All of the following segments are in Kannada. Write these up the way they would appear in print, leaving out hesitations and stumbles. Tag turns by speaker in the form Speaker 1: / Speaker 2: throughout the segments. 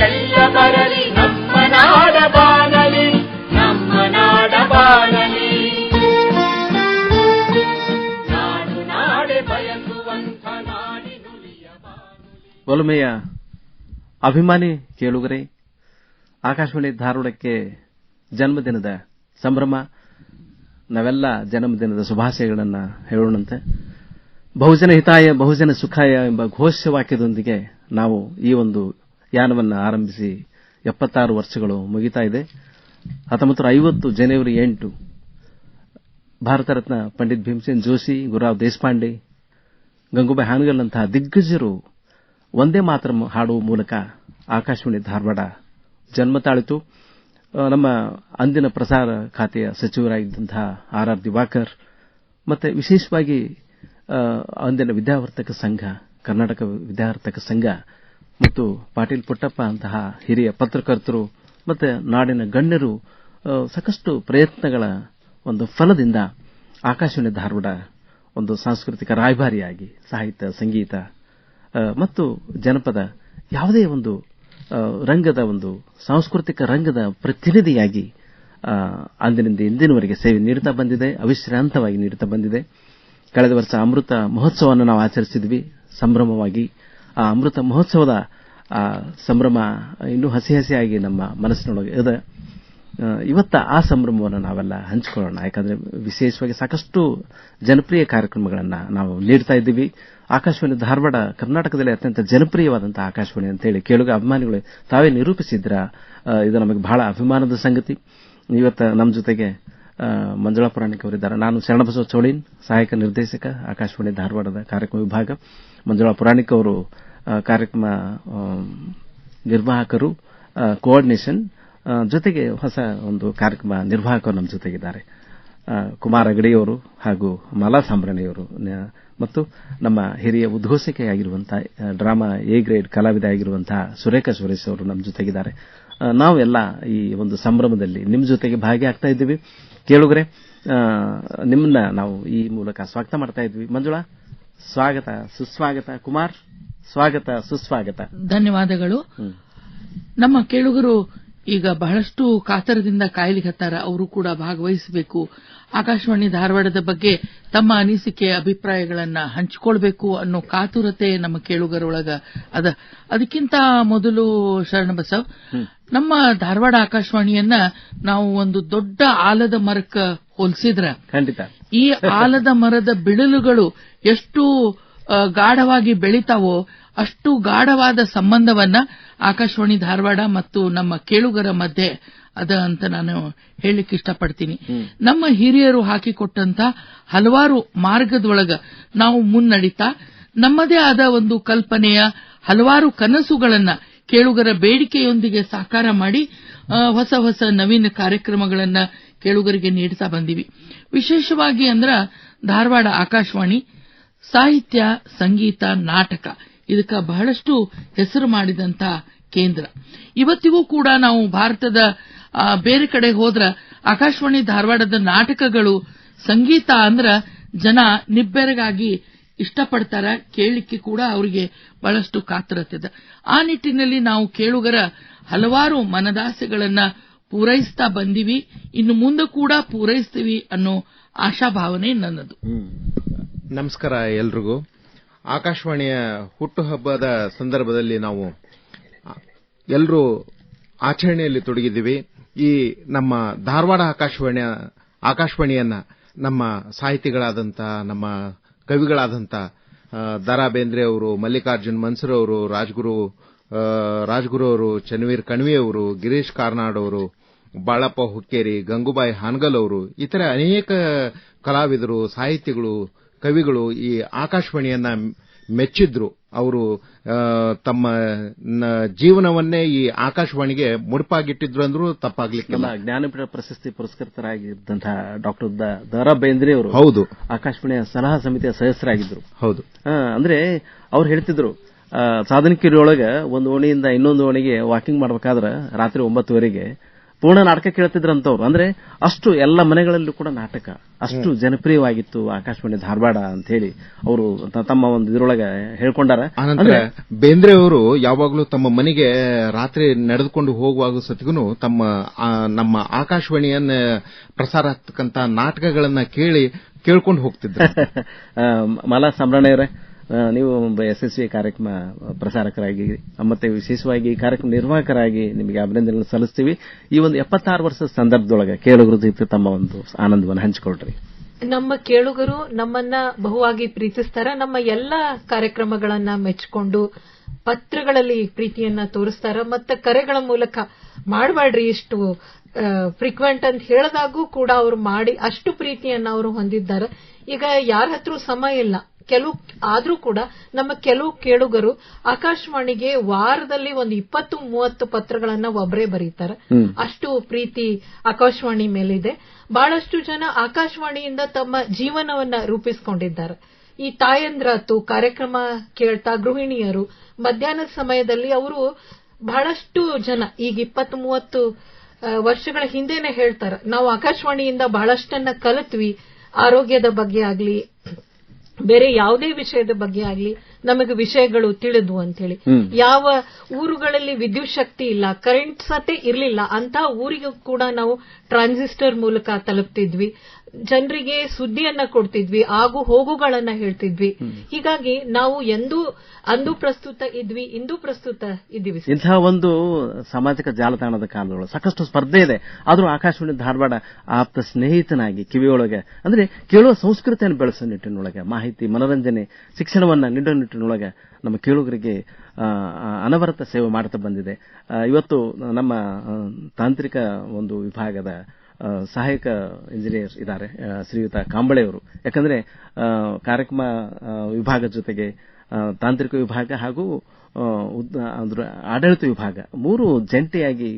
Speaker 1: ಎಲ್ಲ ಬರಲಿ ನಮ್ಮ ನಾಡ ಬಾನಲಿ, ನಮ್ಮ ನಾಡ ಬಾನಲಿ. ನಾಡು ನಾಡೆ ಬಯಸುವಂಥ ನಾಡಿನುಲಿಯ ಬಾನುಲಿ.
Speaker 2: ಒಲಮೆಯ ಅಭಿಮಾನಿ ಕೇಳುಗರೆ, ಆಕಾಶವಾಣಿ ಧಾರವಾಡಕ್ಕೆ ಜನ್ಮದಿನದ ಸಂಭ್ರಮ. ನಾವೆಲ್ಲ ಜನ್ಮದಿನದ ಶುಭಾಶಯಗಳನ್ನು ಹೇಳೋಣಂತೆ. ಬಹುಜನ ಹಿತಾಯ ಬಹುಜನ ಸುಖಾಯ ಎಂಬ ಘೋಷವಾಕ್ಯದೊಂದಿಗೆ ನಾವು ಈ ಒಂದು ಯಾನವನ್ನು ಆರಂಭಿಸಿ 76 ವರ್ಷಗಳು ಮುಗಿತಾ ಇದೆ. 1950 ಜನವರಿ 8 ಭಾರತ ರತ್ನ ಪಂಡಿತ್ ಭೀಮಸೇನ್ ಜೋಶಿ, ಗುರುರಾವ್ ದೇಶಪಾಂಡೆ, ಗಂಗೂಬಾಯಿ ಹಾನಗಲ್ನಂತಹ ದಿಗ್ಗಜರು ಒಂದೇ ಮಾತ್ರ ಹಾಡುವ ಮೂಲಕ ಆಕಾಶವಾಣಿ ಧಾರವಾಡ ಜನ್ಮ ತಾಳಿತು. ನಮ್ಮ ಅಂದಿನ ಪ್ರಸಾರ ಖಾತೆಯ ಸಚಿವರಾಗಿದ್ದಂತಹ ಆರ್ ದಿವಾಕರ್ ಮತ್ತೆ ವಿಶೇಷವಾಗಿ ಅಂದಿನ ವಿದ್ಯಾವರ್ತಕ ಸಂಘ, ಕರ್ನಾಟಕ ವಿದ್ಯಾವರ್ತಕ ಸಂಘ ಮತ್ತು ಪಾಟೀಲ್ ಪುಟ್ಟಪ್ಪ ಅಂತಹ ಹಿರಿಯ ಪತ್ರಕರ್ತರು ಮತ್ತೆ ನಾಡಿನ ಗಣ್ಯರು ಸಾಕಷ್ಟು ಪ್ರಯತ್ನಗಳ ಒಂದು ಫಲದಿಂದ ಆಕಾಶವಾಣಿ ಧಾರವಾಡ ಒಂದು ಸಾಂಸ್ಕೃತಿಕ ರಾಯಭಾರಿಯಾಗಿ ಸಾಹಿತ್ಯ, ಸಂಗೀತ ಮತ್ತು ಜನಪದ ಯಾವುದೇ ಒಂದು ರಂಗದ ಒಂದು ಸಾಂಸ್ಕೃತಿಕ ರಂಗದ ಪ್ರತಿನಿಧಿಯಾಗಿ ಅಂದಿನಿಂದ ಇಂದಿನವರೆಗೆ ಸೇವೆ ನೀಡುತ್ತಾ ಬಂದಿದೆ, ಅವಿಶ್ರಾಂತವಾಗಿ ನೀಡುತ್ತಾ ಬಂದಿದೆ. ಕಳೆದ ವರ್ಷ ಅಮೃತ ಮಹೋತ್ಸವವನ್ನು ನಾವು ಆಚರಿಸಿದ್ವಿ ಸಂಭ್ರಮವಾಗಿ. ಆ ಅಮೃತ ಮಹೋತ್ಸವದ ಸಂಭ್ರಮ ಇನ್ನೂ ಹಸಿ ಹಸಿಯಾಗಿ ನಮ್ಮ ಮನಸ್ಸಿನೊಳಗೆ ಇದೆ. ಇವತ್ತ ಆ ಸಂಭ್ರಮವನ್ನು ನಾವೆಲ್ಲ ಹಂಚಿಕೊಳ್ಳೋಣ. ಯಾಕಂದ್ರೆ ವಿಶೇಷವಾಗಿ ಸಾಕಷ್ಟು ಜನಪ್ರಿಯ ಕಾರ್ಯಕ್ರಮಗಳನ್ನು ನಾವು ನೀಡ್ತಾ ಇದ್ದೀವಿ. ಆಕಾಶವಾಣಿ ಧಾರವಾಡ ಕರ್ನಾಟಕದಲ್ಲಿ ಅತ್ಯಂತ ಜನಪ್ರಿಯವಾದಂತಹ ಆಕಾಶವಾಣಿ ಅಂತೇಳಿ ಕೇಳುಗ ಅಭಿಮಾನಿಗಳು ತಾವೇ ನಿರೂಪಿಸಿದ್ರ. ಇದು ನಮಗೆ ಬಹಳ ಅಭಿಮಾನದ ಸಂಗತಿ. ಇವತ್ತು ನಮ್ಮ ಜೊತೆಗೆ ಮಂಜುಳಾ ಪುರಾಣಿಕ್ ಅವರಿದ್ದಾರೆ. ನಾನು ಶರಣಬಸವ ಚೌಳಿನ್, ಸಹಾಯಕ ನಿರ್ದೇಶಕ, ಆಕಾಶವಾಣಿ ಧಾರವಾಡದ ಕಾರ್ಯಕ್ರಮ ವಿಭಾಗ. ಮಂಜುಳಾ ಪುರಾಣಿಕ್ ಅವರು ಕಾರ್ಯಕ್ರಮ ನಿರ್ವಾಹಕರು, ಕೋಆರ್ಡಿನೇಷನ್, ಜೊತೆಗೆ ಹೊಸ ಒಂದು ಕಾರ್ಯಕ್ರಮ ನಿರ್ವಾಹಕರು ನಮ್ಮ ಜೊತೆಗಿದ್ದಾರೆ. ಕುಮಾರ್ ಅಗಡಿಯವರು ಹಾಗೂ ಮಾಲಾ ಸಾಂಬ್ರಾಣಿಯವರು ಮತ್ತು ನಮ್ಮ ಹಿರಿಯ ಉದ್ಘೋಷಕೆಯಾಗಿರುವಂತಹ ಡ್ರಾಮಾ ಎ ಗ್ರೇಡ್ ಕಲಾವಿದ ಆಗಿರುವಂತಹ ಸುರೇಖಾ ಸುರೇಶ್ ಅವರು ನಮ್ಮ ಜೊತೆಗಿದ್ದಾರೆ. ನಾವೆಲ್ಲ ಈ ಒಂದು ಸಂಭ್ರಮದಲ್ಲಿ ನಿಮ್ಮ ಜೊತೆಗೆ ಭಾಗಿಯಾಗ್ತಾ ಇದ್ದೀವಿ. ಕೇಳುಗರೆ, ನಿಮ್ಮನ್ನ ನಾವು ಈ ಮೂಲಕ ಸ್ವಾಗತ ಮಾಡ್ತಾ ಇದ್ವಿ. ಮಂಜುಳಾ, ಸ್ವಾಗತ ಸುಸ್ವಾಗತ. ಕುಮಾರ್, ಸ್ವಾಗತ ಸುಸ್ವಾಗತ.
Speaker 3: ಧನ್ಯವಾದಗಳು. ನಮ್ಮ ಕೇಳುಗರು ಈಗ ಬಹಳಷ್ಟು ಕಾತರದಿಂದ ಕಾಯಲಿಕತ್ತಾರ. ಅವರು ಕೂಡ ಭಾಗವಹಿಸಬೇಕು, ಆಕಾಶವಾಣಿ ಧಾರವಾಡದ ಬಗ್ಗೆ ತಮ್ಮ ಅನಿಸಿಕೆ ಅಭಿಪ್ರಾಯಗಳನ್ನ ಹಂಚಿಕೊಳ್ಬೇಕು ಅನ್ನೋ ಕಾತುರತೆ ನಮ್ಮ ಕೇಳುಗರೊಳಗ ಅದ. ಅದಕ್ಕಿಂತ ಮೊದಲು ಶರಣಬಸವ್, ನಮ್ಮ ಧಾರವಾಡ ಆಕಾಶವಾಣಿಯನ್ನ ನಾವು ಒಂದು ದೊಡ್ಡ ಆಲದ ಮರಕ್ಕ ಹೋಲಿಸಿದ್ರ
Speaker 2: ಖಂಡಿತ
Speaker 3: ಈ ಆಲದ ಮರದ ಬಿಳಲುಗಳು ಎಷ್ಟು ಗಾಢವಾಗಿ ಬೆಳಿತಾವೋ ಅಷ್ಟು ಗಾಢವಾದ ಸಂಬಂಧವನ್ನ ಆಕಾಶವಾಣಿ ಧಾರವಾಡ ಮತ್ತು ನಮ್ಮ ಕೇಳುಗರ ಮಧ್ಯೆ ಅದ ಅಂತ ನಾನು ಹೇಳಲಿಕ್ಕೆ ಇಷ್ಟಪಡ್ತೀನಿ. ನಮ್ಮ ಹಿರಿಯರು ಹಾಕಿಕೊಟ್ಟಂತ ಹಲವಾರು ಮಾರ್ಗದೊಳಗ ನಾವು ಮುನ್ನಡಿತಾ ನಮ್ಮದೇ ಆದ ಒಂದು ಕಲ್ಪನೆಯ ಹಲವಾರು ಕನಸುಗಳನ್ನ ಕೇಳುಗರ ಬೇಡಿಕೆಯೊಂದಿಗೆ ಸಾಕಾರ ಮಾಡಿ ಹೊಸ ಹೊಸ ನವೀನ ಕಾರ್ಯಕ್ರಮಗಳನ್ನ ಕೇಳುಗರಿಗೆ ನೀಡುತ್ತಾ ಬಂದಿವಿ. ವಿಶೇಷವಾಗಿ ಅಂದ್ರ ಧಾರವಾಡ ಆಕಾಶವಾಣಿ ಸಾಹಿತ್ಯ, ಸಂಗೀತ, ನಾಟಕ ಇದಕ್ಕೆ ಬಹಳಷ್ಟು ಹೆಸರು ಮಾಡಿದಂತ ಕೇಂದ್ರ. ಇವತ್ತಿಗೂ ಕೂಡ ನಾವು ಭಾರತದ ಬೇರೆ ಕಡೆ ಹೋದ್ರ ಆಕಾಶವಾಣಿ ಧಾರವಾಡದ ನಾಟಕಗಳು, ಸಂಗೀತ ಅಂದ್ರ ಜನ ನಿಬ್ಬೆರಗಾಗಿ ಇಷ್ಟಪಡ್ತಾರ, ಕೇಳಲಿಕ್ಕೆ ಕೂಡ ಅವರಿಗೆ ಬಹಳಷ್ಟು ಕಾತರತೆ. ಆ ನಿಟ್ಟಿನಲ್ಲಿ ನಾವು ಕೇಳುಗರ ಹಲವಾರು ಮನದಾಸೆಗಳನ್ನ ಪೂರೈಸ್ತಾ ಬಂದಿವಿ, ಇನ್ನು ಮುಂದೆ ಕೂಡ ಪೂರೈಸ್ತೀವಿ ಅನ್ನೋ ಆಶಾಭಾವನೆ ನನ್ನದು.
Speaker 4: ನಮಸ್ಕಾರ ಎಲ್ರಿಗೂ. ಆಕಾಶವಾಣಿಯ ಹುಟ್ಟುಹಬ್ಬದ ಸಂದರ್ಭದಲ್ಲಿ ನಾವು ಎಲ್ಲರೂ ಆಚರಣೆಯಲ್ಲಿ ತೊಡಗಿದ್ದೀವಿ. ಈ ನಮ್ಮ ಧಾರವಾಡ ಆಕಾಶವಾಣಿಯನ್ನ ನಮ್ಮ ಸಾಹಿತಿಗಳಾದಂಥ, ನಮ್ಮ ಕವಿಗಳಾದಂಥ ದ.ರಾ. ಬೇಂದ್ರೆ ಅವರು, ಮಲ್ಲಿಕಾರ್ಜುನ್ ಮನ್ಸೂರ್ ಅವರು, ರಾಜ್ಗುರು ಅವರು, ಚನ್ನವೀರ್ ಕಣ್ವಿ ಅವರು, ಗಿರೀಶ್ ಕಾರ್ನಾಡ್ ಅವರು, ಬಾಳಪ್ಪ ಹುಕ್ಕೇರಿ, ಗಂಗೂಬಾಯಿ ಹಾನಗಲ್ ಅವರು, ಇತರ ಅನೇಕ ಕಲಾವಿದರು, ಸಾಹಿತಿಗಳು, ಕವಿಗಳು ಈ ಆಕಾಶವಾಣಿಯನ್ನ ಮೆಚ್ಚಿದ್ರು. ಅವರು ತಮ್ಮ ಜೀವನವನ್ನೇ ಈ ಆಕಾಶವಾಣಿಗೆ ಮುಡುಪಾಗಿಟ್ಟಿದ್ರು ಅಂದ್ರೂ ತಪ್ಪಾಗ್ಲಿಕ್ಕಿಲ್ಲ.
Speaker 2: ಜ್ಞಾನಪೀಠ ಪ್ರಶಸ್ತಿ ಪುರಸ್ಕೃತರಾಗಿದ್ದಂತಹ ಡಾಕ್ಟರ್ ದ.ರಾ. ಬೇಂದ್ರೆ ಅವರು
Speaker 4: ಹೌದು
Speaker 2: ಆಕಾಶವಾಣಿಯ ಸಲಹಾ ಸಮಿತಿಯ ಸದಸ್ಯರಾಗಿದ್ರು.
Speaker 4: ಹೌದು.
Speaker 2: ಅಂದ್ರೆ ಅವ್ರು ಹೇಳ್ತಿದ್ರು, ಸಾಧನಕಿರಿಯೊಳಗೆ ಒಂದು ಓಣಿಯಿಂದ ಇನ್ನೊಂದು ಓಣಿಗೆ ವಾಕಿಂಗ್ ಮಾಡಬೇಕಾದ್ರೆ ರಾತ್ರಿ 9:00ವರೆಗೆ ಪೂರ್ಣ ನಾಟಕ ಕೇಳ್ತಿದ್ರಂತವ್ರು. ಅಂದ್ರೆ ಅಷ್ಟು ಎಲ್ಲ ಮನೆಗಳಲ್ಲೂ ಕೂಡ ನಾಟಕ ಅಷ್ಟು ಜನಪ್ರಿಯವಾಗಿತ್ತು ಆಕಾಶವಾಣಿ ಧಾರವಾಡ ಅಂತ ಹೇಳಿ ಅವರು ತಮ್ಮ ಒಂದು ಇದರೊಳಗೆ ಹೇಳ್ಕೊಂಡಾರ.
Speaker 4: ಆನಂತರ ಬೇಂದ್ರೆ ಅವರು ಯಾವಾಗಲೂ ತಮ್ಮ ಮನೆಗೆ ರಾತ್ರಿ ನಡೆದುಕೊಂಡು ಹೋಗುವಾಗ ಸತಿಗೂ ನಮ್ಮ ಆಕಾಶವಾಣಿಯನ್ನ ಪ್ರಸಾರ ಆಗ್ತಕ್ಕಂತ ನಾಟಕಗಳನ್ನ ಕೇಳ್ಕೊಂಡು ಹೋಗ್ತಿದ್ರು.
Speaker 2: ಮಾಲಾ ಸಂಬ್ರಾಣೆಯವರೇ, ನೀವು ಯಶಸ್ವಿ ಕಾರ್ಯಕ್ರಮ ಪ್ರಸಾರಕರಾಗಿ ಮತ್ತೆ ವಿಶೇಷವಾಗಿ ಈ ಕಾರ್ಯಕ್ರಮ ನಿರ್ವಾಹಕರಾಗಿ ನಿಮಗೆ ಅಭಿನಂದನೆ ಸಲ್ಲಿಸ್ತೀವಿ. ಈ ಒಂದು 76 ವರ್ಷದ ಸಂದರ್ಭದೊಳಗೆ ಕೇಳುಗರ ಜೊತೆ ತಮ್ಮ ಒಂದು ಆನಂದವನ್ನು ಹಂಚಿಕೊಳ್ರಿ.
Speaker 5: ನಮ್ಮ ಕೇಳುಗರು ನಮ್ಮನ್ನ ಬಹುವಾಗಿ ಪ್ರೀತಿಸ್ತಾರ. ನಮ್ಮ ಎಲ್ಲ ಕಾರ್ಯಕ್ರಮಗಳನ್ನ ಮೆಚ್ಚಿಕೊಂಡು ಪತ್ರಗಳಲ್ಲಿ ಪ್ರೀತಿಯನ್ನ ತೋರಿಸ್ತಾರ. ಮತ್ತೆ ಕರೆಗಳ ಮೂಲಕ ಮಾಡಬೇಡ್ರಿ ಇಷ್ಟು ಫ್ರೀಕ್ವೆಂಟ್ ಅಂತ ಹೇಳಿದಾಗೂ ಕೂಡ ಅವರು ಮಾಡಿ ಅಷ್ಟು ಪ್ರೀತಿಯನ್ನ ಅವರು ಹೊಂದಿದ್ದಾರೆ. ಈಗ ಯಾರ ಹತ್ರ ಸಮಯ ಇಲ್ಲ ಆದ್ರೂ ಕೂಡ ನಮ್ಮ ಕೆಲವು ಕೇಳುಗರು ಆಕಾಶವಾಣಿಗೆ ವಾರದಲ್ಲಿ ಒಂದು 20-30 ಪತ್ರಗಳನ್ನ ಒಬ್ಬರೇ ಬರೀತಾರೆ. ಅಷ್ಟು ಪ್ರೀತಿ ಆಕಾಶವಾಣಿ ಮೇಲಿದೆ. ಬಹಳಷ್ಟು ಜನ ಆಕಾಶವಾಣಿಯಿಂದ ತಮ್ಮ ಜೀವನವನ್ನ ರೂಪಿಸಿಕೊಂಡಿದ್ದಾರೆ. ಈ ತಾಯಂದ್ರಾತು ಕಾರ್ಯಕ್ರಮ ಕೇಳ್ತಾ ಗೃಹಿಣಿಯರು ಮಧ್ಯಾಹ್ನದ ಸಮಯದಲ್ಲಿ ಅವರು ಬಹಳಷ್ಟು ಜನ ಈಗ 20-30 ವರ್ಷಗಳ ಹಿಂದೆನೆ ಹೇಳ್ತಾರೆ, ನಾವು ಆಕಾಶವಾಣಿಯಿಂದ ಬಹಳಷ್ಟನ್ನ ಕಲಿತ್ವಿ. ಆರೋಗ್ಯದ ಬಗ್ಗೆ ಆಗ್ಲಿ ಬೇರೆ ಯಾವುದೇ ವಿಷಯದ ಬಗ್ಗೆ ಆಗ್ಲಿ ನಮಗೆ ವಿಷಯಗಳು ತಿಳಿದ್ವು ಅಂತ ಹೇಳಿ. ಯಾವ ಊರುಗಳಲ್ಲಿ ವಿದ್ಯುತ್ ಶಕ್ತಿ ಇಲ್ಲ, ಕರೆಂಟ್ ಸತೆ ಇರಲಿಲ್ಲ ಅಂತ ಊರಿಗೂ ಕೂಡ ನಾವು ಟ್ರಾನ್ಸಿಸ್ಟರ್ ಮೂಲಕ ತಲುಪ್ತಿದ್ವಿ. ಜನರಿಗೆ ಸುದ್ದಿಯನ್ನ ಕೊಡ್ತಿದ್ವಿ, ಆಗು ಹೋಗುಗಳನ್ನ ಹೇಳ್ತಿದ್ವಿ. ಹೀಗಾಗಿ ನಾವು ಅಂದು ಪ್ರಸ್ತುತ ಇದ್ವಿ, ಇಂದು ಪ್ರಸ್ತುತ ಇದ್ದೀವಿ.
Speaker 2: ಇಂತಹ ಒಂದು ಸಾಮಾಜಿಕ ಜಾಲತಾಣದ ಕಾಲಗಳು ಸಾಕಷ್ಟು ಸ್ಪರ್ಧೆ ಇದೆ. ಆದರೂ ಆಕಾಶವಾಣಿ ಧಾರವಾಡ ಆಪ್ತ ಸ್ನೇಹಿತನಾಗಿ ಕಿವಿಯೊಳಗೆ ಅಂದ್ರೆ ಕೇಳುವ ಸಂಸ್ಕೃತಿಯನ್ನು ಬೆಳೆಸೋ ನಿಟ್ಟಿನೊಳಗೆ ಮಾಹಿತಿ, ಮನರಂಜನೆ, ಶಿಕ್ಷಣವನ್ನ ನೀಡೋ ನಿಟ್ಟಿನೊಳಗೆ ನಮ್ಮ ಕೇಳುಗರಿಗೆ ಅನವರತ ಸೇವೆ ಮಾಡುತ್ತಾ ಬಂದಿದೆ. ಇವತ್ತು ನಮ್ಮ ತಾಂತ್ರಿಕ ಒಂದು ವಿಭಾಗದ ಸಹಾಯಕ ಇಂಜಿನಿಯರ್ ಇದ್ದಾರೆ ಶ್ರೀಯುತ ಕಾಂಬಳೆಯವರು. ಯಾಕಂದ್ರೆ ಕಾರ್ಯಕ್ರಮ ವಿಭಾಗದ ಜೊತೆಗೆ ತಾಂತ್ರಿಕ ವಿಭಾಗ ಹಾಗೂ ಆಡಳಿತ ವಿಭಾಗ 3 ಜಂಟಿಯಾಗಿ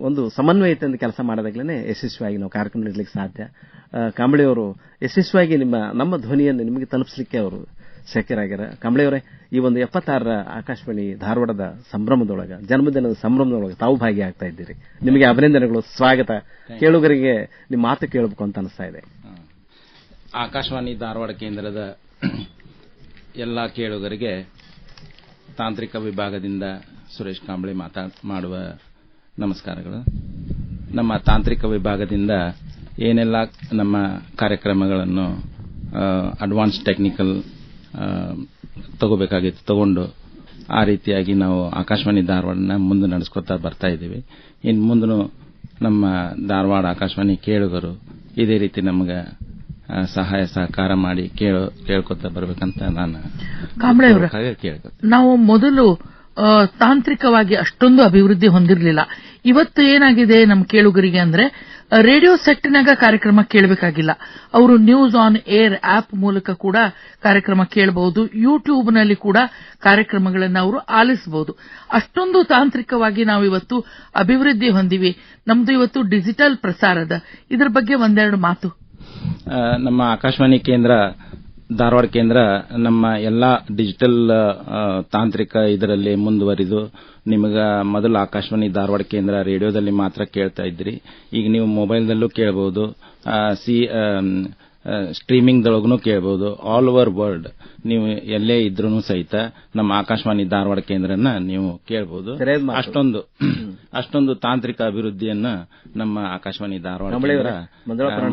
Speaker 2: ಒಂದು ಸಮನ್ವಯತೆಯಿಂದ ಕೆಲಸ ಮಾಡಿದಾಗಲೇ ಯಶಸ್ವಿಯಾಗಿ ನಾವು ಕಾರ್ಯಕ್ರಮ ನೀಡಲಿಕ್ಕೆ ಸಾಧ್ಯ. ಕಾಂಬಳೆಯವರು ಯಶಸ್ವಿಯಾಗಿ ನಮ್ಮ ಧ್ವನಿಯನ್ನು ನಿಮಗೆ ತಲುಪಿಸಲಿಕ್ಕೆ ಅವರು ಶಕ್ಯರಾಗ್ಯಾರ. ಕಾಂಬಳೆಯವರೇ, ಈ ಒಂದು 76ರ ಆಕಾಶವಾಣಿ ಧಾರವಾಡದ ಸಂಭ್ರಮದೊಳಗ, ಜನ್ಮದಿನದ ಸಂಭ್ರಮದೊಳಗೆ ತಾವು ಭಾಗಿಯಾಗ್ತಾ ಇದ್ದೀರಿ. ನಿಮಗೆ ಅಭಿನಂದನೆಗಳು, ಸ್ವಾಗತ. ಕೇಳುಗರಿಗೆ ನಿಮ್ಮ ಮಾತು ಕೇಳಬೇಕು ಅಂತ ಅನಿಸ್ತಾ ಇದೆ.
Speaker 6: ಆಕಾಶವಾಣಿ ಧಾರವಾಡ ಕೇಂದ್ರದ ಎಲ್ಲ ಕೇಳುಗರಿಗೆ ತಾಂತ್ರಿಕ ವಿಭಾಗದಿಂದ ಸುರೇಶ್ ಕಾಂಬಳೆ ಮಾಡುವ ನಮಸ್ಕಾರಗಳು. ನಮ್ಮ ತಾಂತ್ರಿಕ ವಿಭಾಗದಿಂದ ಏನೆಲ್ಲ ನಮ್ಮ ಕಾರ್ಯಕ್ರಮಗಳನ್ನು ಅಡ್ವಾನ್ಸ್ ಟೆಕ್ನಿಕಲ್ ತಗೋಬೇಕಾಗಿತ್ತು ತಗೊಂಡು ಆ ರೀತಿಯಾಗಿ ನಾವು ಆಕಾಶವಾಣಿ ಧಾರವಾಡನ ಮುಂದೆ ನಡೆಸ್ಕೊತಾ ಬರ್ತಾ ಇದ್ದೀವಿ. ಇನ್ನು ಮುಂದೂ ನಮ್ಮ ಧಾರವಾಡ ಆಕಾಶವಾಣಿ ಕೇಳುಗರು ಇದೇ ರೀತಿ ನಮಗೆ ಸಹಾಯ ಸಹಕಾರ ಮಾಡಿ ಕೇಳ್ಕೊತಾ ಬರ್ಬೇಕಂತ ನಾನು ಕೇಳ್ಕೊತೀನಿ.
Speaker 3: ನಾವು ಮೊದಲು ತಾಂತ್ರಿಕವಾಗಿ ಅಷ್ಟೊಂದು ಅಭಿವೃದ್ಧಿ ಹೊಂದಿರಲಿಲ್ಲ. ಇವತ್ತು ಏನಾಗಿದೆ ನಮ್ಮ ಕೇಳುಗರಿಗೆ ಅಂದ್ರೆ ರೇಡಿಯೋ ಸೆಟ್ನಾಗ ಕಾರ್ಯಕ್ರಮ ಕೇಳಬೇಕಾಗಿಲ್ಲ. ಅವರು ನ್ಯೂಸ್ ಆನ್ ಏರ್ ಆಪ್ ಮೂಲಕ ಕೂಡ ಕಾರ್ಯಕ್ರಮ ಕೇಳಬಹುದು. ಯೂಟ್ಯೂಬ್ನಲ್ಲಿ ಕೂಡ ಕಾರ್ಯಕ್ರಮಗಳನ್ನು ಅವರು ಆಲಿಸಬಹುದು. ಅಷ್ಟೊಂದು ತಾಂತ್ರಿಕವಾಗಿ ನಾವು ಇವತ್ತು ಅಭಿವೃದ್ಧಿ ಹೊಂದಿವಿ. ನಮ್ದು ಇವತ್ತು ಡಿಜಿಟಲ್ ಪ್ರಸಾರದ ಇದರ ಬಗ್ಗೆ ಒಂದೆರಡು ಮಾತು.
Speaker 6: ನಮ್ಮ ಆಕಾಶವಾಣಿ ಕೇಂದ್ರ ಧಾರವಾಡ ಕೇಂದ್ರ ನಮ್ಮ ಎಲ್ಲಾ ಡಿಜಿಟಲ್ ತಾಂತ್ರಿಕ ಇದರಲ್ಲಿ ಮುಂದುವರಿದು ನಿಮಗೆ ಮೊದಲು ಆಕಾಶವಾಣಿ ಧಾರವಾಡ ಕೇಂದ್ರ ರೇಡಿಯೋದಲ್ಲಿ ಮಾತ್ರ ಕೇಳ್ತಾ ಇದ್ರಿ. ಈಗ ನೀವು ಮೊಬೈಲ್ದಲ್ಲೂ ಕೇಳಬಹುದು, ಸ್ಟ್ರೀಮಿಂಗ್ದೊಳಗೂ ಕೇಳಬಹುದು. ಆಲ್ ಓವರ್ ವರ್ಲ್ಡ್ ನೀವು ಎಲ್ಲೇ ಇದ್ರೂ ಸಹಿತ ನಮ್ಮ ಆಕಾಶವಾಣಿ ಧಾರವಾಡ ಕೇಂದ್ರನ ನೀವು ಕೇಳಬಹುದು. ಅಷ್ಟೊಂದು ತಾಂತ್ರಿಕ ಅಭಿವೃದ್ಧಿಯನ್ನ ನಮ್ಮ ಆಕಾಶವಾಣಿ ಧಾರವಾಡ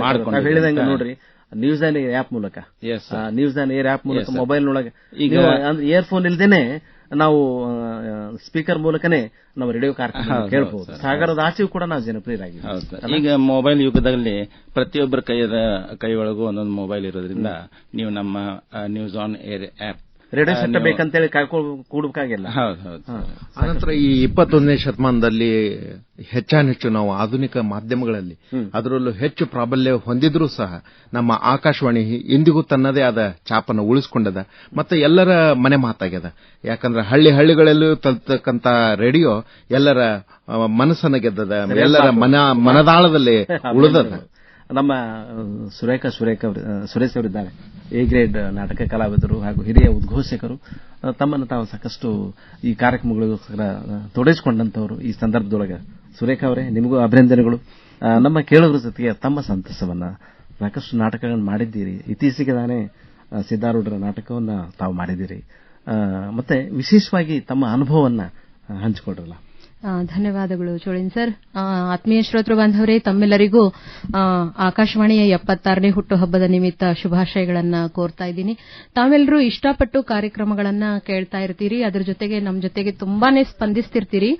Speaker 2: ಮಾಡಿಕೊಂಡು ನೋಡ್ರಿ. ನ್ಯೂಸ್ ಆನ್ ಏರ್ ಆಪ್ ಮೂಲಕ ಮೊಬೈಲ್ನೊಳಗೆ ಈಗ ಇಯರ್ಫೋನ್ ಇಲ್ದೇನೆ ನಾವು ಸ್ಪೀಕರ್ ಮೂಲಕನೇ ನಾವು ರೇಡಿಯೋ ಕಾರ್ಯಕ್ರಮ ಕೇಳಬಹುದು. ಸಾಗರದ ಆಚೆಗೂ ಕೂಡ ನಾವು ಜನಪ್ರಿಯರಾಗಿದ್ದೀವಿ.
Speaker 6: ಈಗ ಮೊಬೈಲ್ ಯುಗದಲ್ಲಿ ಪ್ರತಿಯೊಬ್ಬರ ಕೈಯೊಳಗೂ ಒಂದೊಂದು ಮೊಬೈಲ್ ಇರೋದ್ರಿಂದ ನೀವು ನಮ್ಮ news on air app
Speaker 2: radio set ಬೇಕಂತೇಳಿ ಕೂಡಬೇಕಾಗಿಲ್ಲ.
Speaker 4: ಅನಂತರ ಈ 21ನೇ ಶತಮಾನದಲ್ಲಿ ಹೆಚ್ಚಾನೆಚ್ಚು ನಾವು ಆಧುನಿಕ ಮಾಧ್ಯಮಗಳಲ್ಲಿ ಅದರಲ್ಲೂ ಹೆಚ್ಚು ಪ್ರಾಬಲ್ಯ ಹೊಂದಿದ್ರೂ ಸಹ ನಮ್ಮ ಆಕಾಶವಾಣಿ ಇಂದಿಗೂ ತನ್ನದೇ ಆದ ಛಾಪನ್ನು ಉಳಿಸಿಕೊಂಡದ ಮತ್ತೆ ಎಲ್ಲರ ಮನೆ ಮಾತಾಗ್ಯದ. ಯಾಕಂದ್ರೆ ಹಳ್ಳಿಗಳಲ್ಲೂ ತಲುಪತಕ್ಕಂತ ರೇಡಿಯೋ ಎಲ್ಲರ ಮನಸ್ಸನ್ನ ಗೆದ್ದದ, ಎಲ್ಲರ ಮನದಾಳದಲ್ಲಿ ಉಳಿದದ.
Speaker 2: ನಮ್ಮ ಸುರೇಶ್ ಅವರಿದ್ದಾರೆ, ಎ ಗ್ರೇಡ್ ನಾಟಕ ಕಲಾವಿದರು ಹಾಗೂ ಹಿರಿಯ ಉದ್ಘೋಷಕರು. ತಮ್ಮನ್ನು ತಾವು ಸಾಕಷ್ಟು ಈ ಕಾರ್ಯಕ್ರಮಗಳಿಗೋಸ್ಕರ ತೊಡಗಿಸಿಕೊಂಡಂತವರು. ಈ ಸಂದರ್ಭದೊಳಗೆ ಸುರೇಖ ಅವರೇ, ನಿಮಗೂ ಅಭಿನಂದನೆಗಳು. ನಮ್ಮ ಕೇಳುಗರ ಜೊತೆಗೆ ತಮ್ಮ ಸಂತಸವನ್ನ, ಸಾಕಷ್ಟು ನಾಟಕಗಳನ್ನು ಮಾಡಿದ್ದೀರಿ. ಇತ್ತೀಚೆಗೆ ತಾನೇ ಸಿದ್ದಾರೂಢರ ನಾಟಕವನ್ನ ತಾವು ಮಾಡಿದ್ದೀರಿ. ಮತ್ತೆ ವಿಶೇಷವಾಗಿ ತಮ್ಮ ಅನುಭವವನ್ನ ಹಂಚಿಕೊಡ್ರಲ್ಲ.
Speaker 7: ಧನ್ಯವಾದಗಳು ಚೋಳಿನ್ ಸರ್. ಆತ್ಮೀಯ ಶ್ರೋತೃ ಬಾಂಧವರೇ, ತಮ್ಮೆಲ್ಲರಿಗೂ ಆಕಾಶವಾಣಿಯ 76ನೇ ಹುಟ್ಟುಹಬ್ಬದ ನಿಮಿತ್ತ ಶುಭಾಶಯಗಳನ್ನ ಕೋರ್ತಾ ಇದ್ದೀನಿ. ತಾವೆಲ್ಲರೂ ಇಷ್ಟಪಟ್ಟು ಕಾರ್ಯಕ್ರಮಗಳನ್ನ ಕೇಳ್ತಾ ಇರ್ತೀರಿ, ಅದರ ಜೊತೆಗೆ ನಮ್ಮ ಜೊತೆಗೆ ತುಂಬಾನೇ ಸ್ಪಂದಿಸ್ತಿರ್ತೀರಿ.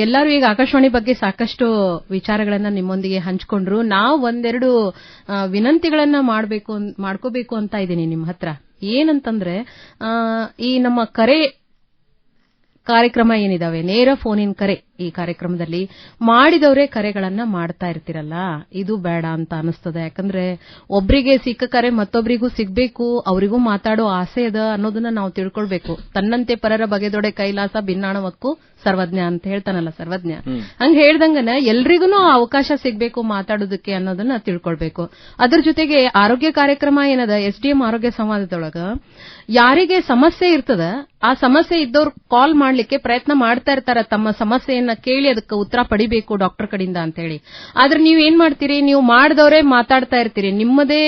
Speaker 7: ಎಲ್ಲರೂ ಈಗ ಆಕಾಶವಾಣಿ ಬಗ್ಗೆ ಸಾಕಷ್ಟು ವಿಚಾರಗಳನ್ನ ನಿಮ್ಮೊಂದಿಗೆ ಹಂಚಿಕೊಂಡ್ರು. ನಾವು ಒಂದೆರಡು ವಿನಂತಿಗಳನ್ನ ಮಾಡ್ಕೋಬೇಕು ಅಂತ ಇದ್ದೀನಿ ನಿಮ್ಮ ಹತ್ರ. ಏನಂತಂದ್ರೆ, ಈ ನಮ್ಮ ಕರೆ ಕಾರ್ಯಕ್ರಮ ಏನಿದಾವೆ, ನೇರ ಫೋನ್ ಇನ್ ಕರೆ, ಈ ಕಾರ್ಯಕ್ರಮದಲ್ಲಿ ಮಾಡಿದವರೇ ಕರೆಗಳನ್ನ ಮಾಡ್ತಾ ಇರ್ತಿರಲ್ಲ, ಇದು ಬೇಡ ಅಂತ ಅನಿಸ್ತದೆ. ಯಾಕಂದ್ರೆ ಒಬ್ರಿಗೆ ಸಿಕ್ಕ ಕರೆ ಮತ್ತೊಬ್ರಿಗೂ ಸಿಗ್ಬೇಕು, ಅವರಿಗೂ ಮಾತಾಡೋ ಆಸೆ ಅದ ಅನ್ನೋದನ್ನ ನಾವು ತಿಳ್ಕೊಳ್ಬೇಕು. ತನ್ನಂತೆ ಪರರ ಬಗೆದೊಡೆ ಕೈಲಾಸ ಭಿನ್ನಾಣವಕ್ಕೂ ಸರ್ವಜ್ಞ ಅಂತ ಹೇಳ್ತಾನಲ್ಲ ಸರ್ವಜ್ಞ, ಹಂಗ ಹೇಳ್ದಂಗನ ಎಲ್ರಿಗೂ ಅವಕಾಶ ಸಿಗ್ಬೇಕು ಮಾತಾಡೋದಕ್ಕೆ ಅನ್ನೋದನ್ನ ತಿಳ್ಕೊಳ್ಬೇಕು. ಅದ್ರ ಜೊತೆಗೆ ಆರೋಗ್ಯ ಕಾರ್ಯಕ್ರಮ ಏನದ, SDM ಆರೋಗ್ಯ ಸಂವಾದದೊಳಗ ಯಾರಿಗೆ ಸಮಸ್ಯೆ ಇರ್ತದ ಆ ಸಮಸ್ಯೆ ಇದ್ದವ್ರು ಕಾಲ್ ಮಾಡ್ಲಿಕ್ಕೆ ಪ್ರಯತ್ನ ಮಾಡ್ತಾ ಇರ್ತಾರ, ತಮ್ಮ ಸಮಸ್ಯೆಯನ್ನ ಕೇಳಿ ಅದಕ್ಕೆ ಉತ್ತರ ಪಡಿಬೇಕು ಡಾಕ್ಟರ್ ಕಡೆಯಿಂದ ಅಂತ ಹೇಳಿ. ಆದ್ರೆ ನೀವ್ ಏನ್ ಮಾಡ್ತೀರಿ, ನೀವು ಮಾಡಿದವರೇ ಮಾತಾಡ್ತಾ ಇರ್ತೀರಿ, ನಿಮ್ಮದೇ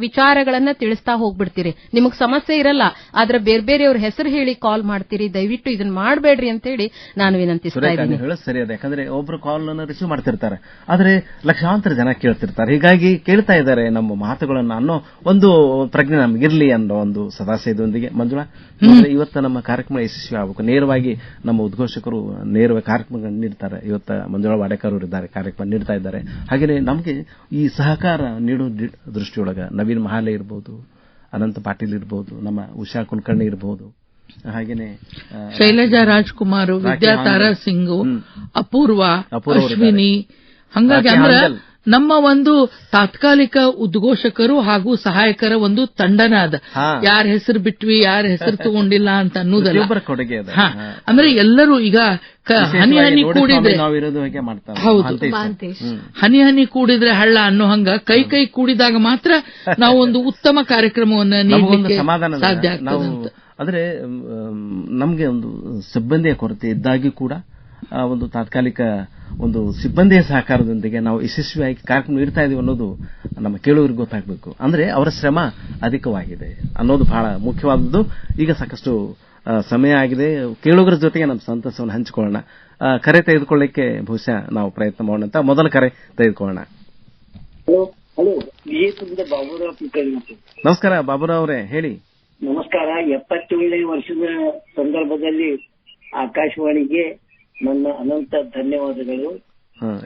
Speaker 7: ವಿಚಾರಗಳನ್ನ ತಿಳಿಸ್ತಾ ಹೋಗ್ಬಿಡ್ತೀರಿ. ನಿಮಗ್ ಸಮಸ್ಯೆ ಇರಲ್ಲ, ಆದ್ರೆ ಬೇರೆ ಬೇರೆಯವ್ರ ಹೆಸರು ಹೇಳಿ ಕಾಲ್ ಮಾಡ್ತೀರಿ. ದಯವಿಟ್ಟು ಇದನ್ನ ಮಾಡಬೇಡ್ರಿ ಅಂತ ಹೇಳಿ ನಾನು ವಿನಂತಿಸ್ತಾ ಇದ್ದೀನಿ.
Speaker 2: ಹೇಳೋದು ಸರಿ ಅದ, ಯಾಕಂದ್ರೆ ಒಬ್ರು ಕಾಲ್ ರಿಸೀವ್ ಮಾಡ್ತಿರ್ತಾರೆ, ಆದ್ರೆ ಲಕ್ಷಾಂತರ ಜನ ಕೇಳ್ತಿರ್ತಾರೆ. ಹೀಗಾಗಿ ಕೇಳ್ತಾ ಇದ್ದಾರೆ ನಮ್ಮ ಮಾತುಗಳನ್ನ ಅನ್ನೋ ಒಂದು ಪ್ರಜ್ಞೆ ನಮಗಿರ್ಲಿ ಅನ್ನೋ ಒಂದು ಸದಾಶಯದೊಂದಿಗೆ ಮಂಜುಳಾ, ಇವತ್ತು ನಮ್ಮ ಕಾರ್ಯಕ್ರಮ ಯಶಸ್ವಿ ಆಗಬೇಕು. ನೇರವಾಗಿ ನಮ್ಮ ಉದ್ಘೋಷಕರು ನೇರವಾಗಿ ಕಾರ್ಯಕ್ರಮಗಳನ್ನು ನೀಡ್ತಾರೆ. ಇವತ್ತು ಮಂಜುಳಾ ವಾಡೇಕರ್ ಅವರು ಇದ್ದಾರೆ, ಕಾರ್ಯಕ್ರಮ ನೀಡ್ತಾ ಇದ್ದಾರೆ. ಹಾಗೆಯೇ ನಮಗೆ ಈ ಸಹಕಾರ ನೀಡೋ ದೃಷ್ಟಿಯೊಳಗ ನವೀನ್ ಮಹಾಲೆ ಇರಬಹುದು, ಅನಂತ ಪಾಟೀಲ್ ಇರಬಹುದು, ನಮ್ಮ ಉಷಾ ಕುಲಕರ್ಣಿ ಇರಬಹುದು, ಹಾಗೇನೆ
Speaker 3: ಶೈಲಜಾ ರಾಜ್ಕುಮಾರ್, ವಿದ್ಯಾ ತಾರಾ ಸಿಂಗ್, ಅಪೂರ್ವ, ಅಶ್ವಿನಿ. ಹಂಗಾಗಿ ಅಂದ್ರೆ ನಮ್ಮ ಒಂದು ತಾತ್ಕಾಲಿಕ ಉದ್ಘೋಷಕರು ಹಾಗೂ ಸಹಾಯಕರ ಒಂದು ತಂಡನ ಅದ. ಯಾರ ಹೆಸರು ಬಿಟ್ವಿ, ಯಾರ ಹೆಸರು ತಗೊಂಡಿಲ್ಲ ಅಂತ ಅನ್ನೋದಲ್ಲ. ಅಂದ್ರೆ ಎಲ್ಲರೂ ಈಗ ಹನಿ ಹನಿ ಕೂಡಿದ್ರೆ, ಹೌದು, ಹನಿ ಹನಿ ಕೂಡಿದ್ರೆ ಹಳ್ಳ ಅನ್ನೋ ಹಂಗ ಕೈ ಕೈ ಕೂಡಿದಾಗ ಮಾತ್ರ ನಾವು ಒಂದು ಉತ್ತಮ ಕಾರ್ಯಕ್ರಮವನ್ನು ನೀಡಲಿಕ್ಕೆ ಸಾಧ್ಯ ಆಗ್ತದೆ.
Speaker 2: ಅಂದ್ರೆ ನಮಗೆ ಒಂದು ಸಿಬ್ಬಂದಿಯ ಕೊರತೆ ಇದ್ದಾಗಿ ಕೂಡ ಒಂದು ತಾತ್ಕಾಲಿಕ ಒಂದು ಸಿಬ್ಬಂದಿಯ ಸಹಕಾರದೊಂದಿಗೆ ನಾವು ಯಶಸ್ವಿಯಾಗಿ ಕಾರ್ಯಕ್ರಮ ನೀಡ್ತಾ ಇದೀವಿ ಅನ್ನೋದು ನಮ್ಮ ಕೇಳುವರಿಗೆ ಗೊತ್ತಾಗಬೇಕು. ಅಂದ್ರೆ ಅವರ ಶ್ರಮ ಅಧಿಕವಾಗಿದೆ ಅನ್ನೋದು ಬಹಳ ಮುಖ್ಯವಾದದ್ದು. ಈಗ ಸಾಕಷ್ಟು ಸಮಯ ಆಗಿದೆ, ಕೇಳುಗರ ಜೊತೆಗೆ ನಮ್ಮ ಸಂತಸವನ್ನು ಹಂಚಿಕೊಳ್ಳೋಣ. ಕರೆ ತೆಗೆದುಕೊಳ್ಳಿಕ್ಕೆ ಬಹುಶಃ ನಾವು ಪ್ರಯತ್ನ ಮಾಡೋಣ ಅಂತ ಮೊದಲ ಕರೆ ತೆಗೆದುಕೊಳ್ಳೋಣ. ನಮಸ್ಕಾರ ಬಾಬುರಾವ್ ಅವರೇ, ಹೇಳಿ.
Speaker 8: ನಮಸ್ಕಾರ. 77ನೇ ವರ್ಷದ ಸಂದರ್ಭದಲ್ಲಿ ಆಕಾಶವಾಣಿಗೆ ನನ್ನ ಅನಂತ ಧನ್ಯವಾದಗಳು.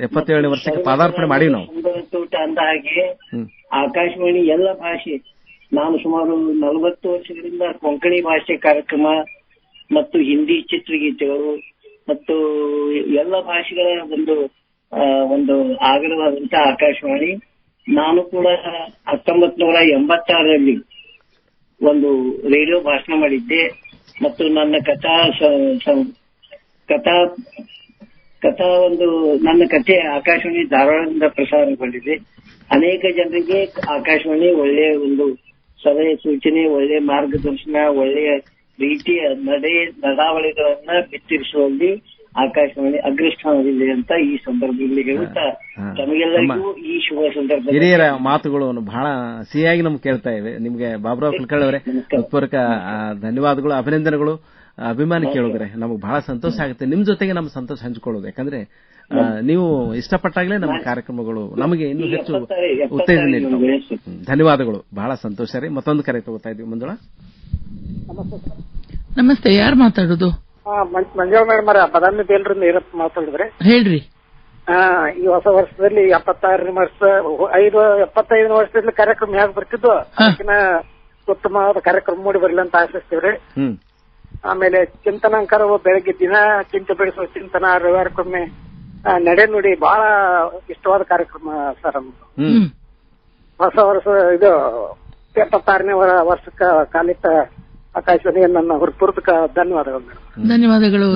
Speaker 2: 77ನೇ ವರ್ಷಕ್ಕೆ ಪಾದಾರ್ಪಣೆ ಮಾಡಿ ನಾವು
Speaker 8: ತೋಟ ಅಂದ ಹಾಗೆ ಆಕಾಶವಾಣಿ ಎಲ್ಲ ಭಾಷೆ, ನಾನು ಸುಮಾರು 40 ವರ್ಷಗಳಿಂದ ಕೊಂಕಣಿ ಭಾಷೆ ಕಾರ್ಯಕ್ರಮ ಮತ್ತು ಹಿಂದಿ ಚಿತ್ರಗೀತೆಗಳು ಮತ್ತು ಎಲ್ಲ ಭಾಷೆಗಳ ಒಂದು ಆಗರವಾದಂತಹ ಆಕಾಶವಾಣಿ. ನಾನು ಕೂಡ 1986ರಲ್ಲಿ ಒಂದು ರೇಡಿಯೋ ಭಾಷಣ ಮಾಡಿದ್ದೆ ಮತ್ತು ನನ್ನ ನನ್ನ ಕಥೆ ಆಕಾಶವಾಣಿ ಧಾರವಾಡದಿಂದ ಪ್ರಸಾರಗೊಂಡಿದೆ. ಅನೇಕ ಜನರಿಗೆ ಆಕಾಶವಾಣಿ ಒಳ್ಳೆಯ ಒಂದು ಸಲಹೆ ಸೂಚನೆ, ಒಳ್ಳೆಯ ಮಾರ್ಗದರ್ಶನ, ಒಳ್ಳೆಯ ರೀತಿಯ ನಡಾವಳಿಗಳನ್ನ ಬಿತ್ತರಿಸುವಲ್ಲಿ ಆಕಾಶವಾಣಿ ಅಗ್ರಸ್ಥಾನದಲ್ಲಿದೆ ಅಂತ ಈ ಸಂದರ್ಭದಲ್ಲಿ ಹೇಳುತ್ತಾ ತಮಗೆಲ್ಲರಿಗೂ ಈ ಶುಭ ಸಂದರ್ಭ
Speaker 2: ಹಿರಿಯರ ಮಾತುಗಳು ಬಹಳ ಸಿಹಿಯಾಗಿ ನಮ್ಗೆ ಕೇಳ್ತಾ ಇವೆ. ನಿಮ್ಗೆ ಬಾಬುರಾವ್ ಕುಲಕರ್ಣಿ ಅವರೇ ಹೃತ್ಪೂರ್ವಕ ಧನ್ಯವಾದಗಳು, ಅಭಿನಂದನೆಗಳು. ಅಭಿಮಾನಿ ಕೇಳುಗರೆ, ನಮಗೆ ಬಹಳ ಸಂತೋಷ ಆಗುತ್ತೆ ನಿಮ್ ಜೊತೆಗೆ ನಮ್ಮ ಸಂತೋಷ ಹಂಚಿಕೊಳ್ಳೋದು. ಯಾಕಂದ್ರೆ ನೀವು ಇಷ್ಟಪಟ್ಟಾಗಲೇ ನಮ್ಮ ಕಾರ್ಯಕ್ರಮಗಳು ನಮಗೆ ಇನ್ನೂ ಹೆಚ್ಚು ಉತ್ತೇಜನ ನೀಡುತ್ತವೆ. ಧನ್ಯವಾದಗಳು, ಬಹಳ ಸಂತೋಷ ರೀ. ಮತ್ತೊಂದು ಕರೆ ತಗೋತಾ ಇದ್ವಿ. ಮಂಜುಳಾ
Speaker 3: ನಮಸ್ತೆ, ಯಾರು ಮಾತಾಡೋದು?
Speaker 9: ಮಂಜುಳಾ ಮೇಡಮ್ ಅವರ ಬದಾಮಿ ಬೇಲ್ರಿಂದ ಇರಪ್ಪ ಮಾತಾಡಿದ್ರೆ.
Speaker 3: ಹೇಳ್ರಿ.
Speaker 9: ಈ ಹೊಸ ವರ್ಷದಲ್ಲಿ 76ನೇ ವರ್ಷ 75ನೇ ವರ್ಷದಲ್ಲಿ ಕಾರ್ಯಕ್ರಮ ಹೇಗೆ ಬರ್ತಿದ್ದು ಅದಕ್ಕಿಂತ ಉತ್ತಮವಾದ ಕಾರ್ಯಕ್ರಮ ಮೂಡಿ ಬರಲಿ ಅಂತ ಆಶಿಸ್ತೀವ್ರಿ. ಆಮೇಲೆ ಚಿಂತನಾಂಕರ ಬೆಳಗ್ಗೆ ದಿನ ಚಿಂತೆ ಬೆಳೆಸುವ ಚಿಂತನ ರವಿವಾರಕ್ಕೊಮ್ಮೆ ನಡೆ ನುಡಿ ಬಹಳ ಇಷ್ಟವಾದ ಕಾರ್ಯಕ್ರಮ ಸರ್. ಹೊಸ ವರ್ಷ ಇದು 76ನೇ ವರ್ಷಕ್ಕ ಕಾಲಿಟ್ಟ ಆಕಾಶವಾಣಿಗೆ ನನ್ನ ಹೃತ್ಪೂರ್ವಕ ಧನ್ಯವಾದಗಳು.
Speaker 3: ಧನ್ಯವಾದಗಳು.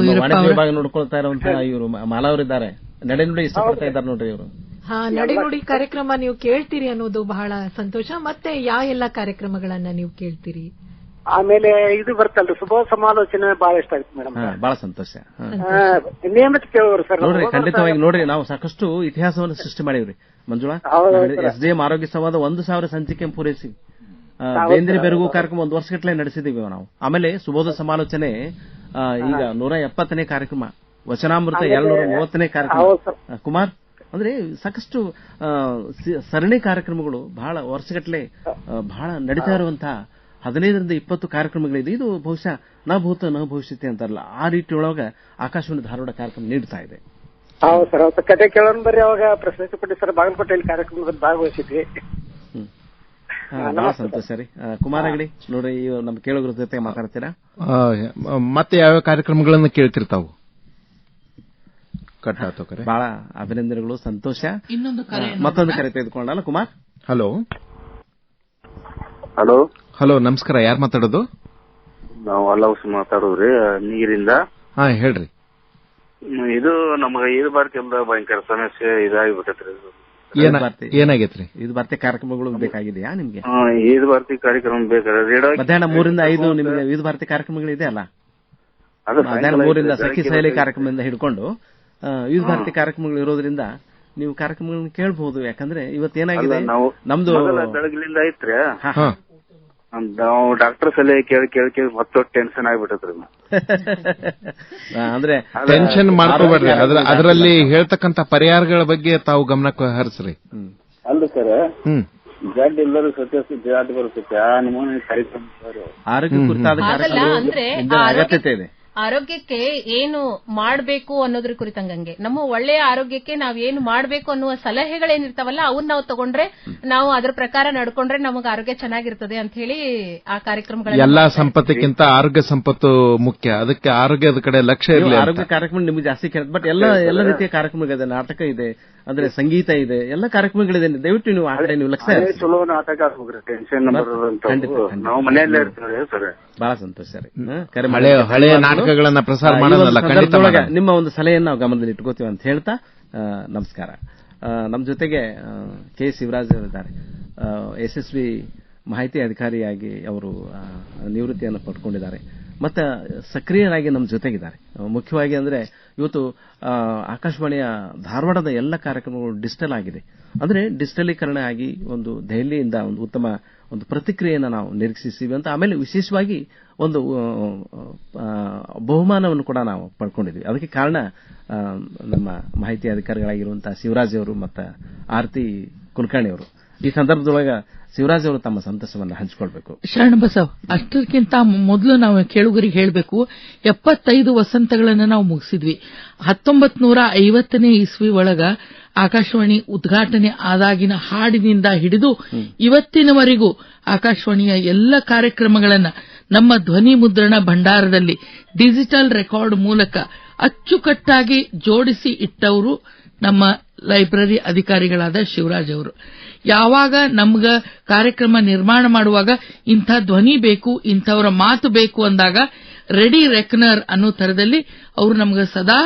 Speaker 2: ನೋಡ್ಕೊಳ್ತಾ ಇರುವಂತಹ ಇವರು ಮಾಲಾವರಿದ್ದಾರೆ, ನಡೆ ನುಡಿ ಇಷ್ಟಪಡ್ತಾ ಇದ್ದಾರೆ ನೋಡ್ರಿ ಇವರು.
Speaker 5: ನಡೆನುಡಿ ಕಾರ್ಯಕ್ರಮ ನೀವು ಕೇಳ್ತೀರಿ ಅನ್ನೋದು ಬಹಳ ಸಂತೋಷ. ಮತ್ತೆ ಯಾವ ಎಲ್ಲ ಕಾರ್ಯಕ್ರಮಗಳನ್ನ ನೀವು ಕೇಳ್ತೀರಿ?
Speaker 9: ಆಮೇಲೆ ಇದು ಬರ್ತಲ್ರಿ ಶುಭ ಸಮಾಲೋಚನೆ ಬಹಳ ಇಷ್ಟ ಆಗುತ್ತೆ ಮೇಡಮ್.
Speaker 2: ಬಹಳ ಸಂತೋಷ.
Speaker 9: ನಿಯಮಿತ ಕೇಳೋರು ಸರ್.
Speaker 2: ನೋಡ್ರಿ, ಖಂಡಿತವಾಗಿ ನೋಡ್ರಿ, ನಾವು ಸಾಕಷ್ಟು ಇತಿಹಾಸವನ್ನು ಸೃಷ್ಟಿ ಮಾಡಿವ್ರಿ ಮಂಜುಳಾ. SDM ಆರೋಗ್ಯ ಸಂವಾದ 1000 ಸಂಚಿಕೆ ಪೂರೈಸಿ ಬೇಂದ್ರೆ ಬೆರಗು ಕಾರ್ಯಕ್ರಮ 1 ವರ್ಷಗಟ್ಟಲೆ ನಡೆಸಿದೀವಿ ನಾವು. ಆಮೇಲೆ ಸುಬೋಧ ಸಮಾಲೋಚನೆ ಈಗ 170ನೇ ಕಾರ್ಯಕ್ರಮ, ವಚನಾಮೃತ 230ನೇ ಕಾರ್ಯಕ್ರಮ. ಕುಮಾರ್ ಅಂದ್ರೆ ಸಾಕಷ್ಟು ಸರಣಿ ಕಾರ್ಯಕ್ರಮಗಳು ಬಹಳ ವರ್ಷಗಟ್ಟಲೆ ಬಹಳ ನಡೀತಾ ಇರುವಂತಹ 15-20 ಕಾರ್ಯಕ್ರಮಗಳಿದೆ. ಇದು ಬಹುಶಃ ನ ಭೂತ ನ ಭವಿಷ್ಯತೆ ಅಂತಾರಲ್ಲ, ಆ ರೀತಿ ಒಳಗ ಆಕಾಶವಾಣಿ ಧಾರವಾಡ ಕಾರ್ಯಕ್ರಮ ನೀಡ್ತಾ ಇದೆ.
Speaker 9: ಹೌದು ಸರ್, ಅವತ್ತು ಕತೆ ಕೇಳೋಣ ಬರ್ರಿ. ಅವಾಗ ಪ್ರಶಸ್ತಿ ಕೊಟ್ಟಿ ಸರ್, ಬಾಗಲಕೋಟೆಯಲ್ಲಿ ಕಾರ್ಯಕ್ರಮದಲ್ಲಿ ಭಾಗವಹಿಸಿದ್ವಿ.
Speaker 2: ಬಹಳ ಸಂತೋಷ ರೀ. ಕುಮಾರ್ ಅಗಡಿ ನೋಡ್ರಿ, ನಮ್ಮ ಕೇಳುಗರ ಜೊತೆ ಮಾತಾಡ್ತೀರಾ?
Speaker 4: ಮತ್ತೆ ಯಾವ ಕಾರ್ಯಕ್ರಮಗಳನ್ನ ಕೇಳ್ತಿರ್ತಾವು? ಕಟ್ಟಾತು ಕರೆ.
Speaker 2: ಬಹಳ ಅಭಿನಂದನೆಗಳು, ಸಂತೋಷ.
Speaker 3: ಮತ್ತೊಂದು
Speaker 2: ಕರೆ ತೆಗೆದುಕೊಂಡಲ್ಲ ಕುಮಾರ್.
Speaker 4: ಹಲೋ
Speaker 10: ಹಲೋ
Speaker 4: ಹಲೋ, ನಮಸ್ಕಾರ. ಯಾರು ಮಾತಾಡೋದು?
Speaker 10: ನಾವು ಅಲ್ಲೌಸ್ ಮಾತಾಡೋದ್ರಿ, ನೀರಿಂದ.
Speaker 4: ಹಾ ಹೇಳ್ರಿ.
Speaker 10: ಇದು ನಮಗ ಇದು ಬಾರ್ಕೆಲ್ಲ ಭಯಂಕರ ಸಮಸ್ಯೆ ಇದಾಗಿಬಿಟ್ಟೈತ್ರಿ.
Speaker 4: ಏನಾಗೈತ್ರಿ?
Speaker 2: ಇದು ಬರ್ತಿ ಕಾರ್ಯಕ್ರಮಗಳು ಬೇಕಾಗಿದೆಯಾ ನಿಮ್ಗೆ?
Speaker 10: ಇದು ಬಾರ್ತಿ ಕಾರ್ಯಕ್ರಮ ಬೇಕಾದ್ರೆ ರೇಡಿಯೋ
Speaker 2: ಮಧ್ಯಾಹ್ನ 3-5 ನಿಮ್ಗೆ ಇದು ಬಾರ್ತಿ ಕಾರ್ಯಕ್ರಮಗಳು ಇದೆ ಅಲ್ಲ? ಮಧ್ಯಾಹ್ನ 3ರಿಂದ ಸಖಿ ಸಹಲಿ ಕಾರ್ಯಕ್ರಮದಿಂದ ಹಿಡ್ಕೊಂಡು ಇದು ಬಾರ್ತಿ ಕಾರ್ಯಕ್ರಮಗಳು ಇರೋದ್ರಿಂದ ನೀವು ಕಾರ್ಯಕ್ರಮಗಳನ್ನ ಕೇಳಬಹುದು. ಯಾಕಂದ್ರೆ ಇವತ್ತೇನಾಗಿದೆ, ನಮ್ದು
Speaker 10: ಬೆಳಗ್ಲಿಂದ ಐತ್ರಿ, ನಾವು ಡಾಕ್ಟರ್ ಸಲಹೆ ಕೇಳಿ ಕೇಳಿ ಕೇಳಿ ಮತ್ತೆ ಟೆನ್ಷನ್ ಆಗ್ಬಿಟ್ಟದ್ರಿ.
Speaker 2: ಅಂದ್ರೆ
Speaker 4: ಟೆನ್ಷನ್ ಮಾಡ್ಕೋಬೇಡ್ರಿ, ಅದರಲ್ಲಿ ಹೇಳ್ತಕ್ಕಂತ ಪರಿಹಾರಗಳ ಬಗ್ಗೆ ತಾವು ಗಮನಕ್ಕೆ ಹರಿಸ್ರಿ.
Speaker 10: ಅಲ್ಲ ಸರ್, ಜಡ್ ಎಲ್ಲರೂ ಸತ್ಯ ಜಾಡ್ ಬರ್ತೈತೆ, ಆ ನಿಮ್ಮ ಕಾರ್ಯಕ್ರಮ
Speaker 2: ಆರೋಗ್ಯ ಕುರಿತಾದ ಅಗತ್ಯತೆ ಇದೆ.
Speaker 7: ಆರೋಗ್ಯಕ್ಕೆ ಏನು ಮಾಡಬೇಕು ಅನ್ನೋದ್ರ ಕುರಿತಂಗೆ, ನಮ್ಮ ಒಳ್ಳೆಯ ಆರೋಗ್ಯಕ್ಕೆ ನಾವ್ ಏನು ಮಾಡಬೇಕು ಅನ್ನುವ ಸಲಹೆಗಳೇನಿರ್ತಾವಲ್ಲ ಅವನ್ನ ನಾವು ತಗೊಂಡ್ರೆ, ನಾವು ಅದ್ರ ಪ್ರಕಾರ ನಡ್ಕೊಂಡ್ರೆ ನಮಗೆ ಆರೋಗ್ಯ ಚೆನ್ನಾಗಿರ್ತದೆ ಅಂತ ಹೇಳಿ ಆ ಕಾರ್ಯಕ್ರಮಗಳ
Speaker 4: ಎಲ್ಲಾ ಸಂಪತ್ತಿಗಿಂತ ಆರೋಗ್ಯ ಸಂಪತ್ತು ಮುಖ್ಯ. ಅದಕ್ಕೆ ಆರೋಗ್ಯದ ಕಡೆ ಲಕ್ಷ್ಯ ಇರಲಿ.
Speaker 2: ಆರೋಗ್ಯ ಕಾರ್ಯಕ್ರಮ ನಿಮ್ಗೆ ಜಾಸ್ತಿ ಕೇಳುತ್ತೆ, ಬಟ್ ಎಲ್ಲ ರೀತಿಯ ಕಾರ್ಯಕ್ರಮಗಳಿದೆ, ನಾಟಕ ಇದೆ, ಅಂದ್ರೆ ಸಂಗೀತ ಇದೆ, ಎಲ್ಲ ಕಾರ್ಯಕ್ರಮಗಳಿದೆ. ದಯವಿಟ್ಟು ನೀವು ಆ ಕಡೆ ನೀವು ಲಕ್ಷ್ಯ
Speaker 10: ಚಲೋ ನಾಟಕ ಟೆನ್ಷನ್ ನಾವು ಮನೆಯಲ್ಲೇ ಇರ್ತೀವಿ ಸರ್.
Speaker 2: ಬಹಳ ಸಂತೋಷ ರೀ.
Speaker 4: ಹಳೆಯ ನಾಟಕಗಳನ್ನ ಪ್ರಸಾರ ಮಾಡೋದಲ್ಲ,
Speaker 2: ನಿಮ್ಮ ಒಂದು ಸಲಹೆಯನ್ನು ನಾವು ಗಮನದಲ್ಲಿ ಇಟ್ಕೋತೀವಿ ಅಂತ ಹೇಳ್ತಾ ನಮಸ್ಕಾರ. ನಮ್ಮ ಜೊತೆಗೆ ಕೆ ಶಿವರಾಜ್ ಅವರಿದ್ದಾರೆ. ಯಶಸ್ವಿ ಮಾಹಿತಿ ಅಧಿಕಾರಿಯಾಗಿ ಅವರು ನಿವೃತ್ತಿಯನ್ನು ಪಡ್ಕೊಂಡಿದ್ದಾರೆ. ಮತ್ತೆ ಸಕ್ರಿಯರಾಗಿ ನಮ್ಮ ಜೊತೆಗಿದ್ದಾರೆ. ಮುಖ್ಯವಾಗಿ ಅಂದ್ರೆ ಇವತ್ತು ಆಕಾಶವಾಣಿಯ ಧಾರವಾಡದ ಎಲ್ಲ ಕಾರ್ಯಕ್ರಮಗಳು ಡಿಜಿಟಲ್ ಆಗಿದೆ. ಅಂದ್ರೆ ಡಿಜಿಟಲೀಕರಣ ಆಗಿ ಒಂದು ದೆಹಲಿಯಿಂದ ಒಂದು ಉತ್ತಮ ಒಂದು ಪ್ರತಿಕ್ರಿಯೆಯನ್ನು ನಾವು ನಿರೀಕ್ಷಿಸಿವಿ ಅಂತ. ಆಮೇಲೆ ವಿಶೇಷವಾಗಿ ಒಂದು ಬಹುಮಾನವನ್ನು ಕೂಡ ನಾವು ಪಡ್ಕೊಂಡಿದ್ವಿ. ಅದಕ್ಕೆ ಕಾರಣ ನಮ್ಮ ಮಾಹಿತಿ ಅಧಿಕಾರಿಗಳಾಗಿರುವಂತಹ ಶಿವರಾಜ್ ಅವರು ಮತ್ತು ಆರತಿ ಕುಲಕರ್ಣಿ ಅವರು. ಈ ಸಂದರ್ಭದೊಳಗ ಶಿವರಾಜ್ ಅವರು ತಮ್ಮ ಸಂತಸವನ್ನು ಹಂಚಿಕೊಳ್ಬೇಕು.
Speaker 3: ಶರಣಬಸವ್, ಅಷ್ಟಕ್ಕಿಂತ ಮೊದಲು ನಾವು ಕೇಳುಗರಿಗೆ ಹೇಳಬೇಕು, 75 ವಸಂತಗಳನ್ನು ನಾವು ಮುಗಿಸಿದ್ವಿ. 1950ನೇ ಇಸ್ವಿ ಒಳಗ ಆಕಾಶವಾಣಿ ಉದ್ಘಾಟನೆ ಆದಾಗಿನ ಹಾಡಿನಿಂದ ಹಿಡಿದು ಇವತ್ತಿನವರೆಗೂ ಆಕಾಶವಾಣಿಯ ಎಲ್ಲ ಕಾರ್ಯಕ್ರಮಗಳನ್ನ ನಮ್ಮ ಧ್ವನಿ ಮುದ್ರಣ ಭಂಡಾರದಲ್ಲಿ ಡಿಜಿಟಲ್ ರೆಕಾರ್ಡ್ ಮೂಲಕ ಅಚ್ಚುಕಟ್ಟಾಗಿ ಜೋಡಿಸಿ ಇಟ್ಟವರು ನಮ್ಮ ಲೈಬ್ರರಿ ಅಧಿಕಾರಿಗಳಾದ ಶಿವರಾಜ್ ಅವರು. ಯಾವಾಗ ನಮ್ಗ ಕಾರ್ಯಕ್ರಮ ನಿರ್ಮಾಣ ಮಾಡುವಾಗ ಇಂಥ ಧ್ವನಿ ಬೇಕು, ಇಂಥವರ ಮಾತು ಬೇಕು ಅಂದಾಗ ರೆಡಿ ರೆಕನರ್ ಅನ್ನೋ ತರದಲ್ಲಿ ಅವರು ನಮ್ಗ ಸದಾ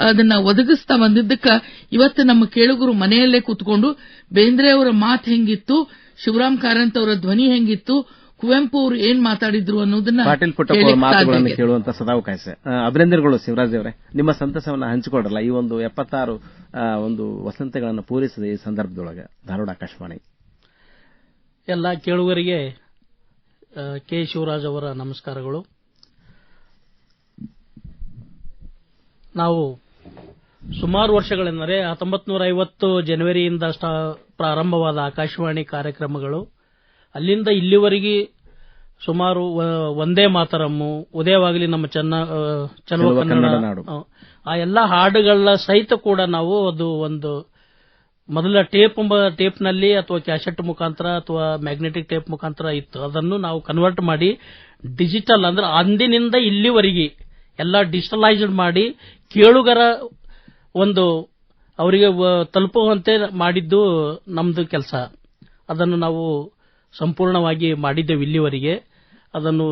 Speaker 3: ಅದನ್ನ ಒದಗಿಸ್ತಾ ಬಂದಿದ್ದಕ್ಕ ಇವತ್ತು ನಮ್ಮ ಕೇಳುಗರು ಮನೆಯಲ್ಲೇ ಕೂತ್ಕೊಂಡು ಬೇಂದ್ರೆ ಅವರ ಮಾತು ಹೆಂಗಿತ್ತು, ಶಿವರಾಮ್ ಕಾರಂತ್ ಅವರ ಧ್ವನಿ ಹೆಂಗಿತ್ತು, ಕುವೆಂಪು ಅವರು ಏನ್ ಮಾತಾಡಿದ್ರು ಅನ್ನೋದನ್ನ
Speaker 2: ಪಾಟೀಲ್ ಪುಟ್ಟಪ್ಪ ಮಾತುಗಳನ್ನು ಕೇಳುವಂತ ಸದಾವಕಾಶ. ಅಭಿನಂದನೆಗಳು ಶಿವರಾಜ್ ಅವರೇ, ನಿಮ್ಮ ಸಂತಸವನ್ನು ಹಂಚಿಕೊಡಲ್ಲ ಈ ಒಂದು 76 ಒಂದು ವಸಂತಗಳನ್ನು ಪೂರೈಸಿದ ಈ ಸಂದರ್ಭದೊಳಗೆ ಧಾರವಾಡ ಆಕಾಶವಾಣಿ.
Speaker 11: ಎಲ್ಲ ಕೇಳುಗರಿಗೆ ಕೆ ಶಿವರಾಜ್ ಅವರ ನಮಸ್ಕಾರಗಳು. ನಾವು ಸುಮಾರು ವರ್ಷಗಳೆಂದರೆ 1950 ಜನವರಿಯಿಂದ ಪ್ರಾರಂಭವಾದ ಆಕಾಶವಾಣಿ ಕಾರ್ಯಕ್ರಮಗಳು ಅಲ್ಲಿಂದ ಇಲ್ಲಿವರೆಗೆ ಸುಮಾರು ಒಂದೇ ಮಾತರಮ್ಮು, ಉದಯವಾಗಲಿ ನಮ್ಮ ಚೆನ್ನವ ಕನ್ನಡ, ಆ ಎಲ್ಲ ಹಾಡುಗಳ ಸಹಿತ ಕೂಡ ನಾವು ಅದು ಒಂದು ಮೊದಲ ಟೇಪ್ನಲ್ಲಿ ಅಥವಾ ಕ್ಯಾಸೆಟ್ ಮುಖಾಂತರ ಅಥವಾ ಮ್ಯಾಗ್ನೆಟಿಕ್ ಟೇಪ್ ಮುಖಾಂತರ ಇತ್ತು. ಅದನ್ನು ನಾವು ಕನ್ವರ್ಟ್ ಮಾಡಿ ಡಿಜಿಟಲ್ ಅಂದ್ರೆ ಅಂದಿನಿಂದ ಇಲ್ಲಿವರೆಗೆ ಎಲ್ಲ ಡಿಜಿಟಲೈಸ್ಡ್ ಮಾಡಿ ಕೇಳುಗರ ಒಂದು ಅವರಿಗೆ ತಲುಪುವಂತೆ ಮಾಡಿದ್ದು ನಮ್ದು ಕೆಲಸ. ಅದನ್ನು ನಾವು ಸಂಪೂರ್ಣವಾಗಿ ಮಾಡಿದ್ದೇವೆ ಇಲ್ಲಿವರೆಗೆ. ಅದನ್ನು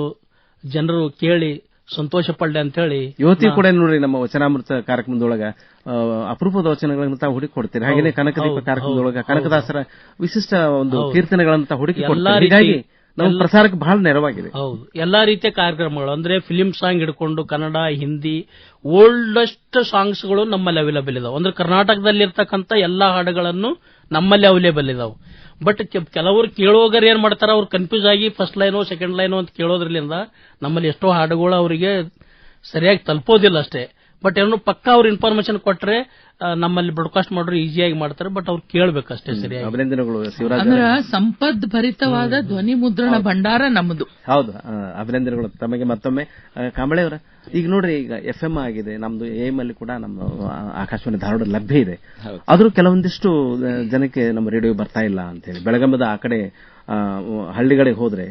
Speaker 11: ಜನರು ಕೇಳಿ ಸಂತೋಷ ಪಡ್ಲೆ ಅಂತ ಹೇಳಿ
Speaker 2: ಇವತ್ತಿಗೂ ಕೂಡ ನೋಡ್ರಿ ನಮ್ಮ ವಚನಾಮೃತ ಕಾರ್ಯಕ್ರಮದೊಳಗ ಅಪರೂಪದ ವಚನಗಳನ್ನ ತಾವು ಹುಡುಕಿ ಕೊಡ್ತೀರಿ. ಹಾಗೇನೆ ಕನಕದೀಪ ಕಾರ್ಯಕ್ರಮದೊಳಗ ಕನಕದಾಸರ ವಿಶಿಷ್ಟ ಒಂದು ಕೀರ್ತನೆಗಳನ್ನ ಹುಡುಕಿ ಕೊಡ್ತಾರೆ. ಹೀಗಾಗಿ ನಮ್ಮ ಪ್ರಸಾರಕ್ಕೆ ಬಹಳ ನೆರವಾಗಿದೆ.
Speaker 11: ಹೌದು, ಎಲ್ಲಾ ರೀತಿಯ ಕಾರ್ಯಕ್ರಮಗಳು ಅಂದ್ರೆ ಫಿಲಿಂ ಸಾಂಗ್ ಹಿಡ್ಕೊಂಡು ಕನ್ನಡ, ಹಿಂದಿ, ಓಲ್ಡೆಸ್ಟ್ ಸಾಂಗ್ಸ್ಗಳು ನಮ್ಮಲ್ಲಿ ಅವೈಲೇಬಲ್ ಇದಾವೆ. ಅಂದ್ರೆ ಕರ್ನಾಟಕದಲ್ಲಿ ಇರ್ತಕ್ಕಂಥ ಎಲ್ಲಾ ಹಾಡುಗಳನ್ನು ನಮ್ಮಲ್ಲಿ ಅವೈಲೇಬಲ್ ಇದಾವೆ. ಬಟ್ ಕೆಲವರು ಕೇಳುವವರು ಏನ್ ಮಾಡ್ತಾರ, ಅವ್ರು ಕನ್ಫ್ಯೂಸ್ ಆಗಿ ಫಸ್ಟ್ ಲೈನೋ ಸೆಕೆಂಡ್ ಲೈನೋ ಅಂತ ಕೇಳೋದ್ರಲ್ಲಿಂದ ನಮ್ಮಲ್ಲಿ ಎಷ್ಟೋ ಹಾಡುಗಳು ಅವರಿಗೆ ಸರಿಯಾಗಿ ತಲುಪೋದಿಲ್ಲ ಅಷ್ಟೇ. ಬಟ್ ಏನು ಪಕ್ಕ ಅವ್ರ ಇನ್ಫಾರ್ಮೇಶನ್ ಕೊಟ್ರೆ ನಮ್ಮಲ್ಲಿ ಬ್ರಾಡ್ಕಾಸ್ಟ್ ಮಾಡೋರು ಈಸಿಯಾಗಿ ಮಾಡ್ತಾರೆ. ಬಟ್ ಅವ್ರು ಕೇಳಬೇಕಷ್ಟೇ ಸರಿಯಾಗಿ.
Speaker 2: ಅಭಿನಂದನೆಗಳು ಶಿವರಾಜ್.
Speaker 3: ಅಂದ್ರೆ ಸಂಪದ್ಭರಿತವಾದ ಧ್ವನಿ ಮುದ್ರಣ ಭಂಡಾರ ನಮ್ಮದು.
Speaker 2: ಹೌದು, ಅಭಿನಂದನೆಗಳು ತಮಗೆ ಮತ್ತೊಮ್ಮೆ. ಕಾಂಬಳೆ ಅವರ, ಈಗ ನೋಡ್ರಿ, ಈಗ FM ಆಗಿದೆ ನಮ್ದು, AM ಅಲ್ಲಿ ಕೂಡ ನಮ್ಮ ಆಕಾಶವಾಣಿ ಧಾರವಾಡ ಲಭ್ಯ ಇದೆ. ಆದ್ರೂ ಕೆಲವೊಂದಿಷ್ಟು ಜನಕ್ಕೆ ನಮ್ಮ ರೇಡಿಯೋ ಬರ್ತಾ ಇಲ್ಲ ಅಂತ ಹೇಳಿ ಬೆಳಗಂಬದ ಆ ಕಡೆ ಹಳ್ಳಿಗಳಿಗೆ ಹೋದ್ರೆ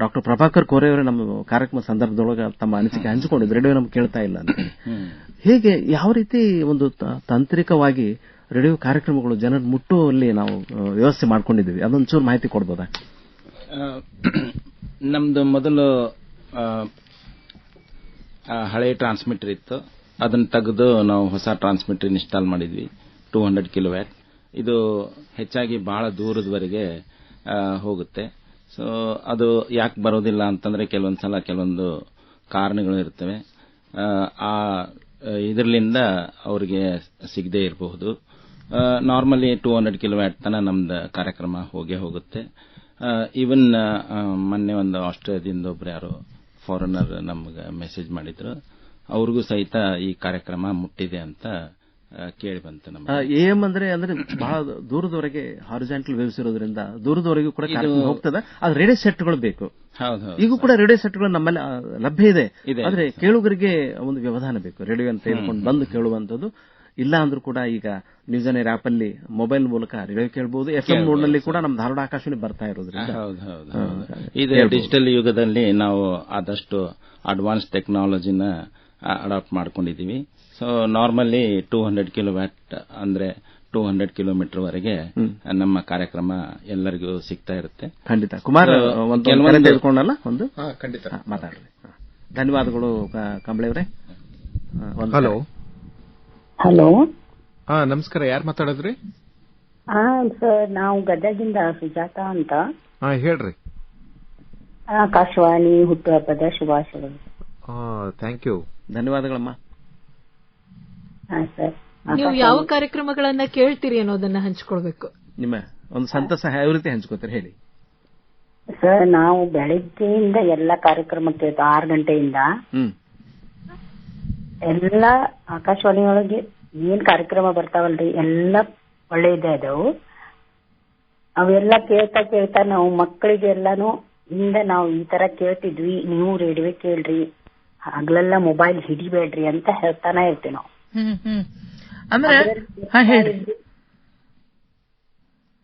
Speaker 2: ಡಾಕ್ಟರ್ ಪ್ರಭಾಕರ್ ಕೋರೆ ಅವರೇ ನಮ್ಮ ಕಾರ್ಯಕ್ರಮ ಸಂದರ್ಭದೊಳಗೆ ತಮ್ಮ ಅನಿಸಿಕೆ ಹಂಚಿಕೊಂಡಿದ್ರು, ರೇಡಿಯೋ ನಮ್ಗೆ ಕೇಳ್ತಾ ಇಲ್ಲ ಅಂತ. ಹೇಗೆ, ಯಾವ ರೀತಿ ಒಂದು ತಾಂತ್ರಿಕವಾಗಿ ರೇಡಿಯೋ ಕಾರ್ಯಕ್ರಮಗಳು ಜನರ ಮುಟ್ಟುವಲ್ಲಿ ನಾವು ವ್ಯವಸ್ಥೆ ಮಾಡ್ಕೊಂಡಿದ್ದೀವಿ, ಅದೊಂಚೂರು ಮಾಹಿತಿ ಕೊಡ್ಬೋದಾ?
Speaker 6: ನಮ್ದು ಮೊದಲು ಹಳೆ ಟ್ರಾನ್ಸ್ಮಿಟರ್ ಇತ್ತು, ಅದನ್ನ ತೆಗೆದು ನಾವು ಹೊಸ ಟ್ರಾನ್ಸ್ಮಿಟರ್ ಇನ್ಸ್ಟಾಲ್ ಮಾಡಿದ್ವಿ. 200 ಕಿಲೋವ್ಯಾಟ್. ಇದು ಹೆಚ್ಚಾಗಿ ಬಹಳ ದೂರದವರೆಗೆ ಹೋಗುತ್ತೆ. ಸೊ ಅದು ಯಾಕೆ ಬರೋದಿಲ್ಲ ಅಂತಂದ್ರೆ ಕೆಲವೊಂದ್ಸಲ ಕೆಲವೊಂದು ಕಾರಣಗಳು ಇರ್ತವೆ. ಇದರಿಂದ ಅವರಿಗೆ ಸಿಗದೇ ಇರಬಹುದು. ನಾರ್ಮಲಿ 200 ಕಿಲೋವ್ಯಾಟ್ ತನ ನಮ್ದು ಕಾರ್ಯಕ್ರಮ ಹೋಗೇ ಹೋಗುತ್ತೆ. ಈವನ್ ಮೊನ್ನೆ ಒಂದು ಆಸ್ಟ್ರೇಲಿಯಾದಿಂದ ಒಬ್ರು ಯಾರೋ ಫಾರಿನರ್ ನಮ್ಗೆ ಮೆಸೇಜ್ ಮಾಡಿದ್ರು, ಅವ್ರಿಗೂ ಸಹಿತ ಈ ಕಾರ್ಯಕ್ರಮ ಮುಟ್ಟಿದೆ ಅಂತ ಕೇಳಿ ಬಂತು. ನಮ್ಮ
Speaker 2: AM ಅಂದ್ರೆ ಬಹಳ ದೂರದವರೆಗೆ ಹಾರಿಜಾಂಟಲ್ ವೇವ್ಸ್ ಇರೋದ್ರಿಂದ ದೂರದವರೆಗೂ ಕೂಡ ಕಾರ್ಯಕ್ರಮ ಹೋಗ್ತದೆ. ಆದ್ರೆ ರೇಡಿಯೋ ಸೆಟ್ಗಳು ಬೇಕು. ಈಗೂ ಕೂಡ ರೇಡಿಯೋ ಸೆಟ್ಗಳು ನಮ್ಮಲ್ಲಿ ಲಭ್ಯ ಇದೆ. ಆದ್ರೆ ಕೇಳುಗರಿಗೆ ಒಂದು ವ್ಯವಧಾನ ಬೇಕು. ರೇಡಿಯೋ ಅಂತ ಹೇಳ್ಕೊಂಡು ಬಂದು ಕೇಳುವಂತದ್ದು ಇಲ್ಲ ಅಂದ್ರೂ ಕೂಡ ಈಗ ನ್ಯೂಸ್ ಆನ್ ಏರ್ ಆಪ್ ಅಲ್ಲಿ ಮೊಬೈಲ್ ಮೂಲಕ ರೇಡಿಯೋ ಕೇಳಬಹುದು. FM ಮೋಡ್ನಲ್ಲಿ ಕೂಡ ನಮ್ಮ ಧಾರವಾಡ ಆಕಾಶವಾಣಿ ಬರ್ತಾ ಇರೋದ್ರಿಂದ.
Speaker 6: ಇದು ಡಿಜಿಟಲ್ ಯುಗದಲ್ಲಿ ನಾವು ಆದಷ್ಟು ಅಡ್ವಾನ್ಸ್ ಟೆಕ್ನಾಲಜಿನ ಅಡಾಪ್ಟ್ ಮಾಡ್ಕೊಂಡಿದೀವಿ. ಸೊ ನಾರ್ಮಲಿ 200 ಕಿಲೋವ್ಯಾಟ್ ಅಂದ್ರೆ 200 ಕಿಲೋಮೀಟರ್ ವರೆಗೆ ನಮ್ಮ ಕಾರ್ಯಕ್ರಮ ಎಲ್ಲರಿಗೂ ಸಿಗ್ತಾ ಇರುತ್ತೆ.
Speaker 2: ಖಂಡಿತ. ಕುಮಾರ್ ತೆಗೆದುಕೊಂಡಲ್ಲ ಒಂದು
Speaker 4: ಖಂಡಿತ
Speaker 2: ಮಾತಾಡ್ರಿ. ಧನ್ಯವಾದಗಳು ಕಂಬಳೆ ಅವರೇ.
Speaker 4: ಹಲೋ
Speaker 12: ಹಲೋ,
Speaker 4: ನಮಸ್ಕಾರ. ಯಾರು ಮಾತಾಡೋದ್ರಿ?
Speaker 12: ಸರ್, ನಾವು ಗದಗಿಂದ ಸುಜಾತ ಅಂತ.
Speaker 4: ಹೇಳ್ರಿ.
Speaker 12: ಆಕಾಶವಾಣಿ ಹುಟ್ಟುಹಬ್ಬದ ಶುಭಾಶಯಗಳು.
Speaker 4: Thank you.
Speaker 2: ಧನ್ಯವಾದಗಳಮ್ಮ.
Speaker 12: ಸರ್,
Speaker 5: ನೀವು ಯಾವ ಕಾರ್ಯಕ್ರಮಗಳನ್ನ ಕೇಳ್ತೀರಿ ಅನ್ನೋದನ್ನ ಹಂಚ್ಕೊಳ್ಬೇಕು.
Speaker 2: ನಿಮ್ಮ ಒಂದು ಸಂತಸ ಯಾವ ರೀತಿ ಹಂಚ್ಕೋತೀರಿ ಹೇಳಿ.
Speaker 12: ಸರ್, ನಾವು ಬೆಳಿಗ್ಗೆಯಿಂದ ಎಲ್ಲ ಕಾರ್ಯಕ್ರಮ ಕೇಳ್ತೀವಿ. 6 ಗಂಟೆಯಿಂದ ಎಲ್ಲ ಆಕಾಶವಾಣಿ ಒಳಗೆ ಏನ್ ಕಾರ್ಯಕ್ರಮ ಬರ್ತಾವಲ್ರಿ ಎಲ್ಲ ಒಳ್ಳೆ ಇದೆ. ಅದಾವು ಅವೆಲ್ಲ ಕೇಳ್ತಾ ಕೇಳ್ತಾ ನಾವು ಮಕ್ಕಳಿಗೆಲ್ಲಾನು ಹಿಂದ ನಾವು ಈ ತರ ಕೇಳ್ತಿದ್ವಿ, ನೀವು ರೇಡಿಯೋ ಕೇಳ್ರಿ, ಹಗಲೆಲ್ಲ ಮೊಬೈಲ್ ಹಿಡಿಬೇಡ್ರಿ ಅಂತ ಹೇಳ್ತಾನೆ ಇರ್ತೀವಿ ನಾವು.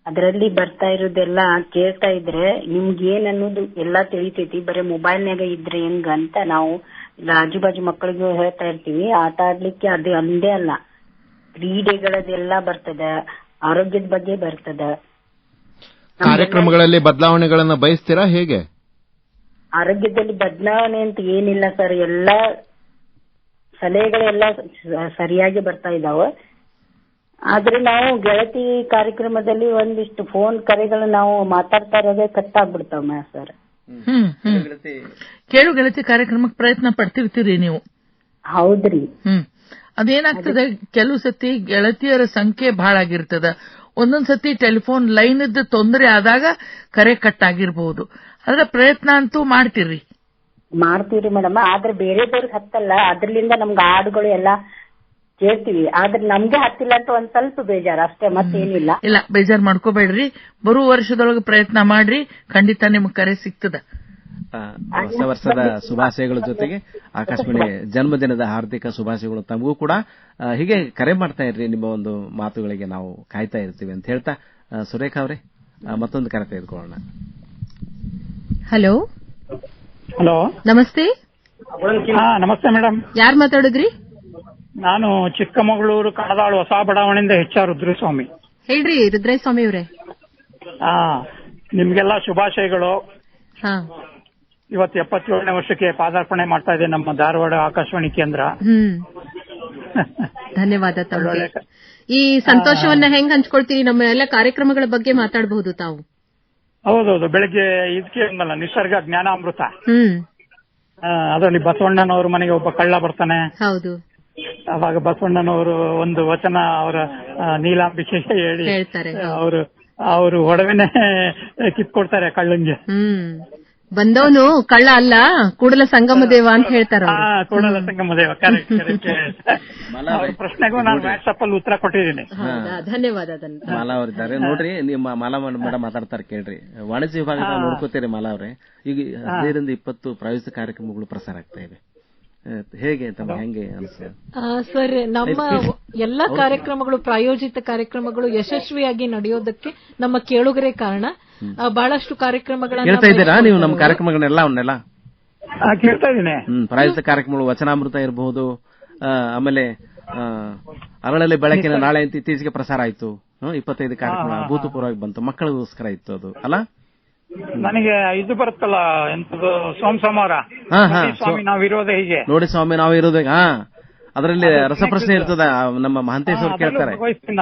Speaker 12: ಅದರಲ್ಲಿ ಬರ್ತಾ ಇರೋದೆಲ್ಲ ಕೇಳ್ತಾ ಇದ್ರೆ ನಿಮ್ಗೆ ಏನ್ ಅನ್ನೋದು ಎಲ್ಲಾ ತಿಳಿತೈತಿ. ಬರೀ ಮೊಬೈಲ್ನಾಗ ಇದ್ರೆ ಹೆಂಗ ಅಂತ ನಾವು ಆಜು ಬಾಜು ಮಕ್ಕಳಿಗೂ ಹೇಳ್ತಾ ಇರ್ತೀವಿ. ಆಟ ಆಡ್ಲಿಕ್ಕೆ ಅದು ಒಂದೇ ಅಲ್ಲ, ಕ್ರೀಡೆಗಳದೆಲ್ಲ ಬರ್ತದ, ಆರೋಗ್ಯದ ಬಗ್ಗೆ ಬರ್ತದ.
Speaker 4: ಕಾರ್ಯಕ್ರಮಗಳಲ್ಲಿ ಬದಲಾವಣೆಗಳನ್ನ ಬಯಸ್ತೀರಾ ಹೇಗೆ?
Speaker 12: ಆರೋಗ್ಯದಲ್ಲಿ ಬದಲಾವಣೆ ಅಂತ ಏನಿಲ್ಲ ಸರ್, ಎಲ್ಲಾ ಸಲಹೆಗಳೆಲ್ಲ ಸರಿಯಾಗಿ ಬರ್ತಾ ಇದಾವೆ. ಆದ್ರೆ ನಾವು ಗೆಳತಿ ಕಾರ್ಯಕ್ರಮದಲ್ಲಿ ಒಂದಿಷ್ಟು ಫೋನ್ ಕರೆಗಳು ನಾವು ಮಾತಾಡ್ತಾ ಇರೋದೇ ಕಟ್ ಆಗ್ಬಿಡ್ತಾವ ಸರ್.
Speaker 3: ಕೇಳು ಗೆಳತಿ ಕಾರ್ಯಕ್ರಮಕ್ಕೆ ಪ್ರಯತ್ನ ಪಡ್ತಿರ್ತೀರಿ ನೀವು?
Speaker 12: ಹೌದ್ರಿ.
Speaker 3: ಅದೇನಾಗ್ತದೆ, ಕೆಲವು ಸತಿ ಗೆಳತಿಯರ ಸಂಖ್ಯೆ ಬಹಳ ಆಗಿರ್ತದ. ಒಂದೊಂದ್ ಸತಿ ಟೆಲಿಫೋನ್ ಲೈನ್ ಇದ್ದ ತೊಂದರೆ ಆದಾಗ ಕರೆ ಕಟ್ ಆಗಿರ್ಬಹುದು. ಆದ್ರೆ ಪ್ರಯತ್ನ ಅಂತೂ ಮಾಡ್ತೀರಿ?
Speaker 12: ಮಾಡ್ತೀವ್ರಿ ಮೇಡಮ್. ಆದ್ರೆ ಬೇರೆದವ್ರಿಗೆ ಹತ್ತಲ್ಲ, ಅದ್ರಲಿಂದ ನಮ್ಗೆ ಹಾಡುಗಳು ಎಲ್ಲ ಕೇಳ್ತೀವಿ. ಆದ್ರೆ ನಮ್ಗೆ ಹತ್ತಿಲ್ಲ ಅಂತ ಒಂದ್ ಸ್ವಲ್ಪ ಬೇಜಾರು ಅಷ್ಟೇ, ಮತ್ತೇನಿಲ್ಲ.
Speaker 3: ಇಲ್ಲ, ಬೇಜಾರ್ ಮಾಡ್ಕೋಬೇಡ್ರಿ. ಬರುವ ವರ್ಷದೊಳಗೆ ಪ್ರಯತ್ನ ಮಾಡ್ರಿ, ಖಂಡಿತ ನಿಮ್ಗೆ ಕರೆ ಸಿಗ್ತದ.
Speaker 2: ಹೊಸ ವರ್ಷದ ಶುಭಾಶಯಗಳ ಜೊತೆಗೆ ಆಕಾಶವಾಣಿ ಜನ್ಮದಿನದ ಹಾರ್ದಿಕ ಶುಭಾಶಯಗಳು ತಮಗೂ ಕೂಡ. ಹೀಗೆ ಕರೆ ಮಾಡ್ತಾ ಇರ್ರಿ, ನಿಮ್ಮ ಒಂದು ಮಾತುಗಳಿಗೆ ನಾವು ಕಾಯ್ತಾ ಇರ್ತೀವಿ ಅಂತ ಹೇಳ್ತಾ, ಸುರೇಖಾ ಅವರೇ ಮತ್ತೊಂದು ಕರೆ ತೆಗೆದುಕೊಳ್ಳೋಣ.
Speaker 7: ಹಲೋ
Speaker 13: ಹಲೋ,
Speaker 7: ನಮಸ್ತೆ.
Speaker 13: ನಮಸ್ತೆ ಮೇಡಮ್.
Speaker 7: ಯಾರು ಮಾತಾಡಿದ್ರಿ?
Speaker 13: ನಾನು ಚಿಕ್ಕಮಗಳೂರು ಕಣದಾಳು ಹೊಸ ಬಡಾವಣೆಯಿಂದ HR ರುದ್ರಸ್ವಾಮಿ.
Speaker 7: ಹೇಳ್ರಿ ರುದ್ರಸ್ವಾಮಿ ಅವರೇ.
Speaker 13: ನಿಮ್ಗೆಲ್ಲ ಶುಭಾಶಯಗಳು. ಇವತ್ತು 77ನೇ ವರ್ಷಕ್ಕೆ ಪಾದಾರ್ಪಣೆ ಮಾಡ್ತಾ ಇದೆ ನಮ್ಮ ಧಾರವಾಡ ಆಕಾಶವಾಣಿ ಕೇಂದ್ರ.
Speaker 7: ಧನ್ಯವಾದ ತಮಗೆ. ಈ ಸಂತೋಷವನ್ನ ಹೆಂಗ್ ಹಂಚ್ಕೊಳ್ತೀರಿ? ನಮ್ಮ ಎಲ್ಲ ಕಾರ್ಯಕ್ರಮಗಳ ಬಗ್ಗೆ ಮಾತಾಡಬಹುದು ತಾವು.
Speaker 13: ಹೌದೌದು, ಬೆಳಿಗ್ಗೆ ಇದಕ್ಕೆ ಒಂದಲ್ಲ ನಿಸರ್ಗ ಜ್ಞಾನಾಮೃತ, ಅದರಲ್ಲಿ ಬಸವಣ್ಣನವ್ರ ಮನೆಗೆ ಒಬ್ಬ ಕಳ್ಳ ಬರ್ತಾನೆ.
Speaker 7: ಹೌದು.
Speaker 13: ಅವಾಗ ಬಸವಣ್ಣನವರು ಒಂದು ವಚನ ಅವರ ನೀಲಾಂಬಿಕೆಗೆ ಹೇಳಿ
Speaker 7: ಹೇಳ್ತಾರೆ.
Speaker 13: ಅವರು ಒಡವೆನೆ ಕಿತ್ಕೊಡ್ತಾರೆ ಕಳ್ಳಂಗೆ.
Speaker 7: ಬಂದವನು ಕಳ್ಳ ಅಲ್ಲ, ಕೂಡಲ ಸಂಗಮ ದೇವ ಅಂತ ಹೇಳ್ತಾರ.
Speaker 13: ಕೂಡಲ ಸಂಗಮ ದೇವ, ಕರೆಕ್ಟ್. ಪ್ರಶ್ನೆಗೂ ನಾನು ವಾಟ್ಸ್ಆಪ್ ಅಲ್ಲಿ ಉತ್ತರ ಕೊಟ್ಟಿದ್ದೀನಿ.
Speaker 7: ಧನ್ಯವಾದ.
Speaker 2: ಮಾಲಾ ಅವರಿದ್ದಾರೆ ನೋಡ್ರಿ, ನಿಮ್ಮ ಮಾಲಾ ಮೇಡಮ್ ಮಾತಾಡ್ತಾರೆ ಕೇಳ್ರಿ. ವಾಣಿಜ್ಯ ವಿಭಾಗದ ನೋಡ್ಕೋತೀರಿ ಮಾಲಾ ಅವರೇ. ಈಗ 15-20 ಪ್ರಾಯೋಜಿತ ಕಾರ್ಯಕ್ರಮಗಳು ಪ್ರಸಾರ ಆಗ್ತಾ ಇವೆ. ಹೇಗೆ ಹೆಂಗೆ ಅನ್ಸುತ್ತೆ
Speaker 5: ಸರ್? ನಮ್ಮ ಎಲ್ಲಾ ಕಾರ್ಯಕ್ರಮಗಳು, ಪ್ರಾಯೋಜಿತ ಕಾರ್ಯಕ್ರಮಗಳು ಯಶಸ್ವಿಯಾಗಿ ನಡೆಯೋದಕ್ಕೆ ನಮ್ಮ ಕೇಳುಗರೆ ಕಾರಣ. ಬಹಳಷ್ಟು ಕಾರ್ಯಕ್ರಮಗಳನ್ನ
Speaker 2: ಕೇಳ್ತಾ ಇದ್ದೀರಾ ನೀವು? ನಮ್ಮ ಕಾರ್ಯಕ್ರಮಗಳನ್ನೆಲ್ಲ ಅವನ್ನೆಲ್ಲ
Speaker 13: ಕೇಳ್ತಾ ಇದ್ದೀನಿ.
Speaker 2: ಪ್ರಾಯೋಜಿತ ಕಾರ್ಯಕ್ರಮಗಳು ವಚನಾಮೃತ ಇರಬಹುದು, ಆಮೇಲೆ ಅರಳಲ್ಲಿ ಬೆಳಕಿನ ನಾಳೆ ಅಂತ ಇತ್ತೀಚೆಗೆ ಪ್ರಸಾರ ಆಯ್ತು. 25 ಕಾರ್ಯಕ್ರಮ ಅಭೂತಪೂರ್ವವಾಗಿ ಬಂತು, ಮಕ್ಕಳಿಗೋಸ್ಕರ ಇತ್ತು ಅದು ಅಲ್ಲ.
Speaker 13: ನನಗೆ ಇದು ಬರುತ್ತಲ್ಲ, ಎಂತದು ಸೋಮವಾರ ಸ್ವಾಮಿ ನಾವಿರೋದೇ ಹೀಗೆ,
Speaker 2: ನೋಡಿ ಸ್ವಾಮಿ ನಾವು ಇರೋದೇ. ಅದರಲ್ಲಿ ರಸಪ್ರಶ್ನೆ ಇರ್ತದ, ನಮ್ಮ ಮಹಂತೇಶ್ ಅವರು ಕೇಳ್ತಾರೆ.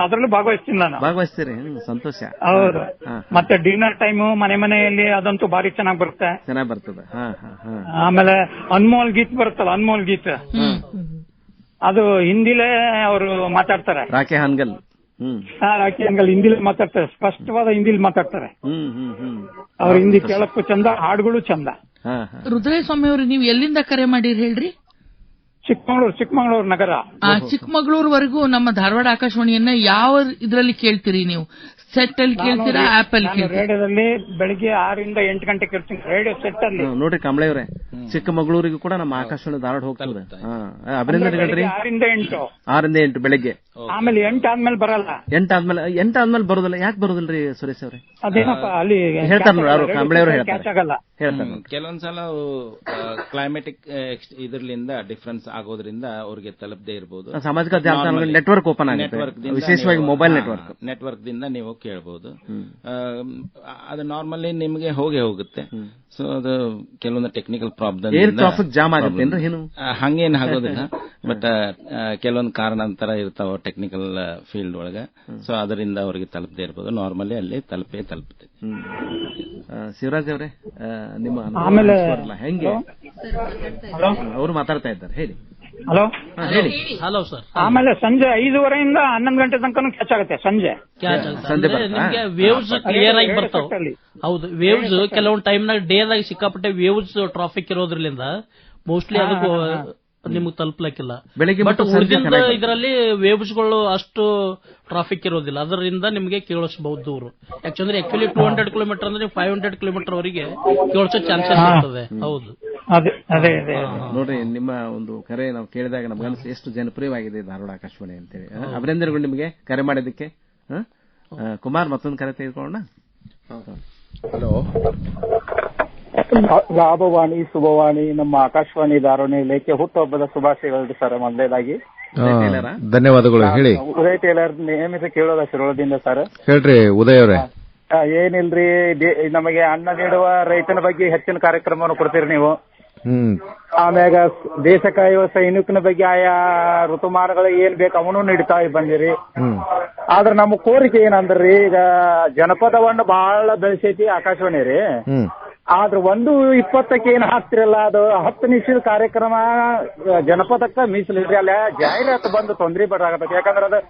Speaker 13: ಅದರಲ್ಲೂ ಭಾಗವಹಿಸ್ತೀನಿ ನಾನು.
Speaker 2: ಭಾಗವಹಿಸ್ತೀರಿ? ಸಂತೋಷ.
Speaker 13: ಹೌದು. ಮತ್ತೆ ಡಿನ್ನರ್ ಟೈಮು ಮನೆಯಲ್ಲಿ ಅದಂತೂ ಭಾರಿ ಚೆನ್ನಾಗಿ ಬರುತ್ತೆ.
Speaker 2: ಚೆನ್ನಾಗಿ ಬರ್ತದೆ.
Speaker 13: ಆಮೇಲೆ ಅನ್ಮೋಲ್ ಗೀತ್ ಬರುತ್ತಲ್ಲ, ಅನ್ಮೋಲ್ ಗೀತ್, ಅದು ಹಿಂದಿಲೇ ಅವರು ಮಾತಾಡ್ತಾರೆ.
Speaker 2: ರಾಕೆ ಹಾನ್ಗಲ್.
Speaker 13: ರಾಕಿ ಹಂಗಲ್ ಹಿಂದಿಲಿ ಮಾತಾಡ್ತಾರೆ, ಸ್ಪಷ್ಟವಾದ ಹಿಂದಿಲಿ ಮಾತಾಡ್ತಾರೆ. ಅವ್ರ ಹಿಂದಿ ಕೇಳಕ್ಕೂ ಚಂದ, ಹಾಡುಗಳು ಚಂದ.
Speaker 3: ರುದ್ರಯ್ಯ ಸ್ವಾಮಿ ಅವರು, ನೀವು ಎಲ್ಲಿಂದ ಕರೆ ಮಾಡಿರಿ ಹೇಳ್ರಿ?
Speaker 13: ಚಿಕ್ಕಮಗಳೂರು ನಗರ.
Speaker 3: ಚಿಕ್ಕಮಗಳೂರುವರೆಗೂ ನಮ್ಮ ಧಾರವಾಡ ಆಕಾಶವಾಣಿಯನ್ನ ಯಾವ ಇದರಲ್ಲಿ ಕೇಳ್ತೀರಿ ನೀವು? ಸೆಟ್ ಅಲ್ಲಿ ಕೇಳ್ತೀರಾ, ಆಪ್ ಅಲ್ಲಿ ಕೇಳ್ತೀರಾ?
Speaker 13: ರೇಡಿಯೋದಲ್ಲಿ ಬೆಳಿಗ್ಗೆ 6ರಿಂದ 8 ಗಂಟೆ ಕೇಳ್ತೀನಿ, ರೇಡಿಯೋ ಸೆಟ್ ಅಲ್ಲಿ.
Speaker 2: ನೋಡ್ರಿ ಕಮಳೆಯವರೇ, ಚಿಕ್ಕಮಗಳೂರಿಗೂ ಕೂಡ ನಮ್ಮ ಆಕಾಶವಾಣಿ ಧಾರವಾಡ ಹೋಗ್ತದೆ. ಅಭಿನಂದನೆಗಳ್ರಿ. 6ರಿಂದ 8 ಬೆಳಿಗ್ಗೆ.
Speaker 13: ಆಮೇಲೆ 8 ಆದ್ಮೇಲೆ ಬರಲ್ಲ.
Speaker 2: 8 ಆದ್ಮೇಲೆ ಬರೋದಿಲ್ಲ. ಯಾಕೆ ಬರೋದಿಲ್ರಿ ಸುರೇಶ್ ಅವ್ರೆ?
Speaker 13: ಅದೇನಪ್ಪ ಅಲ್ಲಿ
Speaker 2: ಹೇಳ್ತಾರೆ ನೋಡಿ, ಅವರು ಕಮಳೆಯವರು ಹೇಳ್ತಾರೆ.
Speaker 6: ಕೆಲವೊಂದ್ಸಲ ಕ್ಲೈಮೆಟಿಕ್ ಇದರಿಂದ ಡಿಫರೆನ್ಸ್ ಆಗೋದ್ರಿಂದ ಅವ್ರಿಗೆ ತಲುಪದೇ ಇರಬಹುದು.
Speaker 2: ಸಾಮಾಜಿಕ ಜಾಲತಾಣಗಳ ನೆಟ್ವರ್ಕ್ ಓಪನ್ ಆಗುತ್ತೆ, ವಿಶೇಷವಾಗಿ ಮೊಬೈಲ್
Speaker 6: ನೆಟ್ವರ್ಕ್ ದಿಂದ ನೀವು ಕೇಳಬಹುದು. ಅದು ನಾರ್ಮಲಿ ನಿಮಗೆ ಹೋಗುತ್ತೆ. ಸೊ ಅದು ಕೆಲವೊಂದು ಟೆಕ್ನಿಕಲ್ ಪ್ರಾಬ್ಲಮ್,
Speaker 2: ಟ್ರಾಫಿಕ್ ಜಾಮ್ ಆಗುತ್ತೆ
Speaker 6: ಹಂಗೇನು ಆಗೋದಿಲ್ಲ. ಬಟ್ ಕೆಲವೊಂದು ಕಾರಣಾಂತರ ಇರ್ತಾವ ಟೆಕ್ನಿಕಲ್ ಫೀಲ್ಡ್ ಒಳಗೆ. ಸೊ ಅದರಿಂದ ಅವ್ರಿಗೆ ತಲುಪದೇ ಇರಬಹುದು. ನಾರ್ಮಲಿ ಅಲ್ಲಿ ತಲುಪುತ್ತೆ.
Speaker 2: ಶಿವರಾಜ್ ಅವರೇ, ನಿಮ್ಮ
Speaker 13: ಆಮೇಲೆ
Speaker 2: ಹೆಂಗೆ ಅವರು ಮಾತಾಡ್ತಾ ಇದ್ದಾರೆ, ಹೇಳಿ.
Speaker 13: ಹಲೋ
Speaker 2: ಹೇಳಿ.
Speaker 11: Hello sir.
Speaker 13: ಆಮೇಲೆ ಸಂಜೆ 5:30ಯಿಂದ 11 ಗಂಟೆ ತನಕ ಕ್ಯಾಚ್ ಆಗುತ್ತೆ. ಸಂಜೆ
Speaker 11: ನಿಮ್ಗೆ ವೇವ್ಸ್ ಕ್ಲಿಯರ್ ಆಗಿ ಬರ್ತಾವ. ಹೌದು, ವೇವ್ಸ್ ಕೆಲವೊಂದು ಟೈಮ್ನಾಗ ಡೇದಾಗ ಸಿಕ್ಕಾಪಟ್ಟೆ ವೇವ್ಸ್ ಟ್ರಾಫಿಕ್ ಇರೋದ್ರಿಂದ ಮೋಸ್ಟ್ಲಿ ಅದಕ್ಕೂ ನಿಮ್ಗೆ ತಲುಪಲಿಕ್ಕಿಲ್ಲ. ಬಟ್ ಉಳಿದಿಂದ ಇದರಲ್ಲಿ ವೇವ್ಸ್ಗಳು ಅಷ್ಟು ಟ್ರಾಫಿಕ್ ಇರೋದಿಲ್ಲ, ಅದರಿಂದ ನಿಮಗೆ ಕೇಳಿಸಬಹುದು ದೂರ. ಯಾಕಂದ್ರೆ ಆಕ್ಚುಲಿ 200 ಕಿಲೋಮೀಟರ್ ಅಂದ್ರೆ 500 ಕಿಲೋಮೀಟರ್ ವರೆಗೆ ಕೇಳಿಸೋ ಚಾನ್ಸಸ್ ಇರ್ತದೆ. ಹೌದು,
Speaker 2: ನೋಡ್ರಿ, ನಿಮ್ಮ ಒಂದು ಕರೆ ನಾವು ಕೇಳಿದಾಗ ನಮ್ಗನ್ಸ ಎಷ್ಟು ಜನಪ್ರಿಯವಾಗಿದೆ ಧಾರವಾಡ ಆಕಾಶವಾಣಿ ಅಂತೇಳಿ. ಅಭಿನಂದನೆಗಳು ನಿಮಗೆ ಕರೆ ಮಾಡಿದ್ದಕ್ಕೆ. ಕುಮಾರ್, ಮತ್ತೊಂದು ಕರೆ ತೆಗೆದುಕೊಳ್ಳೋಣ.
Speaker 14: ಹಲೋ, ಲಾಭವಾಣಿ ಶುಭವಾಣಿ ನಮ್ಮ ಆಕಾಶವಾಣಿ ಧಾರವಾಡ ನಿಲಯಕ್ಕೆ ಹುಟ್ಟುಹಬ್ಬದ ಶುಭಾಶಯಗಳು ಸರ್. ಮೊದಲೇದಾಗಿ
Speaker 4: ಧನ್ಯವಾದಗಳು. ಹೇಳಿ.
Speaker 14: ಉದಯ್ ಟೇಲರ್ ನೇಮಿತ ಕೇಳೋದ ಶಿರೋಳದಿಂದ ಸರ್.
Speaker 4: ಹೇಳ್ರಿ ಉದಯ್ ಅವರೇ.
Speaker 14: ಏನಿಲ್ರಿ, ನಮಗೆ ಅನ್ನ ನೀಡುವ ರೈತನ ಬಗ್ಗೆ ಹೆಚ್ಚಿನ ಕಾರ್ಯಕ್ರಮವನ್ನು ಕೊಡ್ತೀರಿ ನೀವು. ಆಮ್ಯಾಗ ದೇಶ ಕಾಯುವ ಸೈನಿಕನ ಬಗ್ಗೆ ಆಯಾ ಋತುಮಾನಗಳಿಗೆ ಏನ್ ಬೇಕು ಅವನು ನೀಡ್ತಾ ಬಂದಿರಿ. ಆದ್ರೆ ನಮ್ಮ ಕೋರಿಕೆ ಏನಂದ್ರಿ, ಈಗ ಜನಪದವನ್ನು ಬಹಳ ಬೆಳೆಸೈತಿ ಆಕಾಶವಾಣಿ ರೀ. ಆದ್ರೆ 1:20ಕ್ಕೆ ಏನ್ ಹಾಕ್ತಿರಲ್ಲ, ಅದು 10 ನಿಮಿಷದ ಕಾರ್ಯಕ್ರಮ ಜನಪದಕ್ಕ ಮೀಸಲಿದ್ರಿ. ಅಲ್ಲ ಜಾಹೀರಾತು ಬಂದು ತೊಂದ್ರೆ ಬರಾಗತ್ತೆ. ಯಾಕಂದ್ರೆ ಅದು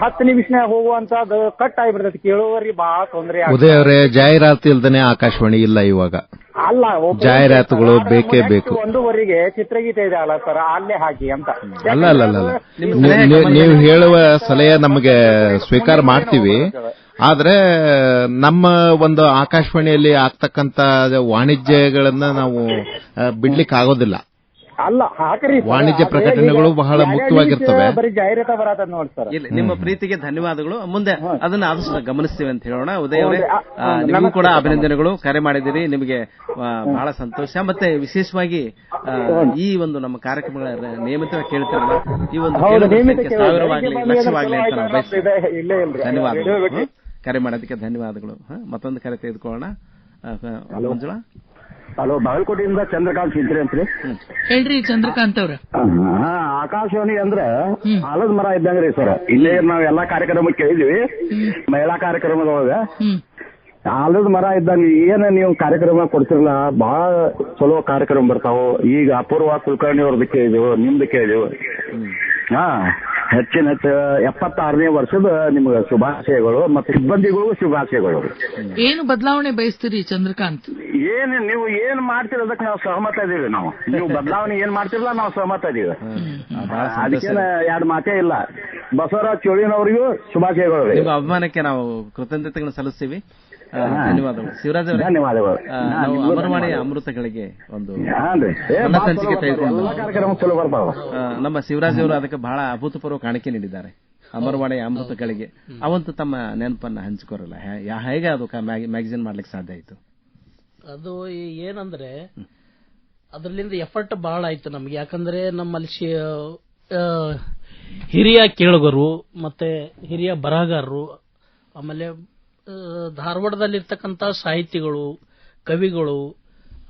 Speaker 14: 10 ನಿಮಿಷನಾಗ ಹೋಗುವಂತದ್ದು ಕಟ್ ಆಗಿಬಿಡ್ತೈತಿ, ಕೇಳುವವರಿಗೆ ಬಹಳ ತೊಂದರೆ.
Speaker 4: ಉದಯ ಅವರೇ, ಜಾಹೀರಾತು ಇಲ್ದೇನೆ ಆಕಾಶವಾಣಿ ಇಲ್ಲ ಇವಾಗ.
Speaker 14: ಅಲ್ಲ,
Speaker 4: ಜಾಹೀರಾತುಗಳು ಬೇಕೇ ಬೇಕು.
Speaker 14: 1:15ಗೆ ಚಿತ್ರಗೀತೆ ಇದೆ ಅಲ್ಲ ಸರ್, ಅಲ್ಲೇ ಹಾಕಿ ಅಂತ.
Speaker 4: ಅಲ್ಲ, ನೀವು ಹೇಳುವ ಸಲಹೆ ನಮಗೆ ಸ್ವೀಕಾರ ಮಾಡ್ತೀವಿ. ಆದ್ರೆ ನಮ್ಮ ಒಂದು ಆಕಾಶವಾಣಿಯಲ್ಲಿ ಆಗ್ತಕ್ಕಂತ ವಾಣಿಜ್ಯಗಳನ್ನ ನಾವು ಬಿಡ್ಲಿಕ್ಕೆ ಆಗೋದಿಲ್ಲ.
Speaker 14: ಅಲ್ಲ ಹಾಕ್ರಿ,
Speaker 4: ವಾಣಿಜ್ಯ ಪ್ರಕಟಣೆಗಳು ಬಹಳ ಮುಖ್ಯವಾಗಿರ್ತವೆ.
Speaker 14: ಬರೀ ಜಾಹೀರಾತ ಬರತ್ತ ನೋಡಿ ಸರ್.
Speaker 2: ನಿಮ್ಮ ಪ್ರೀತಿಗೆ ಧನ್ಯವಾದಗಳು. ಮುಂದೆ ಅದನ್ನ ಆದಷ್ಟು ಗಮನಿಸ್ತೀವಿ ಅಂತ ಹೇಳೋಣ. ಉದಯ್ ಅವರೇ, ನಿಮಗೂ ಕೂಡ ಅಭಿನಂದನೆಗಳು. ಕರೆ ಮಾಡಿದಿರಿ, ನಿಮಗೆ ಬಹಳ ಸಂತೋಷ. ಮತ್ತೆ ವಿಶೇಷವಾಗಿ ಈ ಒಂದು ನಮ್ಮ ಕಾರ್ಯಕ್ರಮಗಳ ನಿಯಮಿತವಾಗಿ ಕೇಳ್ತಿರಲ್ಲ, ಈ ಒಂದು ಸಾವಿರವಾಗ್ಲಿ ಲಕ್ಷವಾಗ್ಲಿ ಅಂತ ನಾವು ಬಯಸ್ತೀವಿ. ಧನ್ಯವಾದಗಳು. ಕರೆ ಮಾಡೋದಕ್ಕೆ ಧನ್ಯವಾದಗಳು. ಮತ್ತೊಂದು ಕರೆ ತೆಗೆದುಕೊಳ್ಳೋಣ. ಮಂಜುಳಾ,
Speaker 15: ಹಲೋ, ಬಾಗಲಕೋಟೆಯಿಂದ ಚಂದ್ರಕಾಂತ್ ಸಿದ್ರಿ ಅಂತ್ರಿ.
Speaker 3: ಹೇಳ್ರಿ ಚಂದ್ರಕಾಂತ್ ಅವ್ರ.
Speaker 15: ಆಕಾಶವಾಣಿ ಅಂದ್ರೆ ಆಲದ ಮರ ಇದ್ದಂಗ್ರಿ ಸರ್. ಇಲ್ಲೇ ನಾವ್ ಎಲ್ಲಾ ಕಾರ್ಯಕ್ರಮ ಕೇಳಿದ್ವಿ, ಮಹಿಳಾ ಕಾರ್ಯಕ್ರಮದೊಳಗ ಆಲದ ಮರ ಇದ್ದಂಗೆ. ಏನ ನೀವು ಕಾರ್ಯಕ್ರಮ ಕೊಡ್ತಿರಲ್ಲ, ಬಹಳ ಚಲೋ ಕಾರ್ಯಕ್ರಮ ಬರ್ತಾವ. ಈಗ ಅಪೂರ್ವ ಕುಲಕರ್ಣಿ ಅವ್ರದ್ದು ಕೇಳಿದೆವು, ನಿಮ್ದು ಕೇಳಿದೆವು. ಹೆಚ್ಚಿನ 76ನೇ ವರ್ಷದ ನಿಮ್ಗೆ ಶುಭಾಶಯಗಳು ಮತ್ತು ಸಿಬ್ಬಂದಿಗಳು ಶುಭಾಶಯಗಳು.
Speaker 3: ಏನು ಬದಲಾವಣೆ ಬಯಸ್ತೀರಿ ಚಂದ್ರಕಾಂತ್?
Speaker 15: ನೀವು ಏನ್ ಮಾಡ್ತೀರ ಅದಕ್ಕೆ ನಾವು ಸಹಮತ ಇದೀವಿ. ನೀವು ಬದಲಾವಣೆ ಏನ್ ಮಾಡ್ತಿರಲ್ಲ ನಾವು ಸಹಮತ ಇದೀವಿ. ಅದಕ್ಕೇನ ಎರಡು ಮಾತೇ ಇಲ್ಲ. ಬಸವರಾಜ್ ಚೋಳಿನವರಿಗೂ ಶುಭಾಶಯಗಳು.
Speaker 2: ನಿಮ್ಮ ಅಭಿಮಾನಕ್ಕೆ ನಾವು ಕೃತಜ್ಞತೆಗಳನ್ನು ಸಲ್ಲಿಸ್ತೀವಿ. ಧನ್ಯವಾದಗಳು ಶಿವರಾಜ್ ಅವರೇ.
Speaker 15: ಧನ್ಯವಾದಗಳು.
Speaker 2: ನಾವು ಅಮರವಾಣಿ ಅಮೃತಗಳಿಗೆ ಒಂದು ಸಂಚಿಕೆ ತೆಗೆದುಕೊಂಡು ನಮ್ಮ ಶಿವರಾಜ್ ಅವರು ಅದಕ್ಕೆ ಬಹಳ ಅಭೂತಪೂರ್ವ ಕಾಣಿಕೆ ನೀಡಿದ್ದಾರೆ. ಅಮರವಾಣಿ ಅಮೃತಗಳಿಗೆ ಅವಂತೂ ತಮ್ಮ ನೆನಪನ್ನ ಹಂಚಿಕೊರಲ್ಲ. ಹೇಗೆ ಅದು ಮ್ಯಾಗಝಿನ್ ಮಾಡ್ಲಿಕ್ಕೆ ಸಾಧ್ಯ ಆಯ್ತು?
Speaker 11: ಅದು ಏನಂದ್ರೆ ಅದರಲ್ಲಿಂದ ಎಫರ್ಟ್ ಬಹಳ ಆಯ್ತು ನಮ್ಗೆ. ಯಾಕಂದ್ರೆ ನಮ್ಮಲ್ಲಿ ಹಿರಿಯ ಕೇಳುಗರು ಮತ್ತೆ ಹಿರಿಯ ಬರಹಗಾರರು, ಆಮೇಲೆ ಧಾರವಾಡದಲ್ಲಿರ್ತಕ್ಕಂಥ ಸಾಹಿತಿಗಳು, ಕವಿಗಳು,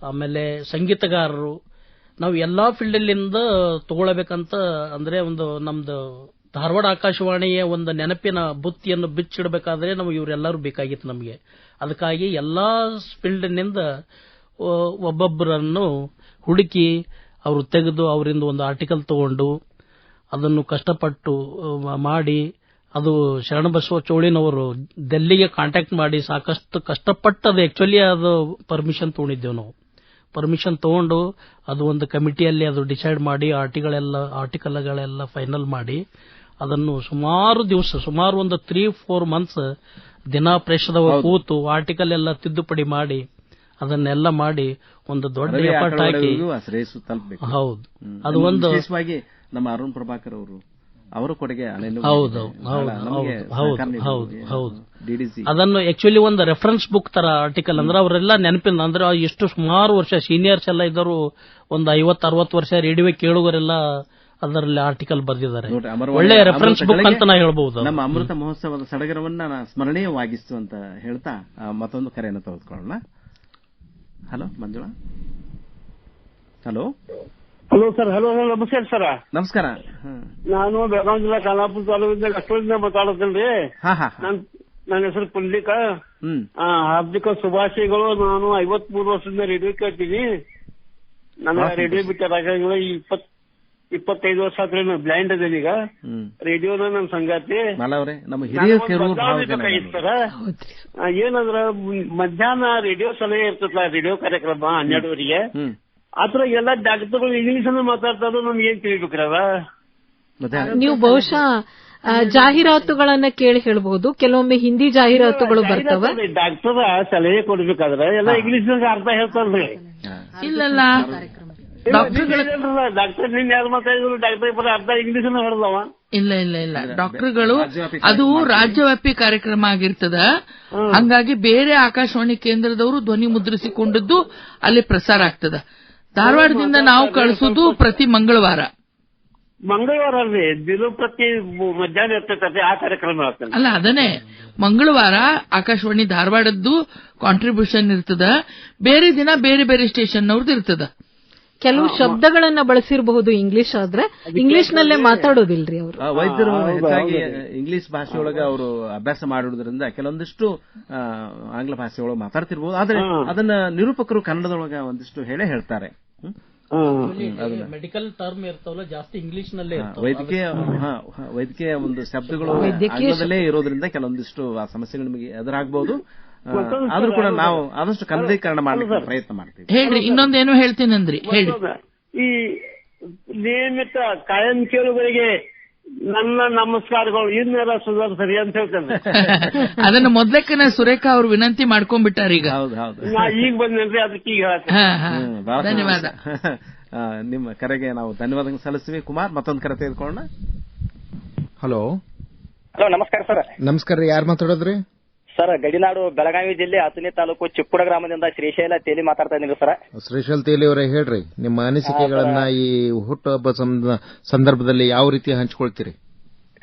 Speaker 11: ಆಮೇಲೆ ಸಂಗೀತಗಾರರು, ನಾವು ಎಲ್ಲಾ ಫೀಲ್ಡ್ಲಿಂದ ತಗೊಳ್ಬೇಕಂತ ಅಂದ್ರೆ ಒಂದು ನಮ್ದು ಧಾರವಾಡ ಆಕಾಶವಾಣಿಯ ಒಂದು ನೆನಪಿನ ಬುತ್ತಿಯನ್ನು ಬಿಚ್ಚಿಡಬೇಕಾದ್ರೆ ನಮಗೆ ಇವರೆಲ್ಲರೂ ಬೇಕಾಗಿತ್ತು ನಮಗೆ. ಅದಕ್ಕಾಗಿ ಎಲ್ಲಾ ಫೀಲ್ಡ್ನಿಂದ ಒಬ್ಬೊಬ್ಬರನ್ನು ಹುಡುಕಿ ಅವರು ತೆಗೆದು ಅವರಿಂದ ಒಂದು ಆರ್ಟಿಕಲ್ ತಗೊಂಡು ಅದನ್ನು ಕಷ್ಟಪಟ್ಟು ಮಾಡಿ, ಅದು ಶರಣಬಸವ ಚೋಳಿನವರು ಡೆಲ್ಲಿಗೆ ಕಾಂಟ್ಯಾಕ್ಟ್ ಮಾಡಿ ಸಾಕಷ್ಟು ಕಷ್ಟಪಟ್ಟು ಅದು ಆಕ್ಚುಲಿ ಅದು ಪರ್ಮಿಷನ್ ತಗೊಂಡಿದ್ದೇವೆ ನಾವು. ಪರ್ಮಿಷನ್ ತಗೊಂಡು ಅದು ಒಂದು ಕಮಿಟಿಯಲ್ಲಿ ಅದು ಡಿಸೈಡ್ ಮಾಡಿ ಆರ್ಟಿಕಲ್ಗಳೆಲ್ಲ ಫೈನಲ್ ಮಾಡಿ ಅದನ್ನು ಸುಮಾರು ದಿವಸ, ಸುಮಾರು ಒಂದು 3-4 ಮಂತ್ಸ್ ದಿನ ಪ್ರೆಸ್ದಾಗ ಕೂತು ಆರ್ಟಿಕಲ್ ಎಲ್ಲ ತಿದ್ದುಪಡಿ ಮಾಡಿ ಅದನ್ನೆಲ್ಲ ಮಾಡಿ ಒಂದು ದೊಡ್ಡ ಎಫರ್ಟ್ ಹಾಕಿ. ಹೌದು, ಅದು ಒಂದು
Speaker 2: ವಿಶೇಷವಾಗಿ ನಮ್ಮ ಅರುಣ್ ಪ್ರಭಾಕರ್ ಅವರು ಅವರ ಕೊಡುಗೆ.
Speaker 11: ಹೌದು, ಅದನ್ನು ಆಕ್ಚುಲಿ ಒಂದು ರೆಫರೆನ್ಸ್ ಬುಕ್ ತರ ಆರ್ಟಿಕಲ್ ಅಂದ್ರೆ ಅವರೆಲ್ಲ ನೆನಪಿನ ಅಂದ್ರೆ ಎಷ್ಟು ಸುಮಾರು ವರ್ಷ ಸೀನಿಯರ್ಸ್ ಎಲ್ಲ ಇದ್ದರು, ಒಂದು 50-60 ವರ್ಷ ರೇಡಿಯೋ ಕೇಳುವರೆಲ್ಲ ಅದರಲ್ಲಿ ಆರ್ಟಿಕಲ್ ಬರೆದಿದ್ದಾರೆ. ಒಳ್ಳೆ ರೆಫರೆನ್ಸ್ ಬುಕ್ ಅಂತ ನಾ ಹೇಳ್ಬಹುದು.
Speaker 2: ನಮ್ಮ ಅಮೃತ ಮಹೋತ್ಸವದ ಸಡಗರವನ್ನ ಸ್ಮರಣೀಯವಾಗಿಸ್ತು ಅಂತ ಹೇಳ್ತಾ ಮತ್ತೊಂದು ಕರೆಯನ್ನು ತೆಗೆದುಕೊಳ್ಳೋಣ. Hello Manjula. Hello
Speaker 16: sir. Hello, ನಮಸ್ಕಾರ ಸರ್.
Speaker 2: ನಮಸ್ಕಾರ.
Speaker 16: ನಾನು ಬೆಳಗಾವಿ ಜಿಲ್ಲಾ ಖಾನಾಪುರ ತಾಲೂಕಿಂದ ಅಷ್ಟೊಂದಿಂದ ಮಾತಾಡುತ್ತೇನ್ರಿ. ನನ್ನ ಹೆಸರು ಪುಂಡ್ಲಿಕ. ಹಾರ್ದಿಕ ಶುಭಾಶಯಗಳು. ನಾನು 53 ವರ್ಷದಿಂದ ರೇಡಿಯೋ ಕೇಳ್ತೀನಿ. ನನ್ನ ರೇಡಿಯೋ ಬಿಟ್ಟಾಗಲೇ 25 ವರ್ಷ ಆದ್ರೆ ನಾನು ಬ್ಲೈಂಡ್ ಅದೇನಿ. ಈಗ ರೇಡಿಯೋನ ನನ್ನ ಸಂಗಾತಿ. ಸರ್, ಏನಂದ್ರ ಮಧ್ಯಾಹ್ನ ರೇಡಿಯೋ ಸಲಹೆ ಇರ್ತದ, ರೇಡಿಯೋ ಕಾರ್ಯಕ್ರಮ 12ವರೆಗೆ. ಆತರ ಎಲ್ಲ ಡಾಕ್ಟರ್ಗಳು ಇಂಗ್ಲಿಷ್ ಅನ್ನ ಮಾತಾಡ್ತಾ ಇದ್ರು. ನಮ್ಗೆ ಏನ್ ತಿಳಿಬೇಕ್ರವ?
Speaker 5: ನೀವು ಬಹುಶಃ ಜಾಹೀರಾತುಗಳನ್ನ ಕೇಳಿ ಹೇಳ್ಬಹುದು. ಕೆಲವೊಮ್ಮೆ ಹಿಂದಿ ಜಾಹೀರಾತುಗಳು ಬರ್ತವೆ.
Speaker 16: ಡಾಕ್ಟರ್ ಸಲಹೆ ಕೊಡ್ಬೇಕಾದ್ರೆ ಎಲ್ಲ ಇಂಗ್ಲಿಷ್ ಅರ್ಥ ಹೇಳ್ತಾರ್ರಿ.
Speaker 3: ಇಲ್ಲಲ್ಲ,
Speaker 16: ಡಾಕ್ಟರ್ ನಿನ್ ಯಾರು ಮಾತಾಡಿದ್ರು ಡಾಕ್ಟರ್ ಅರ್ಧ ಇಂಗ್ಲಿಷ್ ಹೇಳ್ದವ.
Speaker 3: ಇಲ್ಲ ಡಾಕ್ಟರ್ಗಳು ಅದು ರಾಜ್ಯವ್ಯಾಪಿ ಕಾರ್ಯಕ್ರಮ ಆಗಿರ್ತದ. ಹಂಗಾಗಿ ಬೇರೆ ಆಕಾಶವಾಣಿ ಕೇಂದ್ರದವರು ಧ್ವನಿ ಮುದ್ರಿಸಿಕೊಂಡದ್ದು ಅಲ್ಲಿ ಪ್ರಸಾರ ಆಗ್ತದ. ಧಾರವಾಡದಿಂದ ನಾವು ಕಳಿಸೋದು ಪ್ರತಿ ಮಂಗಳವಾರ
Speaker 16: ಅಲ್ರಿ, ದಿನ ಪ್ರತಿ ಮಧ್ಯಾಹ್ನ ಇರ್ತೈತೆ ಆ ಕಾರ್ಯಕ್ರಮ.
Speaker 3: ಅಲ್ಲ, ಅದನ್ನೇ ಮಂಗಳವಾರ ಆಕಾಶವಾಣಿ ಧಾರವಾಡದ್ದು ಕಾಂಟ್ರಿಬ್ಯೂಷನ್ ಇರ್ತದ. ಬೇರೆ ದಿನ ಬೇರೆ ಬೇರೆ ಸ್ಟೇಷನ್ ಅವ್ರದ್ದು ಇರ್ತದ.
Speaker 5: ಕೆಲವು ಶಬ್ದಗಳನ್ನ ಬಳಸಿರಬಹುದು ಇಂಗ್ಲಿಷ್ ಆದ್ರೆ, ಇಂಗ್ಲಿಷ್ ನಲ್ಲೇ ಮಾತಾಡೋದಿಲ್ರಿ ಅವರು.
Speaker 2: ವೈದ್ಯರು ಹೆಚ್ಚಾಗಿ ಇಂಗ್ಲಿಷ್ ಭಾಷೆಯೊಳಗೆ ಅವರು ಅಭ್ಯಾಸ ಮಾಡಿರೋದ್ರಿಂದ ಕೆಲವೊಂದಿಷ್ಟು ಆಂಗ್ಲ ಭಾಷೆಯೊಳಗೆ ಮಾತಾಡ್ತಿರ್ಬೋದು. ಆದ್ರೆ ಅದನ್ನ ನಿರೂಪಕರು ಕನ್ನಡದೊಳಗೆ ಒಂದಿಷ್ಟು ಹೇಳ್ತಾರೆ.
Speaker 11: ಮೆಡಿಕಲ್ ಟರ್ಮ್ ಇರ್ತಾವಲ್ಲ ಜಾಸ್ತಿ ಇಂಗ್ಲಿಷ್ ನಲ್ಲೇ.
Speaker 2: ವೈದ್ಯಕೀಯ ಒಂದು ಶಬ್ದಗಳು ಆಂಗ್ಲದಲ್ಲೇ ಇರೋದ್ರಿಂದ ಕೆಲವೊಂದಿಷ್ಟು ಆ ಸಮಸ್ಯೆಗಳು ನಿಮಗೆ ಎದುರಾಗಬಹುದು. ಆದ್ರೂ ಕೂಡ ನಾವು ಆದಷ್ಟು ಕನ್ನಡೀಕರಣ ಮಾಡಲಿಕ್ಕೆ ಪ್ರಯತ್ನ ಮಾಡ್ತೀವಿ.
Speaker 3: ಹೇಳ್ರಿ, ಇನ್ನೊಂದೇನು ಹೇಳ್ತೀನಂದ್ರಿ ಹೇಳಿ.
Speaker 16: ಈ ನಿಯಮಿತ ಕಾಯಂ ಕೇಳುಗರಿಗೆ ನನ್ನ ನಮಸ್ಕಾರಗಳು. ಇನ್ನೆಲ್ಲ ಸುಧಾರಿಸರಿ ಅಂತ ಹೇಳ್ತೇನೆ.
Speaker 3: ಅದನ್ನ ಮೊದ್ಲಕ್ಕೆ ಸುರೇಖಾ ಅವರು ವಿನಂತಿ ಮಾಡ್ಕೊಂಡ್ಬಿಟ್ಟಾರ. ಈಗ
Speaker 16: ನಾ ಈಗ ಬಂದೇನ್ರಿ, ಅದಕ್ಕೆ ಈಗ
Speaker 3: ಧನ್ಯವಾದ.
Speaker 2: ನಿಮ್ಮ ಕರೆಗೆ ನಾವು ಧನ್ಯವಾದ ಸಲ್ಲಿಸ್ತೀವಿ. ಕುಮಾರ್, ಮತ್ತೊಂದು ಕರೆ ತೆಗೆದುಕೊಳ್ಳೋಣ.
Speaker 17: ಹಲೋ.
Speaker 18: ನಮಸ್ಕಾರ ಸರ್.
Speaker 17: ನಮಸ್ಕಾರ ರೀ, ಯಾರು ಮಾತಾಡೋದ್ರಿ?
Speaker 18: ಸರ್, ಗಡಿನಾಡು ಬೆಳಗಾವಿ ಜಿಲ್ಲೆ ಅಥಣಿ ತಾಲೂಕು ಚಿಕ್ಕುಡ ಗ್ರಾಮದಿಂದ ಶ್ರೀಶೈಲ ತೇಲಿ ಮಾತಾಡ್ತಾ ಇದ್ದೀನಿ ಸರ್.
Speaker 17: ಶ್ರೀಶೈಲ ತೇಲಿ ಅವರೇ, ಹೇಳ್ರಿ ನಿಮ್ಮ ಅನಿಸಿಕೆಗಳನ್ನ ಈ ಹುಟ್ಟುಹಬ್ಬ ಸಂದರ್ಭದಲ್ಲಿ ಯಾವ ರೀತಿ ಹಂಚ್ಕೊಳ್ತೀರಿ?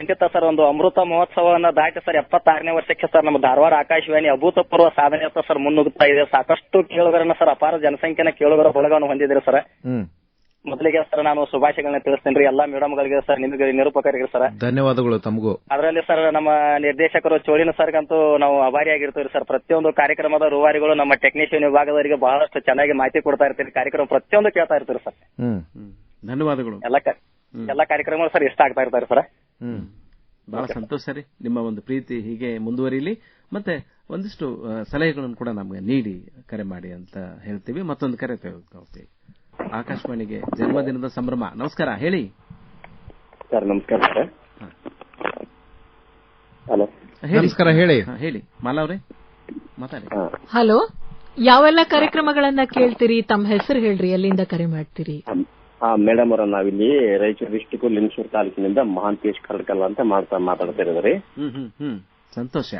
Speaker 18: ಖಂಡಿತ ಸರ್ ಒಂದು ಅಮೃತ ಮಹೋತ್ಸವವನ್ನ ದಾಟಿ ಸರ್ 76ನೇ ವರ್ಷಕ್ಕೆ ಸರ್ ನಮ್ಮ ಧಾರವಾಡ ಆಕಾಶವಾಣಿ ಅಭೂತಪೂರ್ವ ಸಾಧನೆ ಅಂತ ಸರ್ ಮುನ್ನುಗ್ಗುತ್ತಾ ಇದೆ. ಸಾಕಷ್ಟು ಕೇಳುಗರನ್ನ ಸರ್ ಅಪಾರ ಜನಸಂಖ್ಯೆನ ಕೇಳುಗರ ಬಳಗವನ್ನು ಹೊಂದಿದ್ದೀರಿ ಸರ್. ಮೊದಲಿಗೆ ಸರ್ ನಾನು ಶುಭಾಶಯಗಳನ್ನ ತಿಳಿಸ್ತೇನೆ ಎಲ್ಲಾ ಮೇಡಮ್ಗಳಿಗೆ ಸರ್, ನಿಮಗೆ ನಿರೂಪಕರಿಗೆ ಸರ್
Speaker 4: ಧನ್ಯವಾದಗಳು ತಮಗೂ.
Speaker 18: ಅದರಲ್ಲಿ ಸರ್ ನಮ್ಮ ನಿರ್ದೇಶಕರು ಚೋಳಿನ ಸರ್ಗಂತೂ ನಾವು ಆಭಾರಿಯಾಗಿರ್ತೀವಿ ಸರ್. ಪ್ರತಿಯೊಂದು ಕಾರ್ಯಕ್ರಮದ ರೂವಾರಿಗಳು ನಮ್ಮ ಟೆಕ್ನಿಷಿಯನ್ ವಿಭಾಗದವರಿಗೆ ಬಹಳಷ್ಟು ಚೆನ್ನಾಗಿ ಮಾಹಿತಿ ಕೊಡ್ತಾ ಇರ್ತೀರಿ. ಕಾರ್ಯಕ್ರಮ ಪ್ರತಿಯೊಂದು ಕೇಳ್ತಾ ಇರ್ತೀರಿ ಸರ್.
Speaker 2: ಧನ್ಯವಾದಗಳು.
Speaker 18: ಎಲ್ಲ ಕಾರ್ಯಕ್ರಮಗಳು ಸರ್ ಇಷ್ಟ ಆಗ್ತಾ ಇರ್ತಾರೆ ಸರ್.
Speaker 2: ಬಹಳ ಸಂತೋಷ ಸರಿ. ನಿಮ್ಮ ಒಂದು ಪ್ರೀತಿ ಹೀಗೆ ಮುಂದುವರಿಯಲಿ, ಮತ್ತೆ ಒಂದಿಷ್ಟು ಸಲಹೆಗಳನ್ನು ಕೂಡ ನಮಗೆ ನೀಡಿ ಕರೆ ಮಾಡಿ ಅಂತ ಹೇಳ್ತೀವಿ. ಮತ್ತೊಂದು ಕರೆ ತೆಗೆದುಕೊಳ್ತೀವಿ. ಆಕಾಶವಾಣಿಗೆ ಜನ್ಮದಿನದ ಸಂಭ್ರಮ. ನಮಸ್ಕಾರ, ಹೇಳಿ
Speaker 19: ಸರ್. ನಮಸ್ಕಾರ ಸರ್. ಹಲೋ,
Speaker 4: ನಮಸ್ಕಾರ, ಹೇಳಿ
Speaker 2: ಹೇಳಿ ಮಾಲಾ ಅವರೇ, ಮಾತಾಡಿ.
Speaker 5: ಹಲೋ, ಯಾವೆಲ್ಲ ಕಾರ್ಯಕ್ರಮಗಳನ್ನ ಕೇಳ್ತೀರಿ? ತಮ್ಮ ಹೆಸರು ಹೇಳ್ರಿ, ಎಲ್ಲಿಂದ ಕರೆ ಮಾಡ್ತೀರಿ?
Speaker 19: ಮೇಡಮ್ ಅವರ ನಾವಿಲ್ಲಿ ರಾಯಚೂರು ಡಿಸ್ಟಿಕ್ ಲಿಂಗಸೂರು ತಾಲೂಕಿನಿಂದ ಮಹಾಂತೇಶ್ ಕರ್ಕಲ್ ಅಂತ ಮಾತಾಡ್ತಾ ಇರೋದ್ರಿ.
Speaker 2: ಸಂತೋಷ.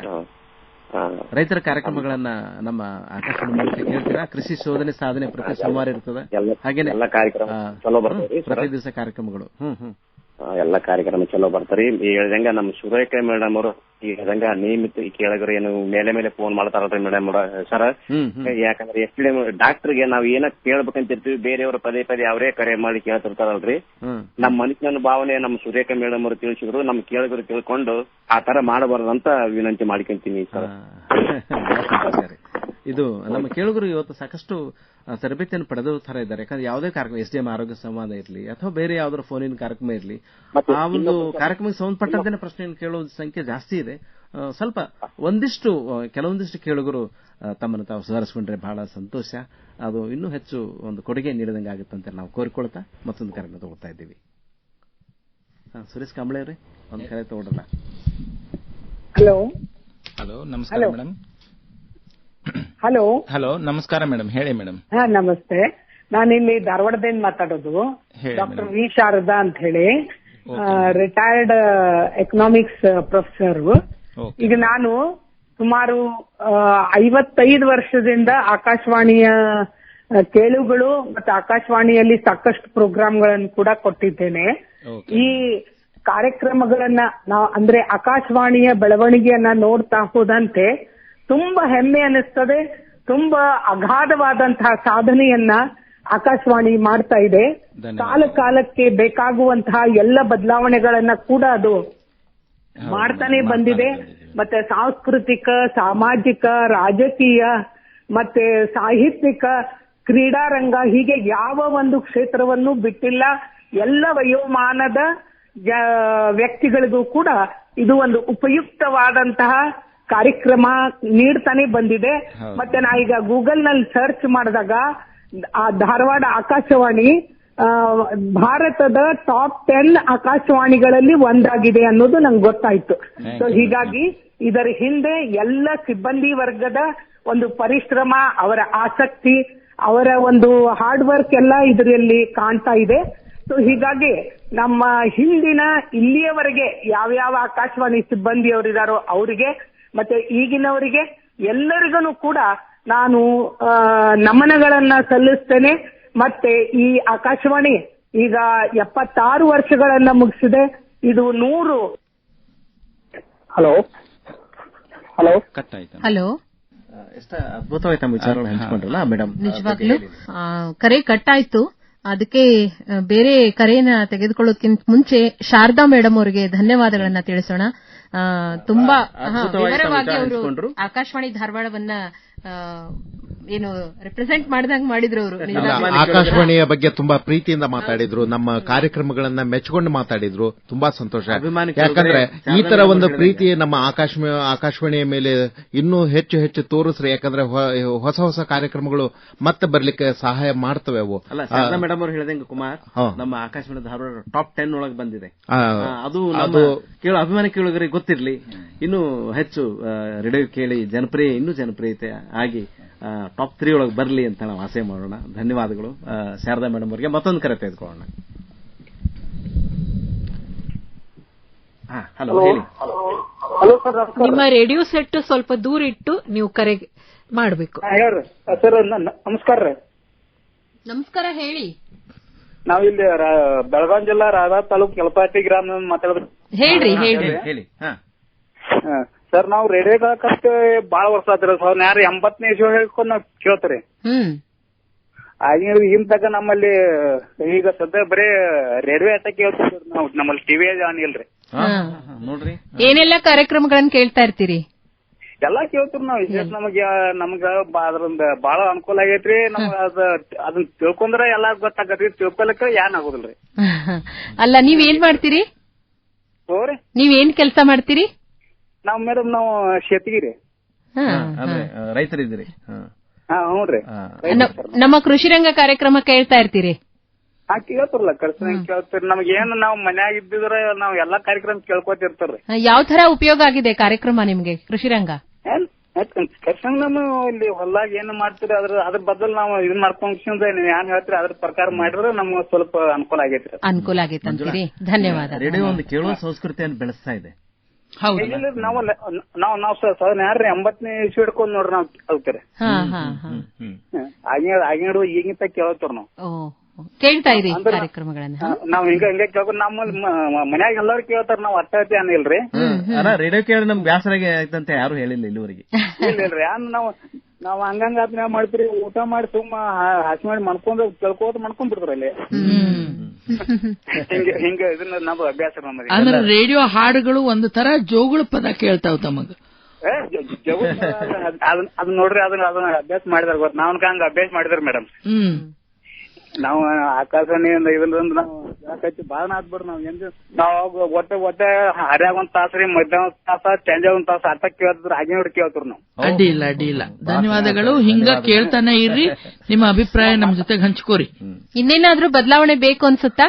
Speaker 2: ರೈತರ ಕಾರ್ಯಕ್ರಮಗಳನ್ನ ನಮ್ಮ ಆಕಾಶವಾಣಿ ಮೂಲಕ ಕೇಳ್ತೀರಾ? ಕೃಷಿ ಶೋಧನೆ ಸಾಧನೆ ಪ್ರತಿ ಸೋಮವಾರ ಇರ್ತದೆ, ಹಾಗೇನೆ ಪ್ರತಿ ದಿವಸ ಕಾರ್ಯಕ್ರಮಗಳು.
Speaker 19: ಎಲ್ಲ ಕಾರ್ಯಕ್ರಮ ಚಲೋ ಬರ್ತಾರಿ. ಈ ಹೇಳ್ದಂಗ ನಮ್ಮ ಸುರೇಖ ಮೇಡಮ್ ಅವರು ಈ ಹೇಳ್ದಂಗ ನಿಯಮಿತ ಈ ಕೇಳಿದ್ರು ಏನು ಮೇಲೆ ಫೋನ್ ಮಾಡ್ತಾರಲ್ರಿ ಮೇಡಮ್ ಅವ್ರ ಸರ್. ಯಾಕಂದ್ರೆ ಎಷ್ಟು ಡಾಕ್ಟರ್ಗೆ ನಾವ್ ಏನ ಕೇಳ್ಬೇಕಂತಿರ್ತೀವಿ, ಬೇರೆಯವರು ಪದೇ ಅವರೇ ಕರೆ ಮಾಡಿ ಕೇಳ್ತಿರ್ತಾರಲ್ರಿ. ನಮ್ಮ ಮನುಷ್ಯನ ಭಾವನೆ ನಮ್ಮ ಸುರೇಖ ಮೇಡಮ್ ಅವರು ತಿಳಿಸಿದ್ರು, ನಮ್ ಕೇಳಿದ್ರು ತಿಳ್ಕೊಂಡು ಆ ತರ ಮಾಡಬಾರ್ದಂತ ವಿನಂತಿ ಮಾಡ್ಕೊಂತೀನಿ ಸರ್.
Speaker 2: ಇದು ನಮ್ಮ ಕೇಳುಗರು ಇವತ್ತು ಸಾಕಷ್ಟು ತರಬೇತಿಯನ್ನು ಪಡೆದ ತರ ಇದ್ದಾರೆ. ಯಾಕಂದ್ರೆ ಯಾವುದೇ ಕಾರ್ಯಕ್ರಮ, SDM ಆರೋಗ್ಯ ಸಂವಾದ ಇರಲಿ ಅಥವಾ ಬೇರೆ ಯಾವ್ದಾದ್ರು ಫೋನಿನ ಕಾರ್ಯಕ್ರಮ ಇರಲಿ, ಆ ಒಂದು ಕಾರ್ಯಕ್ರಮಕ್ಕೆ ಸಂಬಂಧಪಟ್ಟಂತೆ ಪ್ರಶ್ನೆಯನ್ನು ಕೇಳುವ ಸಂಖ್ಯೆ ಜಾಸ್ತಿ ಇದೆ. ಸ್ವಲ್ಪ ಕೆಲವೊಂದಿಷ್ಟು ಕೇಳುಗರು ತಮ್ಮನ್ನು ತಾವು ಸುಧಾರಿಸಿಕೊಂಡ್ರೆ ಬಹಳ ಸಂತೋಷ. ಅದು ಇನ್ನೂ ಹೆಚ್ಚು ಒಂದು ಕೊಡುಗೆ ನೀಡಿದಂಗೆ ಆಗುತ್ತಂತೆ ನಾವು ಕೋರಿಕೊಳ್ತಾ ಮತ್ತೊಂದು ಕಾರ್ಯಕ್ರಮ ತಗೊಳ್ತಾ ಇದ್ದೀವಿ. ಸುರೇಶ್ ಕಾಂಬಳೆ ಅವರೇ, ಒಂದು ಕರೆ ತಗೊಳ್ಳಲ್ಲ.
Speaker 20: ಹಲೋ
Speaker 6: ಹಲೋ, ನಮಸ್ಕಾರ ಮೇಡಮ್.
Speaker 20: ಹಲೋ
Speaker 6: ಹಲೋ, ನಮಸ್ಕಾರ ಮೇಡಮ್, ಹೇಳಿ ಮೇಡಮ್.
Speaker 20: ನಮಸ್ತೆ. ನಾನಿಲ್ಲಿ ಧಾರವಾಡದಿಂದ ಮಾತಾಡೋದು. ಡಾಕ್ಟರ್ ವಿ ಶಾರದಾ ಅಂತ ಹೇಳಿ, ರಿಟೈರ್ಡ್ ಎಕನಾಮಿಕ್ಸ್ ಪ್ರೊಫೆಸರ್. ಈಗ ನಾನು ಸುಮಾರು 55 ವರ್ಷದಿಂದ ಆಕಾಶವಾಣಿಯ ಕೇಳುಗಳು ಮತ್ತು ಆಕಾಶವಾಣಿಯಲ್ಲಿ ಸಾಕಷ್ಟು ಪ್ರೋಗ್ರಾಮ್ಗಳನ್ನು ಕೂಡ ಕೊಟ್ಟಿದ್ದೇನೆ. ಈ ಕಾರ್ಯಕ್ರಮಗಳನ್ನ ನಾವು ಅಂದ್ರೆ ಆಕಾಶವಾಣಿಯ ಬೆಳವಣಿಗೆಯನ್ನ ನೋಡ್ತಾ ಹೋದಂತೆ ತುಂಬಾ ಹೆಮ್ಮೆ ಅನಿಸ್ತದೆ. ತುಂಬಾ ಅಗಾಧವಾದಂತಹ ಸಾಧನೆಯನ್ನ ಆಕಾಶವಾಣಿ ಮಾಡ್ತಾ ಇದೆ. ಕಾಲಕ್ಕೆ ಬೇಕಾಗುವಂತಹ ಎಲ್ಲ ಬದಲಾವಣೆಗಳನ್ನ ಕೂಡ ಅದು ಮಾಡ್ತಾನೆ ಬಂದಿದೆ. ಮತ್ತೆ ಸಾಂಸ್ಕೃತಿಕ, ಸಾಮಾಜಿಕ, ರಾಜಕೀಯ, ಮತ್ತೆ ಸಾಹಿತ್ಯಿಕ, ಕ್ರೀಡಾರಂಗ, ಹೀಗೆ ಯಾವ ಒಂದು ಕ್ಷೇತ್ರವನ್ನು ಬಿಟ್ಟಿಲ್ಲ. ಎಲ್ಲ ವಯೋಮಾನದ ವ್ಯಕ್ತಿಗಳಿಗೂ ಕೂಡ ಇದು ಒಂದು ಉಪಯುಕ್ತವಾದಂತಹ ಕಾರ್ಯಕ್ರಮ ನೀಡ್ತಾನೆ ಬಂದಿದೆ. ಮತ್ತೆ ನಾ ಈಗ ಗೂಗಲ್ ನಲ್ಲಿ ಸರ್ಚ್ ಮಾಡಿದಾಗ ಆ ಧಾರವಾಡ ಆಕಾಶವಾಣಿ ಭಾರತದ ಟಾಪ್ 10 ಆಕಾಶವಾಣಿಗಳಲ್ಲಿ ಒಂದಾಗಿದೆ ಅನ್ನೋದು ನಂಗೆ ಗೊತ್ತಾಯ್ತು. ಸೊ ಹೀಗಾಗಿ ಇದರ ಹಿಂದೆ ಎಲ್ಲ ಸಿಬ್ಬಂದಿ ವರ್ಗದ ಒಂದು ಪರಿಶ್ರಮ, ಅವರ ಆಸಕ್ತಿ, ಅವರ ಒಂದು ಹಾರ್ಡ್ ವರ್ಕ್ ಎಲ್ಲ ಇದರಲ್ಲಿ ಕಾಣ್ತಾ ಇದೆ. ಸೊ ಹೀಗಾಗಿ ನಮ್ಮ ಹಿಂದಿನ ಇಲ್ಲಿಯವರೆಗೆ ಯಾವ್ಯಾವ ಆಕಾಶವಾಣಿ ಸಿಬ್ಬಂದಿಯವರಿದ್ದಾರೋ ಅವರಿಗೆ ಮತ್ತೆ ಈಗಿನವರಿಗೆ ಎಲ್ಲರಿಗೂ ಕೂಡ ನಾನು ನಮನಗಳನ್ನ ಸಲ್ಲಿಸ್ತೇನೆ. ಮತ್ತೆ ಈ ಆಕಾಶವಾಣಿ ಈಗ 76 ವರ್ಷಗಳನ್ನ ಮುಗಿಸಿದೆ. ಇದು 100. ಹಲೋ ಹಲೋ
Speaker 7: ಹಲೋ,
Speaker 2: ಎಷ್ಟು ಅದ್ಭುತವಾಗಿ ತಮ್ಮ ವಿಚಾರಗಳು ಹಂಚಿಕೊಂಡ್ರಲ್ಲ ಮೇಡಮ್.
Speaker 7: ನಿಜವಾಗ್ಲೂ ಕರೆ ಕಟ್ಟಾಯ್ತು. ಅದಕ್ಕೆ ಬೇರೆ ಕರೆಯನ್ನ ತೆಗೆದುಕೊಳ್ಳೋದಕ್ಕಿಂತ ಮುಂಚೆ ಶಾರದಾ ಮೇಡಮ್ ಅವರಿಗೆ ಧನ್ಯವಾದಗಳನ್ನ ತಿಳಿಸೋಣ. ತುಂಬಾ ವಿವರವಾಗಿ ಅವರು ಆಕಾಶವಾಣಿ ಧಾರವಾಡವನ್ನ ಏನು ರೆಪ್ರೆಸೆಂಟ್ ಮಾಡಿದಂಗೆ ಮಾಡಿದ್ರು ಅವರು.
Speaker 4: ಆಕಾಶವಾಣಿಯ ಬಗ್ಗೆ ತುಂಬಾ ಪ್ರೀತಿಯಿಂದ ಮಾತಾಡಿದ್ರು, ನಮ್ಮ ಕಾರ್ಯಕ್ರಮಗಳನ್ನ ಮೆಚ್ಚಿಕೊಂಡು ಮಾತಾಡಿದ್ರು. ತುಂಬಾ ಸಂತೋಷ. ಯಾಕಂದ್ರೆ ಈ ತರ ಒಂದು ಪ್ರೀತಿ ನಮ್ಮ ಆಕಾಶವಾಣಿಯ ಮೇಲೆ ಇನ್ನೂ ಹೆಚ್ಚು ಹೆಚ್ಚು ತೋರಿಸ್ರಿ. ಯಾಕಂದ್ರೆ ಹೊಸ ಕಾರ್ಯಕ್ರಮಗಳು ಮತ್ತೆ ಬರ್ಲಿಕ್ಕೆ ಸಹಾಯ ಮಾಡ್ತವೆ ಅವು.
Speaker 2: ಶಾರದಾ ಮೇಡಮ್ ಅವರು ಹೇಳಿದಂಗೆ ಕುಮಾರ್, ನಮ್ಮ ಆಕಾಶವಾಣಿ ಧಾರವಾಡ ಟಾಪ್ 10 ಒಳಗೆ ಬಂದಿದೆ. ಅದು ಅಭಿಮಾನಿ ಕೇಳುಗರಿಗೆ ಗೊತ್ತಿರಲಿ, ಇನ್ನೂ ಹೆಚ್ಚು ರೇಡಿಯೋ ಕೇಳಿ ಇನ್ನೂ ಜನಪ್ರಿಯತೆ ಆಗಿ ಟಾಪ್ 3 ಒಳಗೆ ಬರಲಿ ಅಂತ ನಾವು ಆಸೆ ಮಾಡೋಣ. ಧನ್ಯವಾದಗಳು ಶಾರದಾ ಮೇಡಮ್ ಅವರಿಗೆ. ಮತ್ತೊಂದು ಕರೆ ತೆಗೆದುಕೊಳ್ಳೋಣ. ಹಲೋ, ಹೇಳಿ.
Speaker 5: ನಿಮ್ಮ ರೇಡಿಯೋ ಸೆಟ್ ಸ್ವಲ್ಪ ದೂರ ಇಟ್ಟು ನೀವು ಕರೆ ಮಾಡಬೇಕು.
Speaker 14: ಸರ್ ನಮಸ್ಕಾರ ರೀ.
Speaker 7: ನಮಸ್ಕಾರ, ಹೇಳಿ.
Speaker 14: ನಾವಿಲ್ಲಿ ಬೆಳಗಾವಿ ಜಿಲ್ಲಾ ರಾಧಾ ತಾಲೂಕು ಕೆಲಪಾಟಿ ಗ್ರಾಮದಿಂದ ಮಾತಾಡೋದು
Speaker 7: ಹೇಳ್ರಿ
Speaker 2: ಹೇಳಿ.
Speaker 14: ಸರ್ ನಾವು ರೇಡಿಯೋ ಕೇಳಕತ್ತೆ ಬಾಳ ವರ್ಷ ಆತ್ರಿ. 80ನೇ ಇಸ್ವಿ ಹೇಳ್ಕೊಂಡು ನಾವ್ ಕೇಳ್ತೀರಿ. ಆಗಿನ ತಗ ನಮ್ಮಲ್ಲಿ ಈಗ ಸದ್ಯ ಬರೀ ರೇಡಿಯೋ ಅಟ್ಟ ಕೇಳ್ತೀವಿ ನಾವು. ನಮ್ಮಲ್ಲಿ ಟಿವಿ ಇಲ್ರಿ.
Speaker 2: ನೋಡ್ರಿ
Speaker 7: ಏನೆಲ್ಲ ಕಾರ್ಯಕ್ರಮಗಳನ್ನ ಕೇಳ್ತಾ ಇರ್ತೀರಿ?
Speaker 14: ಎಲ್ಲಾ ಕೇಳ್ತೀರಿ ನಾವು. ವಿಶೇಷ ನಮ್ಗ ಅದ್ರಿಂದ ಬಾಳ ಅನುಕೂಲ ಆಗೈತ್ರಿ. ನಮ್ಗ ಅದನ್ನ ತಿಳ್ಕೊಂಡ್ರೆ ಎಲ್ಲಾ ಗೊತ್ತಾಗತ್ರಿ. ತಿಳ್ಕೊಳಕ ಏನ್ ಆಗುದಿಲ್ರಿ.
Speaker 7: ಅಲ್ಲ, ನೀವ್ ಏನ್ ಮಾಡ್ತೀರಿ? ನೀವೇನ್ ಕೆಲಸ ಮಾಡ್ತೀರಿ?
Speaker 14: ನಾವ್ ಮೇಡಮ್ ನಾವು ಶೇತಿಗಿರಿ.
Speaker 2: ರೈತರಿದ್ದೀರಿ?
Speaker 14: ಹ್ಞೂನ್ರಿ.
Speaker 7: ನಮ್ಮ ಕೃಷಿ ರಂಗ ಕಾರ್ಯಕ್ರಮ ಕೇಳ್ತಾ ಇರ್ತೀರಿ?
Speaker 14: ಕೇಳ್ತಾರಲ್ಲ, ಕೇಳ್ತೀರಿ. ನಮ್ಗೇನು ನಾವು ಮನ್ಯಾಗ ಇದ್ದಿದ್ರೆ ನಾವ್ ಎಲ್ಲಾ ಕಾರ್ಯಕ್ರಮ ಕೇಳ್ಕೊತಿರ್ತಾರ್ರಿ.
Speaker 7: ಯಾವ ತರ ಉಪಯೋಗ ಆಗಿದೆ ಕಾರ್ಯಕ್ರಮ ನಿಮ್ಗೆ ಕೃಷಿ ರಂಗ?
Speaker 14: ಕೃಷ್ಣ ನಮ್ಮ ಇಲ್ಲಿ ಹೊಲ್ದಾಗ ಏನ್ ಮಾಡ್ತೀರಿ ಅದ್ರ ಬದಲು ನಾವು ಇದನ್ ಮಾಡ್ಕೊಂಡ್ ಏನ್ ಹೇಳ್ತೀರಿ ಅದ್ರ ಪ್ರಕಾರ ಮಾಡಿದ್ರೆ ನಮ್ಗೆ ಸ್ವಲ್ಪ ಅನುಕೂಲ ಆಗೈತ್ರಿ.
Speaker 7: ಅನುಕೂಲ ಆಗೈತೆ ಅಂತೀರಿ. ಧನ್ಯವಾದ.
Speaker 2: ರೇಡಿಯೋ ಒಂದು ಕೇಳುವ ಸಂಸ್ಕೃತಿಯನ್ನು ಬೆಳೆಸ್ತಾ ಇದೆ.
Speaker 14: ನಾವು ಸರ್ 80ನೇ ಇಸ್ವಿ ಹಿಡ್ಕೊಂಡ್ ನೋಡ್ರಿ ನಾವು ಕೇಳ್ತೀರಿ. ಆಗಿನ ಈಗಿಂತ ಕೇಳ್ತಾರ ನಾವು.
Speaker 7: ಕೇಳ್ತಾ ಇರಿ ಕಾರ್ಯಕ್ರಮಗಳನ್ನ.
Speaker 14: ನಾವ್ ಹಿಂಗ ಕೇಳ್ಕೊಂಡು ನಮ್ಮ ಮನ್ಯಾಗ ಎಲ್ಲಾರು ಕೇಳ್ತಾರ. ನಾವ್ ಅರ್ಥ ಏನಿಲ್ರಿ.
Speaker 2: ರೇಡಿಯೋ ಕೇಳಿ ನಮ್ಗೆ ಬ್ಯಾಸರಾಗಿ ಆಯ್ತಂತ ಯಾರು ಹೇಳಿಲ್ಲ ಇಲ್ಲಿವರೆಗೆ.
Speaker 14: ಇಲ್ರಿ ನಾವ್ ಹಂಗಂಗ ಅದನ್ನ ಮಾಡ್ತೀರಿ. ಊಟ ಮಾಡಿ ಸುಮ್ಮ ಹಸಿ ಮಾಡಿ ಮಾಡ್ಕೊಂಡು ಕೇಳ್ಕೋತ ಮಾಡ್ಕೊಂಡ್ ಬಿಡ್ತಾರ ಅಲ್ಲಿ. ಹಿಂಗ ಇದನ್ನ ನಮ್ದು ಅಭ್ಯಾಸ.
Speaker 3: ಅಂದ್ರೆ ರೇಡಿಯೋ ಹಾಡುಗಳು ಒಂದು ತರ ಜೋಗುಳ ಪದ ಕೇಳ್ತಾವ್ ತಮಗ.
Speaker 14: ಅದನ್ನ ನೋಡ್ರಿ, ಅದನ್ನ ಅಭ್ಯಾಸ ಮಾಡಿದಾರ ಗೊತ್ತ. ನಾವ್ ಹಂಗ ಅಭ್ಯಾಸ ಮಾಡಿದಾರ ಮೇಡಮ್. ನಾವು ಆಕಾಶವಾಣಿಯಿಂದ ಇದರಿಂದ ನಾವು ಬಾಳ ಆದ್ಬಿಡ್ರಿ. ನಾವು ಒಟ್ಟೆ ಹರ್ಯಾಗ ಒಂದ್ ತಾಸ್ರಿ, ಮಧ್ಯಾಹ್ನ ಒಂದ್ ತಾಸ, ಸಂಜೆ ಒಂದ್ ತಾಸ ಅರ್ಥ ಕೇಳ್ತಿದ್ರು. ಹಾಗೆ ನೋಡಿ ಕೇಳ್ತಿರು ನಾವು.
Speaker 3: ಅಡ್ಡಿಲ್ಲ. ಧನ್ಯವಾದಗಳು. ಹಿಂಗ ಕೇಳ್ತಾನೆ ಇರ್ರಿ. ನಿಮ್ಮ ಅಭಿಪ್ರಾಯ ನಮ್ ಜೊತೆಗೆ ಹಂಚ್ಕೋರಿ.
Speaker 7: ಇನ್ನೇನಾದ್ರೂ ಬದಲಾವಣೆ ಬೇಕು ಅನ್ಸುತ್ತಾ?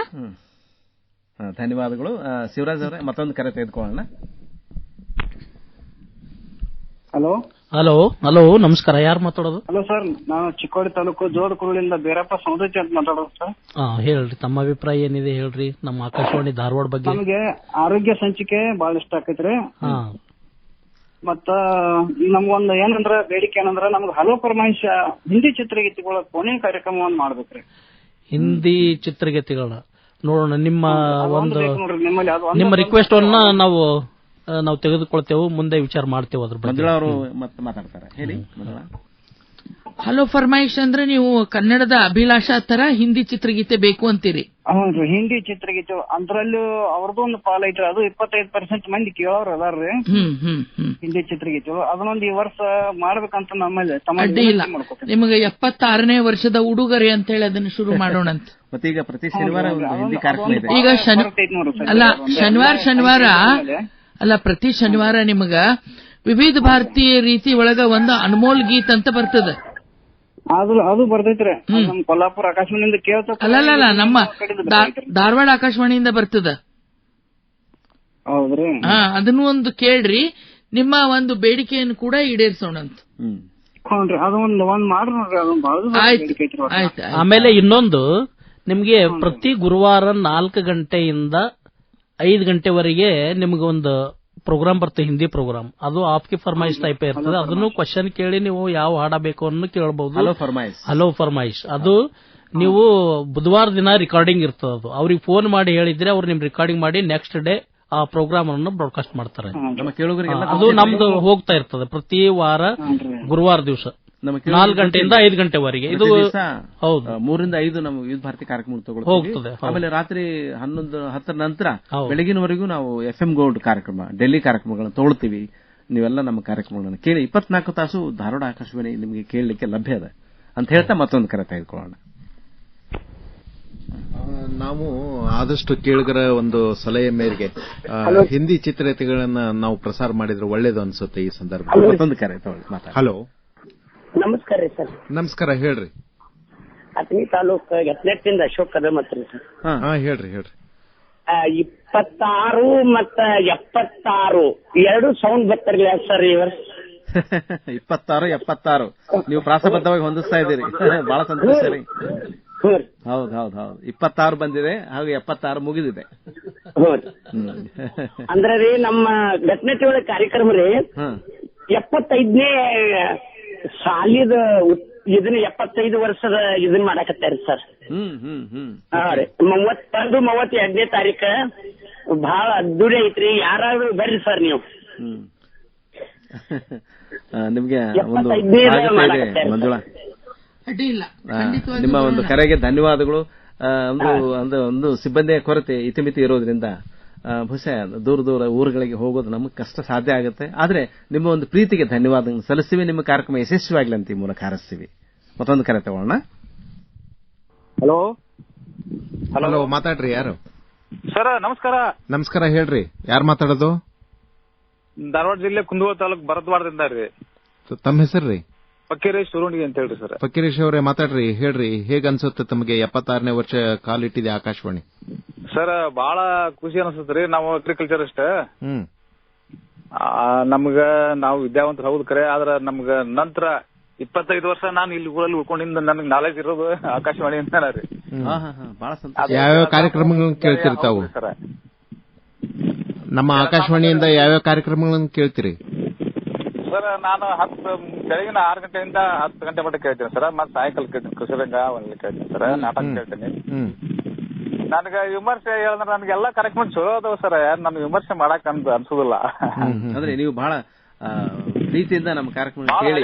Speaker 2: ಧನ್ಯವಾದಗಳು. ಶಿವರಾಜ್ ಅವರೇ, ಮತ್ತೊಂದು ಕರೆ ತೆಗೆದುಕೊಳ್ಳೋಣ.
Speaker 11: ಹಲೋ, ನಮಸ್ಕಾರ. ಯಾರು ಮಾತಾಡೋದು?
Speaker 16: ಹಲೋ ಸರ್, ನಾನು ಚಿಕ್ಕೋಡಿ ತಾಲೂಕು ಜೋಡಕುರುಳಿಂದ ಬೇರಪ್ಪ ಸೌಂದರ್ಯ ಅಂತ ಮಾತಾಡೋದು ಸರ್.
Speaker 11: ಹೇಳ್ರಿ, ತಮ್ಮ ಅಭಿಪ್ರಾಯ ಏನಿದೆ ಹೇಳ್ರಿ ನಮ್ಮ ಆಕಾಶವಾಣಿ ಧಾರವಾಡ ಬಗ್ಗೆ.
Speaker 16: ನಮಗೆ ಆರೋಗ್ಯ ಸಂಚಿಕೆ ಬಹಳ ಇಷ್ಟ ಆಕೈತ್ರಿ. ಮತ್ತ ನಮ್ಗೊಂದು ಏನಂದ್ರ ಬೇಡಿಕೆ ಏನಂದ್ರ ನಮ್ಗೆ ಹಲವು ಪರಮಾಂಶ ಹಿಂದಿ ಚಿತ್ರಗೀತೆಗಳ ಕೊನೆ ಕಾರ್ಯಕ್ರಮವನ್ನು ಮಾಡ್ಬೇಕ್ರಿ.
Speaker 11: ಹಿಂದಿ ಚಿತ್ರಗೀತೆಗಳ ನೋಡೋಣ. ನಿಮ್ಮ ಒಂದು ನಿಮ್ಮ ರಿಕ್ವೆಸ್ಟ್ ಅನ್ನ ನಾವು ತೆಗೆದುಕೊಳ್ತೇವೆ, ಮುಂದೆ ವಿಚಾರ ಮಾಡ್ತೇವೆ ಅದ್ರ ಬಗ್ಗೆ.
Speaker 2: ಅವರು ಮತ್ತೆ ಮಾತಾಡ್ತಾರೆ. ಹೇಳಿ.
Speaker 3: ಹಲೋ ಫರ್ಮಾಯಿಶ್ ಅಂದ್ರೆ ನೀವು ಕನ್ನಡದ ಅಭಿಲಾಷಾ ತರ ಹಿಂದಿ ಚಿತ್ರಗೀತೆ ಬೇಕು ಅಂತೀರಿ?
Speaker 16: ಹೌದು, ಹಿಂದಿ ಚಿತ್ರಗೀತೆ ಅದ್ರಲ್ಲೂ ಅವ್ರದ್ದು ಒಂದು ಪಾಲ್ ಐತ್ರಿ. ಅದು 25% ಮಂದಿ ಕೇಳೋರು ಅದಾರ್ರಿ ಹಿಂದಿ ಚಿತ್ರಗೀತೆ. ಅದನ್ನೊಂದು ಈ ವರ್ಷ ಮಾಡ್ಬೇಕಂತ ನಮ್ಮಲ್ಲಿ
Speaker 3: ಅಡ್ಡಿಲ್ಲ. ನಿಮಗೆ 76ನೇ ವರ್ಷದ ಉಡುಗೊರೆ ಅಂತ ಹೇಳಿ ಅದನ್ನು ಶುರು ಮಾಡೋಣ ಅಂತ.
Speaker 2: ಈಗ ಪ್ರತಿ ಶನಿವಾರ ಹಿಂದಿ ಕಾರ್ಯಕ್ರಮ ಇದೆ.
Speaker 3: ಈಗ ಪ್ರತಿ ಶನಿವಾರ ನಿಮಗ ವಿವಿಧ ಭಾರತೀಯ ರೀತಿ ಒಳಗ ಒಂದು ಅನ್ಮೋಲ್ ಗೀತ್ ಅಂತ ಬರ್ತದೆ.
Speaker 16: ಅದು ಬರ್ತೈತ್ರಿ. ನಮ್ ಕೊಲ್ಲಾಪುರ ಆಕಾಶವಾಣಿಯಿಂದ ಕೇಳ್ತ.
Speaker 3: ಅಲ್ಲ, ನಮ್ಮ ಧಾರವಾಡ ಆಕಾಶವಾಣಿಯಿಂದ ಬರ್ತದ.
Speaker 16: ಹೌದ್ರಿ?
Speaker 3: ಅದನ್ನು ಒಂದು ಕೇಳ್ರಿ. ನಿಮ್ಮ ಒಂದು ಬೇಡಿಕೆಯನ್ನು ಕೂಡ ಈಡೇರಿಸೋಣ ಅಂತ.
Speaker 16: ಅದೊಂದು ಮಾಡ್ರಿ.
Speaker 3: ಆಯ್ತು.
Speaker 11: ಆಮೇಲೆ ಇನ್ನೊಂದು, ನಿಮ್ಗೆ ಪ್ರತಿ ಗುರುವಾರ 4 ಗಂಟೆಯಿಂದ 5 ಗಂಟೆವರೆಗೆ ನಿಮ್ಗೆ ಒಂದು ಪ್ರೋಗ್ರಾಮ್ ಬರ್ತದೆ, ಹಿಂದಿ ಪ್ರೋಗ್ರಾಮ್. ಅದು ಆಪ್ಗೆ ಫರ್ಮಾಯಿಶ್ ಟೈಪ್ ಇರ್ತದೆ. ಅದನ್ನು ಕ್ವಶನ್ ಕೇಳಿ ನೀವು ಯಾವ ಹಾಡಬೇಕು ಅನ್ನೋ ಕೇಳಬಹುದು. ಹಲೋ ಫರ್ಮಾಯಿಶ್. ಅದು ನೀವು ಬುಧವಾರ ದಿನ ರೆಕಾರ್ಡಿಂಗ್ ಇರ್ತದೆ. ಅದು ಅವ್ರಿಗೆ ಫೋನ್ ಮಾಡಿ ಹೇಳಿದ್ರೆ ಅವ್ರು ನಿಮ್ ರೆಕಾರ್ಡಿಂಗ್ ಮಾಡಿ ನೆಕ್ಸ್ಟ್ ಡೇ ಆ ಪ್ರೋಗ್ರಾಮ್ ಅನ್ನು ಬ್ರಾಡ್ಕಾಸ್ಟ್ ಮಾಡ್ತಾರೆ. ಅದು ನಮ್ದು ಹೋಗ್ತಾ ಇರ್ತದೆ ಪ್ರತಿ ವಾರ ಗುರುವಾರ ದಿವಸ 4 ಗಂಟೆಯಿಂದ 5 ಗಂಟೆವರೆಗೆ. ಇದು ಹೌದು,
Speaker 2: 3 ರಿಂದ 5 ನಮ್ಮ ವಿವಿಧ ಭಾರತಿ ಕಾರ್ಯಕ್ರಮ ಹೋಗ್ತದೆ. ಆಮೇಲೆ ರಾತ್ರಿ 11-10 ನಂತರ ಬೆಳಗಿನವರೆಗೂ ನಾವು FM ಗೋಲ್ಡ್ ಕಾರ್ಯಕ್ರಮ, ಡೆಲ್ಲಿ ಕಾರ್ಯಕ್ರಮಗಳನ್ನು ತಗೊಳ್ತೀವಿ. ನೀವೆಲ್ಲ ನಮ್ಮ ಕಾರ್ಯಕ್ರಮಗಳನ್ನು ಕೇಳಿ 24 ತಾಸು ಧಾರವಾಡ ಆಕಾಶವಾಣಿ ನಿಮಗೆ ಕೇಳಲಿಕ್ಕೆ ಲಭ್ಯ ಇದೆ ಅಂತ ಹೇಳ್ತಾ ಮತ್ತೊಂದು ಕರೆ ತೆಗೆದುಕೊಳ್ಳೋಣ.
Speaker 4: ನಾವು ಆದಷ್ಟು ಕೇಳುಗರ ಒಂದು ಸಲಹೆ ಮೇರೆಗೆ ಹಿಂದಿ ಚಿತ್ರಗೀತೆಗಳನ್ನ ನಾವು ಪ್ರಸಾರ ಮಾಡಿದ್ರೆ ಒಳ್ಳೇದು ಅನ್ಸುತ್ತೆ. ಈ ಸಂದರ್ಭ
Speaker 2: ಮತ್ತೊಂದು ಕರೆ ತಗೊಳ್ಳಿ. ಹಲೋ,
Speaker 8: ನಮಸ್ಕಾರ ರೀ ಸರ್.
Speaker 4: ನಮಸ್ಕಾರ, ಹೇಳ್ರಿ.
Speaker 8: ಅತ್ನಿ ತಾಲೂಕ್ ಯತ್ನೆಟ್ಟಿಂದ ಅಶೋಕ್ ಕದಮ್ ಹತ್ರ ಸರ್.
Speaker 4: ಹೇಳ್ರಿ.
Speaker 8: 26 ಮತ್ತ 76 ಎರಡು ಸೌಂಡ್ ಬರ್ತಾರಲ್ಲ ಸರ್ ಈ ವರ್ಷ?
Speaker 2: 26, 76 ನೀವು ಪ್ರಾಸಬದ್ಧವಾಗಿ ಹೊಂದಿಸ್ತಾ ಇದ್ದೀರಿ. ಬಹಳ ಸಂತೋಷ ರೀ. ಹೌದು 26 ಬಂದಿದೆ, ಹಾಗೂ 76 ಮುಗಿದಿದೆ.
Speaker 8: ಅಂದ್ರೆ ರೀ ನಮ್ಮ ಗಟ್ನಟ್ಟಿ ಒಳಗೆ ಕಾರ್ಯಕ್ರಮ ರೀ 75ನೇ ಸಾಲಿದ ಇದನ್ನ 75 ವರ್ಷದ ಇದನ್ ಮಾಡಾಕತ್ತಾರ ಸರ್. 31, 32ನೇ ತಾರೀಕ
Speaker 1: ಬಹಳ ಅದ್ದೂರಿ ಐತ್ರಿ. ಯಾರಾದ್ರೂ ಬರ್ರಿ ಸರ್ ನೀವು.
Speaker 2: ನಿಮ್ಗೆ ಒಂದು
Speaker 1: 75
Speaker 2: ಸ್ವಾಗತ ಇದೆ ಮಂಜುಳಾ.
Speaker 3: ಅಡ್ಡಿ ಇಲ್ಲ.
Speaker 2: ನಿಮ್ಮ ಒಂದು ಕರೆಗೆ ಧನ್ಯವಾದಗಳು. ಒಂದು ಸಿಬ್ಬಂದಿಯ ಕೊರತೆ ಇತಿಮಿತಿ ಇರೋದ್ರಿಂದ ಬಹುಶಃ ದೂರ ಊರುಗಳಿಗೆ ಹೋಗೋದು ನಮಗೆ ಕಷ್ಟ ಸಾಧ್ಯ ಆಗುತ್ತೆ. ಆದ್ರೆ ನಿಮ್ಮ ಒಂದು ಪ್ರೀತಿಗೆ ಧನ್ಯವಾದ ಸಲ್ಲಿಸ್ತೀವಿ. ನಿಮ್ಮ ಕಾರ್ಯಕ್ರಮ ಯಶಸ್ವಿಯಾಗಲಿ ಅಂತ ಈ ಮೂಲಕ ಹಾರೈಸ್ತೀವಿ. ಮತ್ತೊಂದು ಕರೆ ತಗೋಣ.
Speaker 14: ಹಲೋ
Speaker 4: ಹಲೋ, ಮಾತಾಡ್ರಿ. ಯಾರು
Speaker 14: ಸರ್? ನಮಸ್ಕಾರ.
Speaker 4: ನಮಸ್ಕಾರ, ಹೇಳ್ರಿ. ಯಾರು ಮಾತಾಡೋದು?
Speaker 14: ಧಾರವಾಡ ಜಿಲ್ಲೆ ಕುಂದಗೋಳ ತಾಲೂಕು ಭರದ್ವಾರದಿಂದ ರೀ.
Speaker 4: ತಮ್ಮ ಹೆಸರು?
Speaker 14: ಫಕೀರೇಶ್ ಸುರುಂಡಿಗೆ ಅಂತ ಹೇಳ್ರಿ ಸರ್.
Speaker 4: ಫಕೀರೇಶ್ ಅವರೇ ಮಾತಾಡ್ರಿ, ಹೇಳ್ರಿ. ಹೇಗ್ ಅನ್ಸುತ್ತೆ ತಮಗೆ 76ನೇ ವರ್ಷ ಕಾಲಿಟ್ಟಿದೆ ಆಕಾಶವಾಣಿ?
Speaker 14: ಸರ್ ಬಹಳ ಖುಷಿ ಅನಿಸುತ್ತೆ ರೀ. ನಾವು ಅಗ್ರಿಕಲ್ಚರಿಸ್ಟ್. ನಾವು ವಿದ್ಯಾವಂತರು ಹೌದು ಕರೆ, ಆದ್ರೆ ನಮ್ಗ ನಂತರ 25 ವರ್ಷ ನಾನು ಇಲ್ಲಿ ಊರಲ್ಲಿ ಉಳ್ಕೊಂಡಿಂದ ನನಗೆ ನಾಲೆಜ್ ಇರೋದು ಆಕಾಶವಾಣಿ ಅಂತ ರೀ.
Speaker 2: ಬಹಳ ಸಂತೋಷ.
Speaker 4: ಯಾವ್ಯಾವ ಕಾರ್ಯಕ್ರಮಗಳನ್ನು ಕೇಳ್ತಿರ್ತಾವು? ನಮ್ಮ ಆಕಾಶವಾಣಿಯಿಂದ ಯಾವ್ಯಾವ ಕಾರ್ಯಕ್ರಮಗಳನ್ನು ಕೇಳ್ತೀರಿ?
Speaker 14: ಸರ್ ನಾನು ಬೆಳಗಿನ 6 ಗಂಟೆಯಿಂದ 10 ಗಂಟೆ ಮಟ್ಟ ಕೇಳ್ತೀನಿ ಸರ್. ಮತ್ತೆ ಸಾಯಂಕಾಲ ಕೇಳ್ತೀನಿ, ಕೃಷಿರಂಗ ಒಂದು ಕೇಳ್ತೀನಿ ಸರ್, ನಾಟಕ ಕೇಳ್ತೀನಿ. ನನಗೆ ವಿಮರ್ಶೆ ಹೇಳಿದ್ರೆ ನನಗೆಲ್ಲ ಕಾರ್ಯಕ್ರಮ ಚಲೋ ಅದಾವ ಸರ್. ನಮ್ಗೆ ವಿಮರ್ಶೆ ಮಾಡಕ್ ಅನ್ಸುದಿಲ್ಲ.
Speaker 2: ಅಂದ್ರೆ ನೀವು ಬಹಳ ಪ್ರೀತಿಯಿಂದ ನಮ್ಮ ಕಾರ್ಯಕ್ರಮ ಕೇಳಿ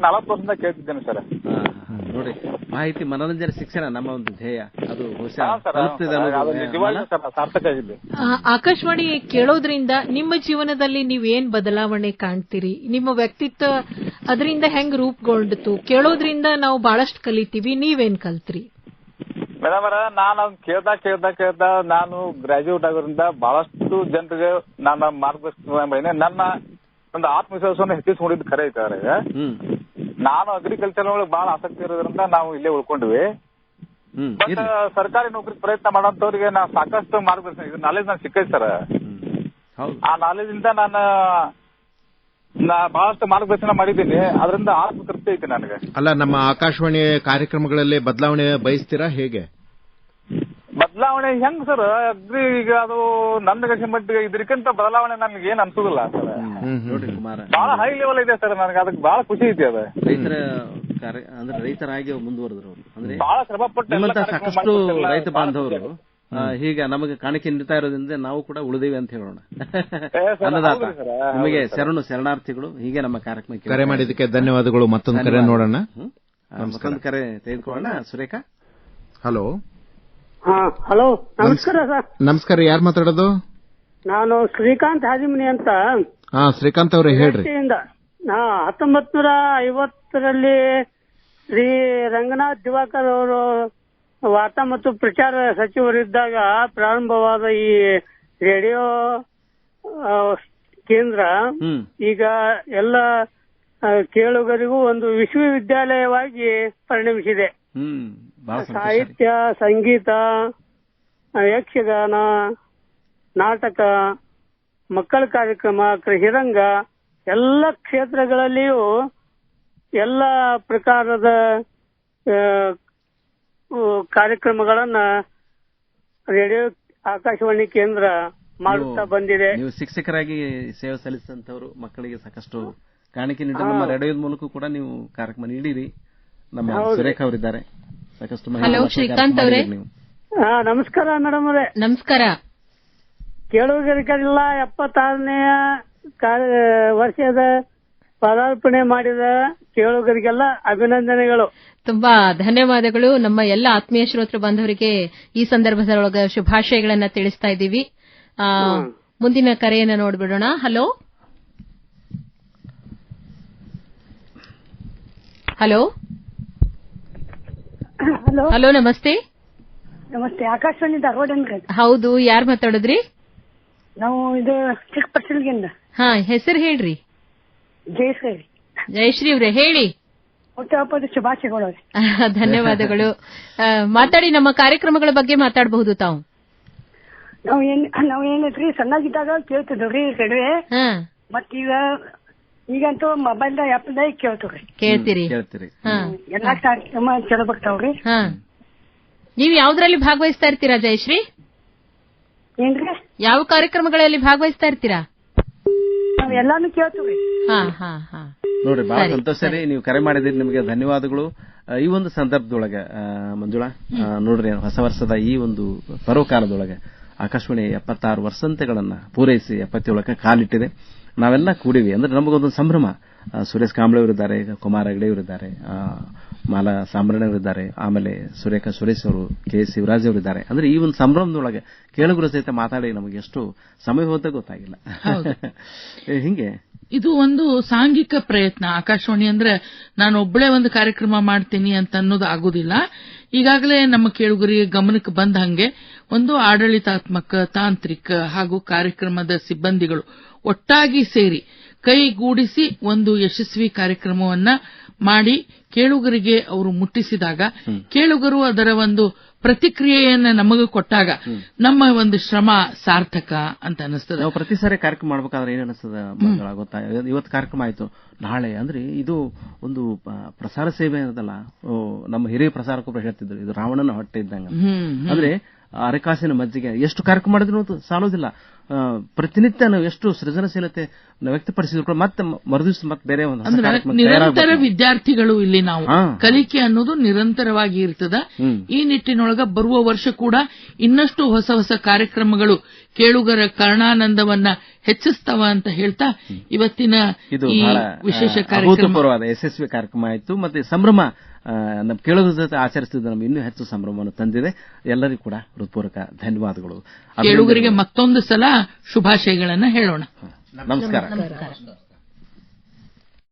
Speaker 14: 40 ವರ್ಷದಿಂದ ಕೇಳ್ತಿದ್ದೇನೆ ಸರ್.
Speaker 2: ನೋಡಿ, ಮಾಹಿತಿ, ಮನೋರಂಜನೆ, ಶಿಕ್ಷಣ ನಮ್ಮ ಒಂದು ಧ್ಯೇಯ. ಅದು
Speaker 14: ಸಾರ್ಥಕ ಆಗಿದೆ.
Speaker 5: ಆಕಾಶವಾಣಿ ಕೇಳೋದ್ರಿಂದ ನಿಮ್ಮ ಜೀವನದಲ್ಲಿ ನೀವೇನ್ ಬದಲಾವಣೆ ಕಾಣ್ತೀರಿ? ನಿಮ್ಮ ವ್ಯಕ್ತಿತ್ವ ಅದರಿಂದ ಹೆಂಗ್ ರೂಪುಗೊಂಡಿತು? ಕೇಳೋದ್ರಿಂದ ನಾವು ಬಹಳಷ್ಟು ಕಲಿತೀವಿ. ನೀವೇನ್ ಕಲ್ತ್ರಿ?
Speaker 14: ಮೇಡಮ್ ನಾನು ಕೇಳ್ದ ನಾನು ಗ್ರಾಜ್ಯುಯೇಟ್ ಆಗೋದ್ರಿಂದ ಬಹಳಷ್ಟು ಜನರಿಗೆ ನನ್ನ ಮಾರ್ಗದರ್ಶನ, ನನ್ನ ಒಂದು ಆತ್ಮವಿಶ್ವಾಸವನ್ನು ಹೆಚ್ಚಿಸಿಕೊಂಡಿದ್ದು ಖರೆ ಐತೆ. ನಾನು ಅಗ್ರಿಕಲ್ಚರ್ ಒಳಗೆ ಬಹಳ ಆಸಕ್ತಿ ಇರೋದ್ರಿಂದ ನಾವು ಇಲ್ಲೇ ಉಳ್ಕೊಂಡ್ವಿ. ಬಟ್ ಸರ್ಕಾರಿ ನೌಕರಿ ಪ್ರಯತ್ನ ಮಾಡೋಂಥವ್ರಿಗೆ ನಾವು ಸಾಕಷ್ಟು ಮಾರ್ಗದರ್ಶನ, ಇದು ನಾಲೆಜ್ ನಾನು ಸಿಕ್ಕೈತೆ ಸರ್. ಆ ನಾಲೆಜ್ ಇಂದ ನಾನು ಬಹಳಷ್ಟು ಮಾರ್ಗದರ್ಶನ ಮಾಡಿದ್ದೀನಿ. ಅದರಿಂದ ಆತ್ಮತೃಪ್ತಿ ಐತಿ ನನಗೆ.
Speaker 4: ಅಲ್ಲ, ನಮ್ಮ ಆಕಾಶವಾಣಿ ಕಾರ್ಯಕ್ರಮಗಳಲ್ಲಿ ಬದಲಾವಣೆ ಬಯಸ್ತೀರಾ? ಹೇಗೆ
Speaker 14: ಬದಲಾವಣೆ ಹೆಂಗ್ ಸರ್? ಈಗ ಅದು ನನ್ನ ಗಸಿ ಮಟ್ಟಿಗೆ ಇದಕ್ಕಿಂತ ಬದಲಾವಣೆ ನನ್ಗೆ ಏನ್ ಅನ್ಸುದಿಲ್ಲ ಸರ್.
Speaker 2: ನೋಡಿ ಕುಮಾರ,
Speaker 14: ಬಹಳ ಹೈ ಲೆವೆಲ್ ಇದೆ ಸರ್. ನನಗೆ ಅದಕ್ಕೆ ಬಹಳ ಖುಷಿ ಐತಿ. ಅದು
Speaker 2: ರೈತರಾಗಿ ಮುಂದುವರೆದ್ರು ಅಂದ್ರೆ
Speaker 14: ಬಹಳ ಶ್ರಮ ಪಟ್ಟು
Speaker 2: ಸಾಕಷ್ಟು ರೈತ ಬಾಂಧವರು ಹೀಗ ನಮಗೆ ಕಾಣಿಕೆ ನೀಡ್ತಾ ಇರೋದ್ರಿಂದ ನಾವು ಕೂಡ ಉಳಿದೇವಿ ಅಂತ ಹೇಳೋಣ. ಅನ್ನದಾತ ನಿಮಗೆ ಶರಣಾರ್ಥಿಗಳು. ಹೀಗೆ ನಮ್ಮ ಕಾರ್ಯಕ್ರಮಕ್ಕೆ
Speaker 4: ಕರೆ ಮಾಡಿದ್ದಕ್ಕೆ ಧನ್ಯವಾದಗಳು. ಮತ್ತೊಂದು ಕರೆ ನೋಡೋಣ.
Speaker 2: ಮತ್ತೊಂದು ಕರೆ ತೆಗೆದುಕೊಳ್ಳೋಣ. ಸುರೇಖಾ,
Speaker 21: ಹಲೋ. ಹಲೋ, ನಮಸ್ಕಾರ ಸರ್.
Speaker 4: ನಮಸ್ಕಾರ, ಯಾರು ಮಾತಾಡೋದು?
Speaker 21: ನಾನು ಶ್ರೀಕಾಂತ್ ಹಾಜಿಮನಿ ಅಂತ.
Speaker 4: ಶ್ರೀಕಾಂತ್ ಅವರೇ, ಹೇಳ್ರಿ.
Speaker 21: 1950ರಲ್ಲಿ ಶ್ರೀ ರಂಗನಾಥ್ ದಿವಾಕರ್ ಅವರು ವಾರ್ತಾ ಮತ್ತು ಪ್ರಚಾರ ಸಚಿವರಿದ್ದಾಗ ಪ್ರಾರಂಭವಾದ ಈ ರೇಡಿಯೋ ಕೇಂದ್ರ ಈಗ ಎಲ್ಲ ಕೇಳುಗರಿಗೂ ಒಂದು ವಿಶ್ವವಿದ್ಯಾಲಯವಾಗಿ ಪರಿಣಮಿಸಿದೆ. ಸಾಹಿತ್ಯ, ಸಂಗೀತ, ಯಕ್ಷಗಾನ, ನಾಟಕ, ಮಕ್ಕಳ ಕಾರ್ಯಕ್ರಮ, ಕೃಷಿರಂಗ ಎಲ್ಲ ಕ್ಷೇತ್ರಗಳಲ್ಲಿಯೂ ಎಲ್ಲ ಪ್ರಕಾರದ ಕಾರ್ಯಕ್ರಮಗಳನ್ನ ರೇಡಿಯೋ ಆಕಾಶವಾಣಿ ಕೇಂದ್ರ ಮಾಡುತ್ತಾ ಬಂದಿದೆ.
Speaker 2: ನೀವು ಶಿಕ್ಷಕರಾಗಿ ಸೇವೆ ಸಲ್ಲಿಸಿದಂತವರು, ಮಕ್ಕಳಿಗೆ ಸಾಕಷ್ಟು ಕಾಣಿಕೆ ನೀಡಿ ನಮ್ಮ ರೇಡಿಯೋದ ಮೂಲಕ ಕೂಡ ನೀವು ಕಾರ್ಯಕ್ರಮ ನೀಡಿರಿ. ನಮ್ಮ ಸುರೇಖಾ ಅವರಿದ್ದಾರೆ. ಸಾಕಷ್ಟು.
Speaker 7: ಹಲೋ ಶ್ರೀಕಾಂತ್ ಅವರೇ.
Speaker 21: ನಮಸ್ಕಾರ ಮೇಡಮ್ ಅವರೇ.
Speaker 7: ನಮಸ್ಕಾರ.
Speaker 21: ಕೇಳುಗರಿಗೆಲ್ಲ 76ನೇ ವರ್ಷದ ಪದಾರ್ಪಣೆ ಮಾಡಿದ ಕೇಳುಗರಿಗೆಲ್ಲ ಅಭಿನಂದನೆಗಳು.
Speaker 7: ತುಂಬಾ ಧನ್ಯವಾದಗಳು. ನಮ್ಮ ಎಲ್ಲ ಆತ್ಮೀಯ ಶ್ರೋತೃ ಬಾಂಧವರಿಗೆ ಈ ಸಂದರ್ಭದೊಳಗೆ ಶುಭಾಶಯಗಳನ್ನ ತಿಳಿಸ್ತಾ ಇದ್ದೀವಿ. ಮುಂದಿನ ಕರೆಯನ್ನ ನೋಡ್ಬಿಡೋಣ. ಹಲೋ ಹಲೋ ಹಲೋ, ನಮಸ್ತೆ.
Speaker 21: ನಮಸ್ತೆ, ಆಕಾಶವಾಣಿ ಧಾರವಾಡ.
Speaker 7: ಹೌದು, ಯಾರು ಮಾತಾಡಿದ್ರಿ?
Speaker 21: ನಾವು ಇದು ಚಿಕ್ಕಪಟ್ಟಣದಿಂದ.
Speaker 7: ಹೆಸರು ಹೇಳ್ರಿ.
Speaker 21: ಜಯಶ್ರೀ.
Speaker 7: ಜಯಶ್ರೀ ಅವ್ರೆ, ಹೇಳಿ.
Speaker 21: ಹುಟ್ಟುಹಬ್ಬದ ಶುಭಾಶಯಗಳು.
Speaker 7: ಧನ್ಯವಾದಗಳು. ಮಾತಾಡಿ, ನಮ್ಮ ಕಾರ್ಯಕ್ರಮಗಳ ಬಗ್ಗೆ ಮಾತಾಡಬಹುದು ತಾವು.
Speaker 21: ನಾವೇನೈತ್ರಿ ಸಣ್ಣಾಗಿದ್ದಾಗ ಕೇಳ್ತಿದ್ವಿ ರೇಡಿಯೋ. ಮತ್ತೀಗ ಈಗಂತೂ ಮೊಬೈಲ್ ಆಪ್ದಾಗ ಕೇಳ್ತೀರಿ. ಎಲ್ಲಾ ಕಾರ್ಯಕ್ರಮ ಚಲೋ ಬರ್ತಾವ್ರಿ.
Speaker 7: ನೀವು ಯಾವ್ದ್ರಲ್ಲಿ ಭಾಗವಹಿಸ್ತಾ ಇರ್ತೀರಾ ಜಯಶ್ರೀ?
Speaker 21: ಏನ್ರಿ?
Speaker 7: ಯಾವ ಕಾರ್ಯಕ್ರಮಗಳಲ್ಲಿ ಭಾಗವಹಿಸ್ತಾ ಇರ್ತೀರಾ?
Speaker 21: ಎಲ್ಲಾನು ಕೇಳ್ತೀವಿ.
Speaker 2: ನೋಡ್ರಿ, ಬಹಳ ಸಂತೋಷ ರೀ ನೀವು ಕರೆ ಮಾಡಿದಿರಿ. ನಿಮಗೆ ಧನ್ಯವಾದಗಳು. ಈ ಒಂದು ಸಂದರ್ಭದೊಳಗೆ ಮಂಜುಳಾ, ನೋಡ್ರಿ, ಹೊಸ ವರ್ಷದ ಈ ಒಂದು ಪರ್ವಕಾಲದೊಳಗೆ ಆಕಾಶವಾಣಿ 76 ವರ್ಷಂತೆಗಳನ್ನ ಪೂರೈಸಿ 77ಕ್ಕೆ ಕಾಲಿಟ್ಟಿದೆ. ನಾವೆಲ್ಲ ಕೂಡಿವಿ ಅಂದ್ರೆ ನಮಗೊಂದು ಸಂಭ್ರಮ. ಸುರೇಶ್ ಕಾಂಬ್ಳೆ ಅವರಿದ್ದಾರೆ, ಕುಮಾರ ಹೆಗಡೆ ಅವರಿದ್ದಾರೆ, ಮಾಲಾ ಸಾಂಬ್ರಣ್ಣ ಅವರಿದ್ದಾರೆ, ಆಮೇಲೆ ಸುರೇಖಾ ಸುರೇಶ್ ಅವರು, ಕೆ ಶಿವರಾಜ್ ಅವರಿದ್ದಾರೆ. ಅಂದ್ರೆ ಈ ಒಂದು ಸಂಭ್ರಮದೊಳಗೆ ಕೇಳುಗರ ಸಹಿತ ಮಾತಾಡಿ ನಮಗೆ ಎಷ್ಟು ಸಮಯ ಹೋದ ಗೊತ್ತಾಗಿಲ್ಲ. ಹಿಂಗೆ
Speaker 3: ಇದು ಒಂದು ಸಾಂಘಿಕ ಪ್ರಯತ್ನ. ಆಕಾಶವಾಣಿ ಅಂದ್ರೆ ನಾನು ಒಬ್ಬಳೇ ಒಂದು ಕಾರ್ಯಕ್ರಮ ಮಾಡ್ತೀನಿ ಅಂತ ಅನ್ನೋದು ಆಗುದಿಲ್ಲ. ಈಗಾಗಲೇ ನಮ್ಮ ಕೇಳುಗರಿಗೆ ಗಮನಕ್ಕೆ ಬಂದ ಹಂಗೆ ಒಂದು ಆಡಳಿತಾತ್ಮಕ, ತಾಂತ್ರಿಕ ಹಾಗೂ ಕಾರ್ಯಕ್ರಮದ ಸಿಬ್ಬಂದಿಗಳು ಒಟ್ಟಾಗಿ ಸೇರಿ ಕೈಗೂಡಿಸಿ ಒಂದು ಯಶಸ್ವಿ ಕಾರ್ಯಕ್ರಮವನ್ನ ಮಾಡಿ ಕೇಳುಗರಿಗೆ ಅವರು ಮುಟ್ಟಿಸಿದಾಗ, ಕೇಳುಗರು ಅದರ ಒಂದು ಪ್ರತಿಕ್ರಿಯೆಯನ್ನ ನಮಗೆ ಕೊಟ್ಟಾಗ ನಮ್ಮ ಒಂದು ಶ್ರಮ ಸಾರ್ಥಕ ಅಂತ ಅನಿಸ್ತದೆ.
Speaker 2: ನಾವು ಪ್ರತಿ ಸಾರಿ ಕಾರ್ಯಕ್ರಮ ಮಾಡ್ಬೇಕಾದ್ರೆ ಏನ್ ಅನಿಸ್ತದ ಗೊತ್ತಾ, ಇವತ್ತು ಕಾರ್ಯಕ್ರಮ ಆಯ್ತು, ನಾಳೆ ಅಂದ್ರೆ ಇದು ಒಂದು ಪ್ರಸಾರ ಸೇವೆ ಅನ್ನೋದಲ್ಲ. ನಮ್ಮ ಹಿರಿಯ ಪ್ರಸಾರಕರು ಹೇಳ್ತಿದ್ರು, ಇದು ರಾವಣನ ಹೊಟ್ಟೆ ಇದ್ದಂಗ. ಅಂದ್ರೆ ಅರೆಕಾಸಿನ ಮಜ್ಜಿಗೆ ಎಷ್ಟು ಕಾರ್ಯಕ್ರಮ ಮಾಡಿದ್ರು ಸಾಲೋದಿಲ್ಲ. ಪ್ರತಿನಿತ್ಯ ನಾವು ಎಷ್ಟು ಸೃಜನಶೀಲತೆ ವ್ಯಕ್ತಪಡಿಸಿದ್ರು ಮತ್ತೆ ಮರುದಿವಸ ಮತ್ತೆ ಬೇರೆ ಒಂದು
Speaker 3: ನಿರಂತರ ವಿದ್ಯಾರ್ಥಿಗಳು ಇಲ್ಲಿ ನಾವು ಕಲಿಕೆ ಅನ್ನೋದು ನಿರಂತರವಾಗಿ ಇರ್ತದ. ಈ ನಿಟ್ಟಿನೊಳಗ ಬರುವ ವರ್ಷ ಕೂಡ ಇನ್ನಷ್ಟು ಹೊಸ ಹೊಸ ಕಾರ್ಯಕ್ರಮಗಳು ಕೇಳುಗರ ಕರ್ಣಾನಂದವನ್ನ ಹೆಚ್ಚಿಸ್ತವ ಅಂತ ಹೇಳ್ತಾ ಇವತ್ತಿನ ಈ ವಿಶೇಷ ಕಾರ್ಯಕ್ರಮ
Speaker 2: ಯಶಸ್ವಿ ಕಾರ್ಯಕ್ರಮ ಆಯಿತು. ಮತ್ತೆ ಸಂಭ್ರಮ ನಮ್ಮ ಕೇಳುಗರ ಜೊತೆ ಆಚರಿಸುತ್ತಿದ್ದ ನಮ್ಗೆ ಇನ್ನೂ ಹೆಚ್ಚು ಸಂಭ್ರಮವನ್ನು ತಂದಿದೆ. ಎಲ್ಲರಿಗೂ ಕೂಡ ಹೃತ್ಪೂರ್ವಕ ಧನ್ಯವಾದಗಳು.
Speaker 3: ಕೇಳುಗರಿಗೆ ಮತ್ತೊಂದು ಸಲ ಶುಭಾಶಯಗಳನ್ನ ಹೇಳೋಣ.
Speaker 2: ನಮಸ್ಕಾರ.